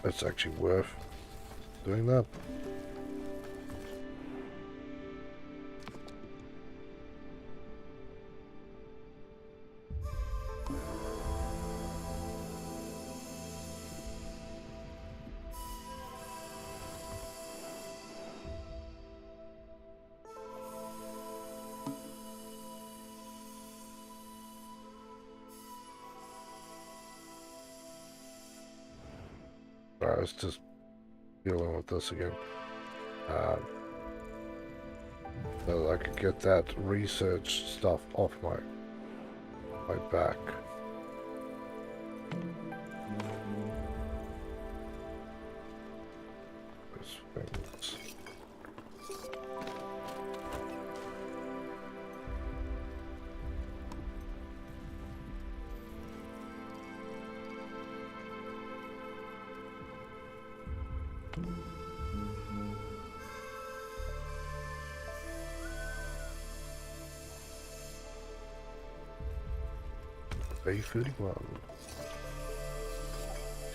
It's actually worth doing that. Alright, let's just dealing with this again. So I could get that research stuff off my back. Those things. A31.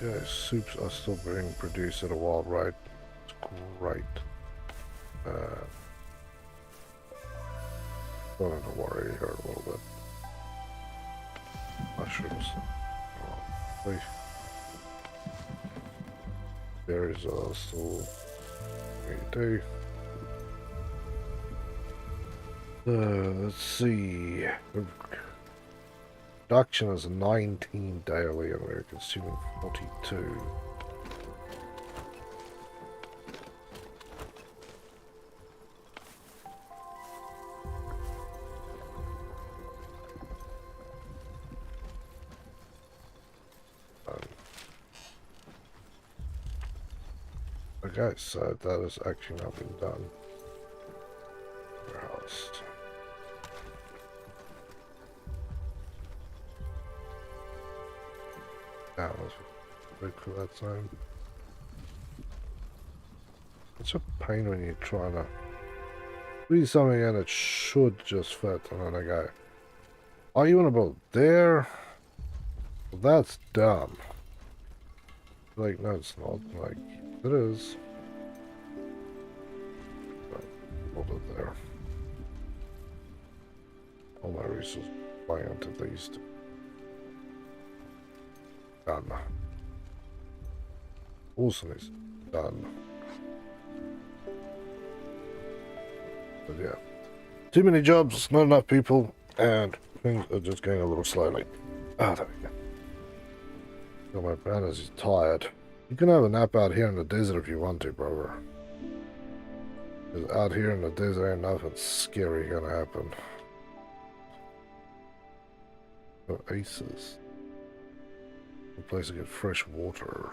Okay, soups are still being produced at a wild rate. It's great. Starting to worry here a little bit. Mushrooms. Oh, leaf. Berries are still do. Let's see. Production is 19 daily and we're consuming 42. Okay, so that has actually not been done. Warehouse. Now let's wait for that zone. It's a pain when you're trying to squeeze something and it should just fit, and then I go, oh, you want to build there? Well, that's dumb. Like, no, it's not. Like, it is. Hold it there. All my resources fly onto these two. Done. Awesome is done. But yeah. Too many jobs, not enough people, and things are just going a little slowly. Ah, there we go. Got my banners, he's tired. You can have a nap out here in the desert if you want to, brother. Because out here in the desert ain't nothing scary gonna happen. Oasis. A place to get fresh water.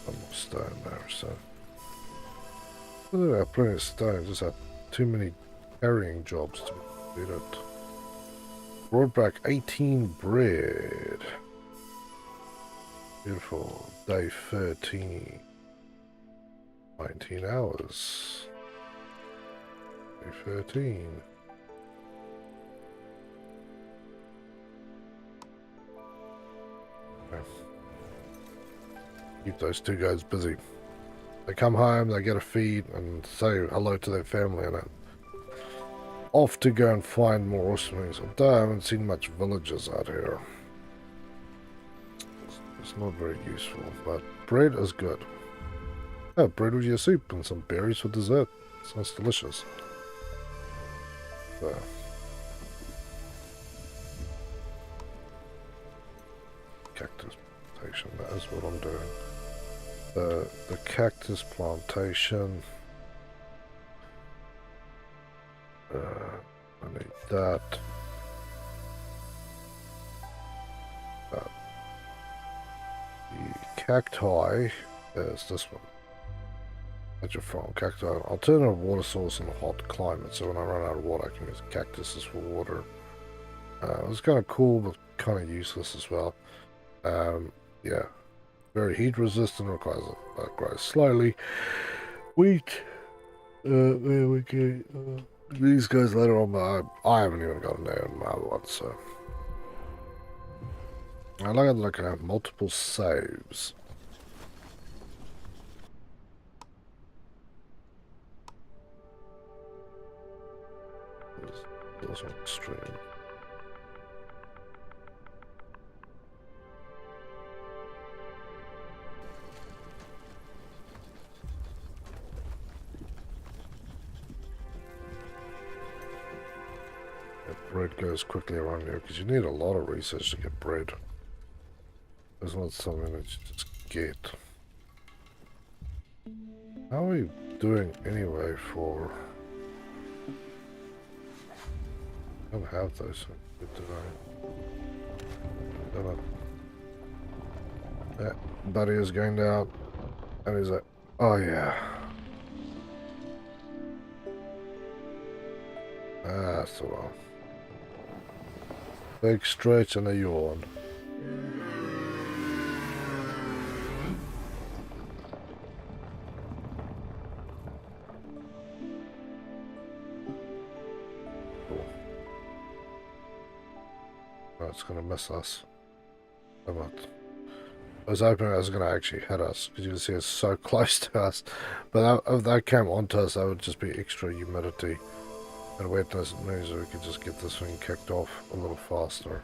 Some more stone there, so. I have plenty of stone, just have too many carrying jobs to complete it. Brought back 18 bread. Beautiful. Day 13. 19 hours. Day 13. Okay. Keep those two guys busy. They come home, they get a feed, and say hello to their family, and off to go and find more awesome things. Although I haven't seen much villages out here. It's not very useful, but bread is good. Oh, bread with your soup and some berries for dessert. Sounds delicious. So. Cactus plantation, that is what I'm doing. The cactus plantation. I need that. The cacti is this one. At your farm, cacti, alternative water source in a hot climate. So when I run out of water, I can use cactuses for water. It's kind of cool, but kind of useless as well. Yeah, very heat resistant, requires grows slowly. Wheat. There we go. These guys later on, but I haven't even got a name in my other one, so. I like that I can have multiple saves. This one extreme. Bread goes quickly around here because you need a lot of research to get bread. It's not something that you just get. How are we doing anyway for... I don't have those, do I? Don't know. Yeah, Buddy is going down. And he's like, oh yeah. That's the one. Big stretch and a yawn. Cool. Oh, it's gonna miss us. Come on. I was hoping it was going to actually hit us, because you can see it's so close to us. But if that came onto us, that would just be extra humidity and wetness. It means that we could just get this thing kicked off a little faster.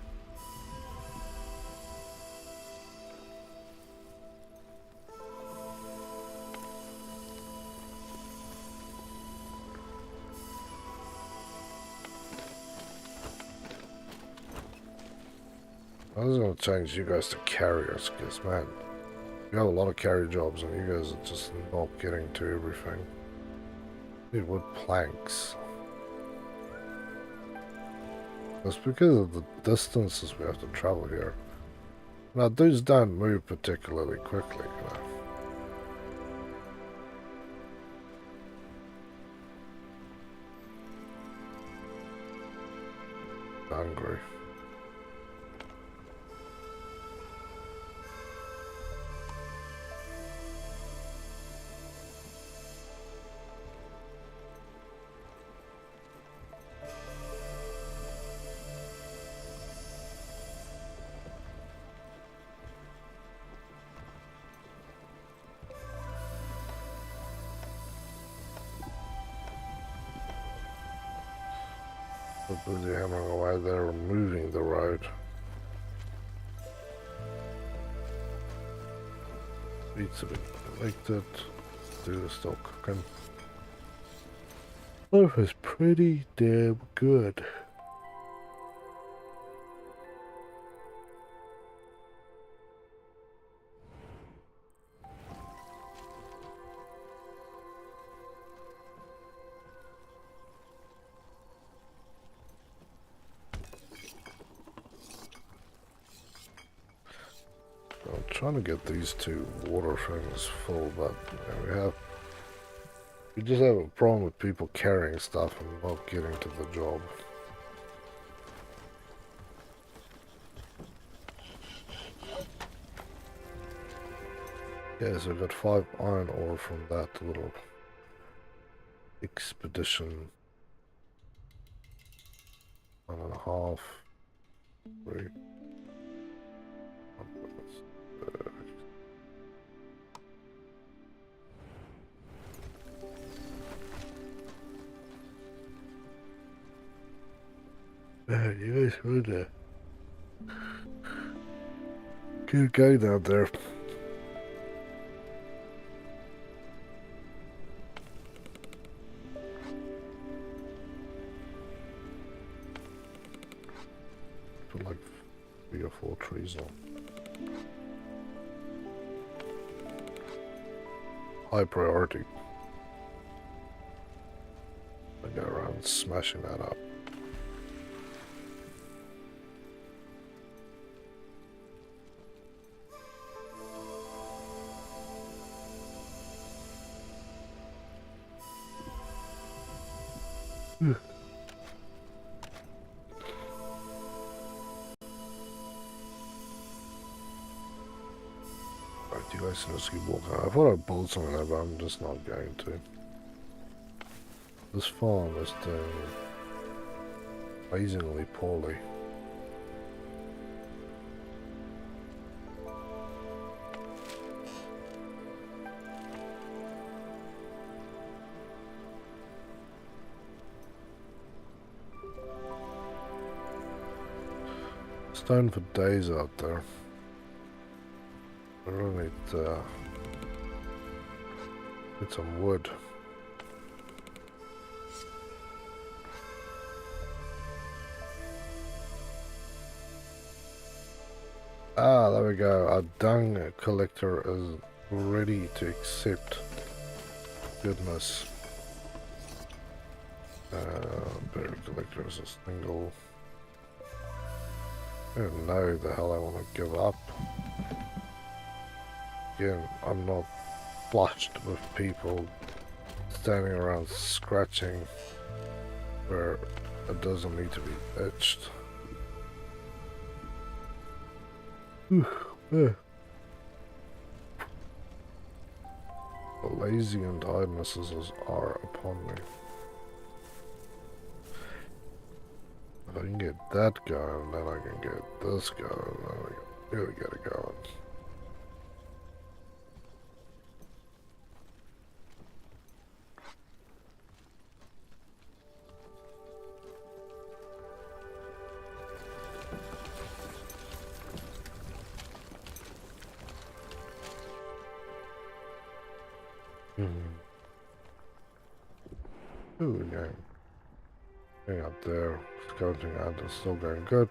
I was going to change you guys to carriers, because, man, you have a lot of carrier jobs, and you guys are just not getting to everything. Need wood planks. It's because of the distances we have to travel here. Now, dudes don't move particularly quickly, you know. Hungry. Busy hammering away there, removing the road. Beats a bit elected. Do the still cooking. Life is pretty damn good. I'm trying to get these two water things full, but you know, we just have a problem with people carrying stuff and not getting to the job. Yeah, so we got 5 iron ore from that little expedition. 1.5. 3. You guys would good guy down there. Put like 3 or 4 trees on. High priority. I go around smashing that up. Right, you guys can just keep walking. I thought I'd build something there, but I'm just not going to. This farm is doing amazingly poorly. Stone for days out there. I really need get some wood. Ah, there we go. Our dung collector is ready to accept. Goodness. Berry collector is a single. I don't know the hell I want to give up. Again, I'm not flushed with people standing around scratching where it doesn't need to be etched. The lazy and tirednesses are upon me. If I can get that going, then I can get this going, then I can really get it going. Ooh, yeah. Going up there, scouting out, it's still going good.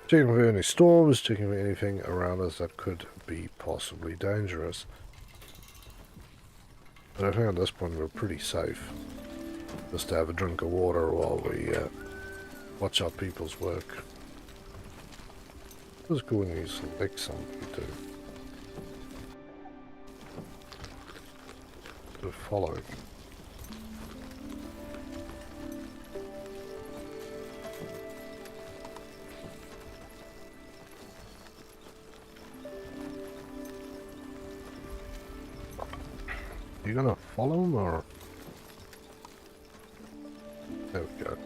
Checking for any storms, checking for anything around us that could be possibly dangerous. But I think at this point we're pretty safe. Just to have a drink of water while we watch out people's work. It's cool when you select something to follow. You gonna follow him or? There we go.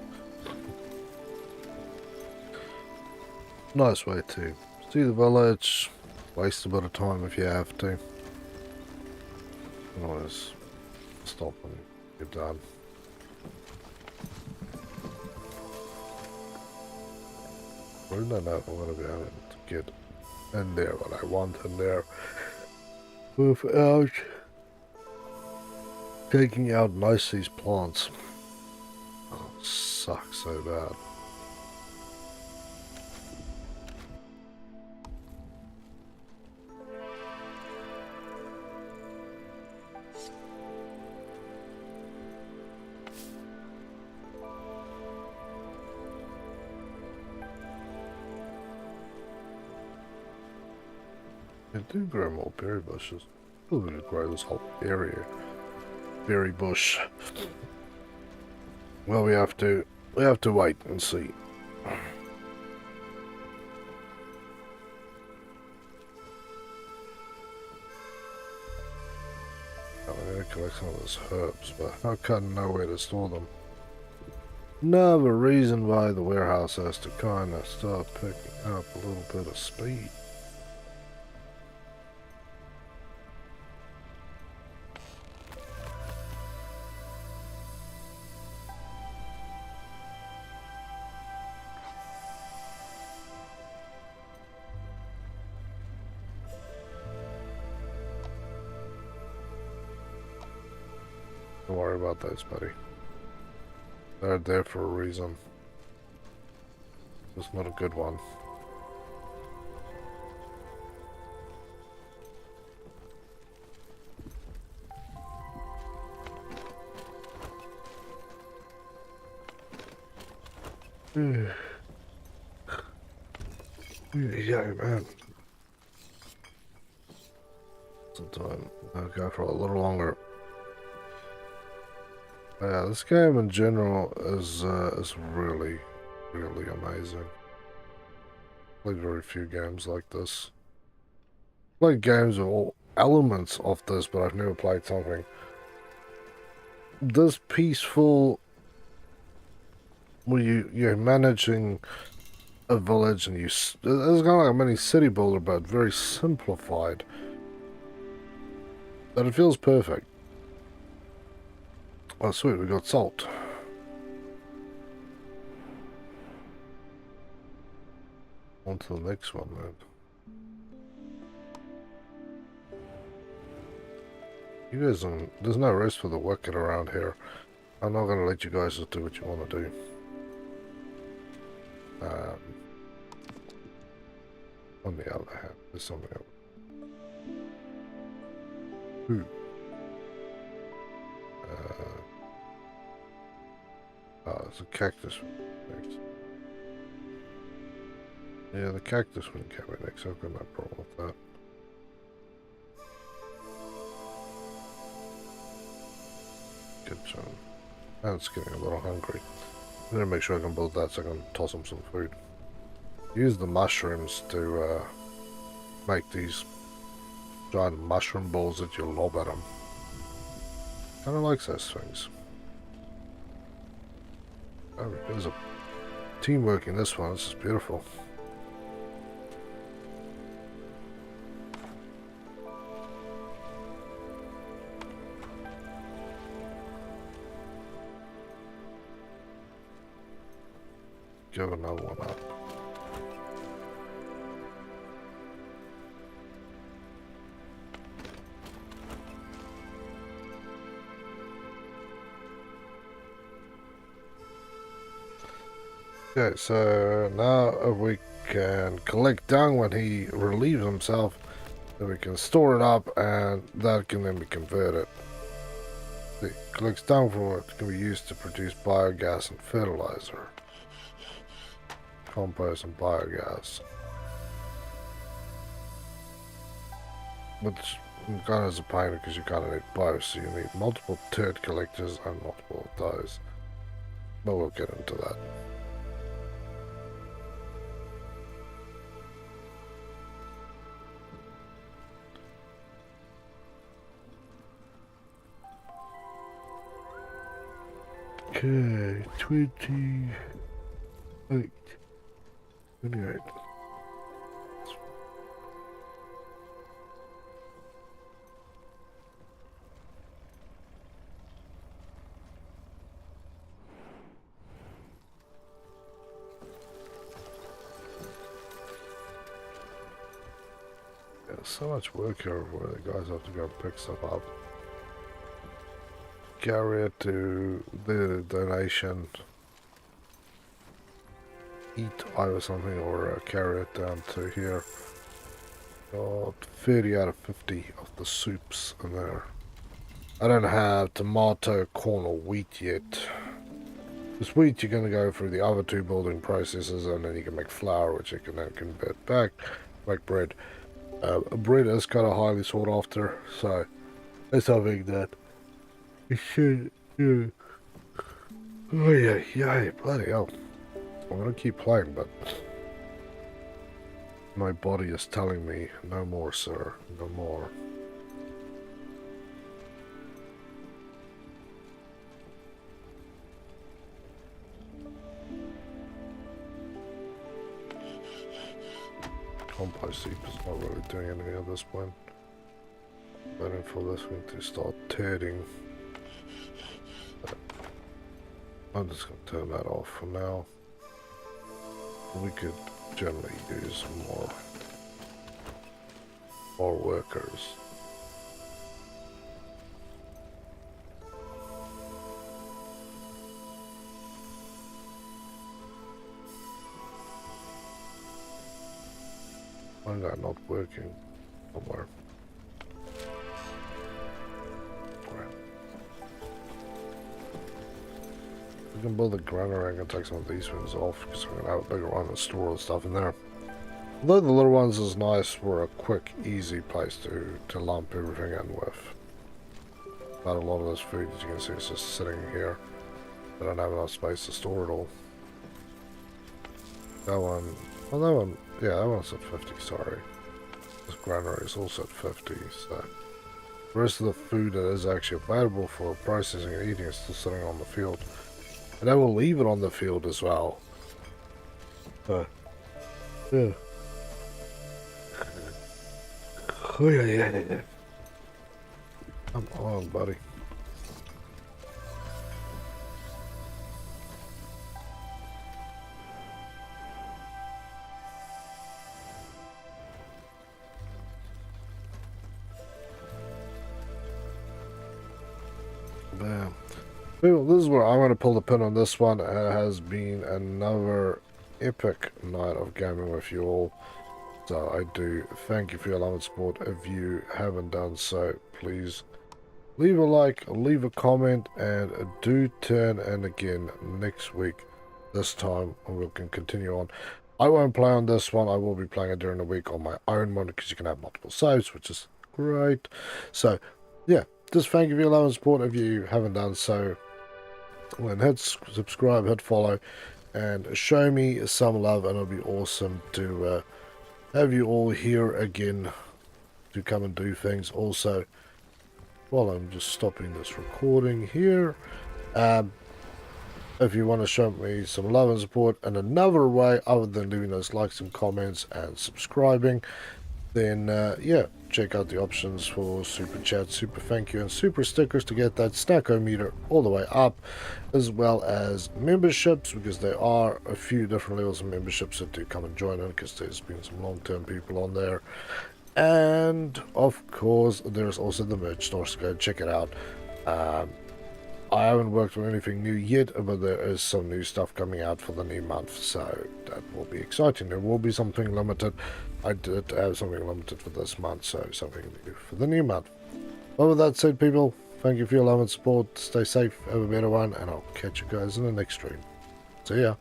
Nice way to see the village. Waste a bit of time if you have to. You can always stop when you're done. I don't know if I'm gonna be able to get in there what I want in there without taking out most of these plants. Oh, it sucks so bad. I do grow more berry bushes. We're going to grow this whole area. Berry bush. Well, we have to wait and see. I'm going to collect some of those herbs, but I can't know where to store them. Another reason why the warehouse has to kind of start picking up a little bit of speed. Don't worry about those, buddy. They're there for a reason. It's not a good one. Yeah, man. Sometime I'll go for a little longer. Yeah, this game in general is really, really amazing. Played very few games like this. Played games with all elements of this, but I've never played something this peaceful where you're managing a village and it's kind of like a mini city builder, but very simplified. But it feels perfect. Oh, sweet, we got salt. On to the next one, then. You guys there's no rest for the wicked around here. I'm not gonna let you guys just do what you want to do. On the other hand, there's something else. Ooh. There's a cactus next. Yeah, the cactus one came in next. I've got no problem with that. Kitchen. And it's getting a little hungry. I'm gonna make sure I can build that so I can toss him some food. Use the mushrooms to make these giant mushroom balls that you lob at them. Kinda likes those things. Oh, there's a teamwork in this one. This is beautiful. Give another one up. Okay, so now if we can collect dung when he relieves himself, then we can store it up and that can then be converted. It collects dung from it can be used to produce biogas and fertilizer. Compost and biogas. Which kind of is a pain because you kind of need both, so you need multiple turd collectors and multiple of those. But we'll get into that. Okay, 28. 28. Yeah, so much work here where the guys have to go pick stuff up. Carry it to the donation. Eat either something or carry it down to here. Got 30 out of 50 of the soups in there. I don't have tomato, corn or wheat yet. This wheat you're going to go through the other two building processes and then you can make flour which you can then convert back, make bread. Bread is kind of highly sought after, so that's something that it should do. Oh yeah, bloody hell. I'm gonna keep playing, but my body is telling me no more, sir, no more. Compost heap is not really doing anything at this point. Waiting for this one to start turning. I'm just gonna turn that off for now. We could generally use more workers. Why is that not working somewhere? We can build a granary and take some of these ones off because we're going to have a bigger one and store all the stuff in there. Although the little ones is nice for a quick, easy place to lump everything in with. But a lot of this food, as you can see, is just sitting here. I don't have enough space to store it all. That one, well, that one, yeah, that one's at 50, sorry. This granary is also at 50, so the rest of the food that is actually available for processing and eating is still sitting on the field. And I will leave it on the field as well. Yeah. Oh, yeah. Come on, buddy. Bam. Well, this is where I want to pull the pin on this one. It has been another epic night of gaming with you all. So I do thank you for your love and support. If you haven't done so, please leave a like, leave a comment, and do turn in again next week. This time we can continue on. I won't play on this one. I will be playing it during the week on my own one because you can have multiple saves, which is great. So yeah, just thank you for your love and support. If you haven't done so, then hit subscribe, hit follow, and show me some love, and it'll be awesome to have you all here again to come and do things. Also, while I'm just stopping this recording here, if you want to show me some love and support in another way other than leaving those likes and comments and subscribing, then yeah, check out the options for super chat, super thank you, and super stickers to get that stacko meter all the way up, as well as memberships, because there are a few different levels of memberships that do come and join in, because there's been some long-term people on there. And of course there's also the merch store, so go check it out. I haven't worked on anything new yet, but there is some new stuff coming out for the new month, so that will be exciting. There will be something limited. I did have something limited for this month, so something new for the new month. But with that said, people, thank you for your love and support. Stay safe, have a better one, and I'll catch you guys in the next stream. See ya.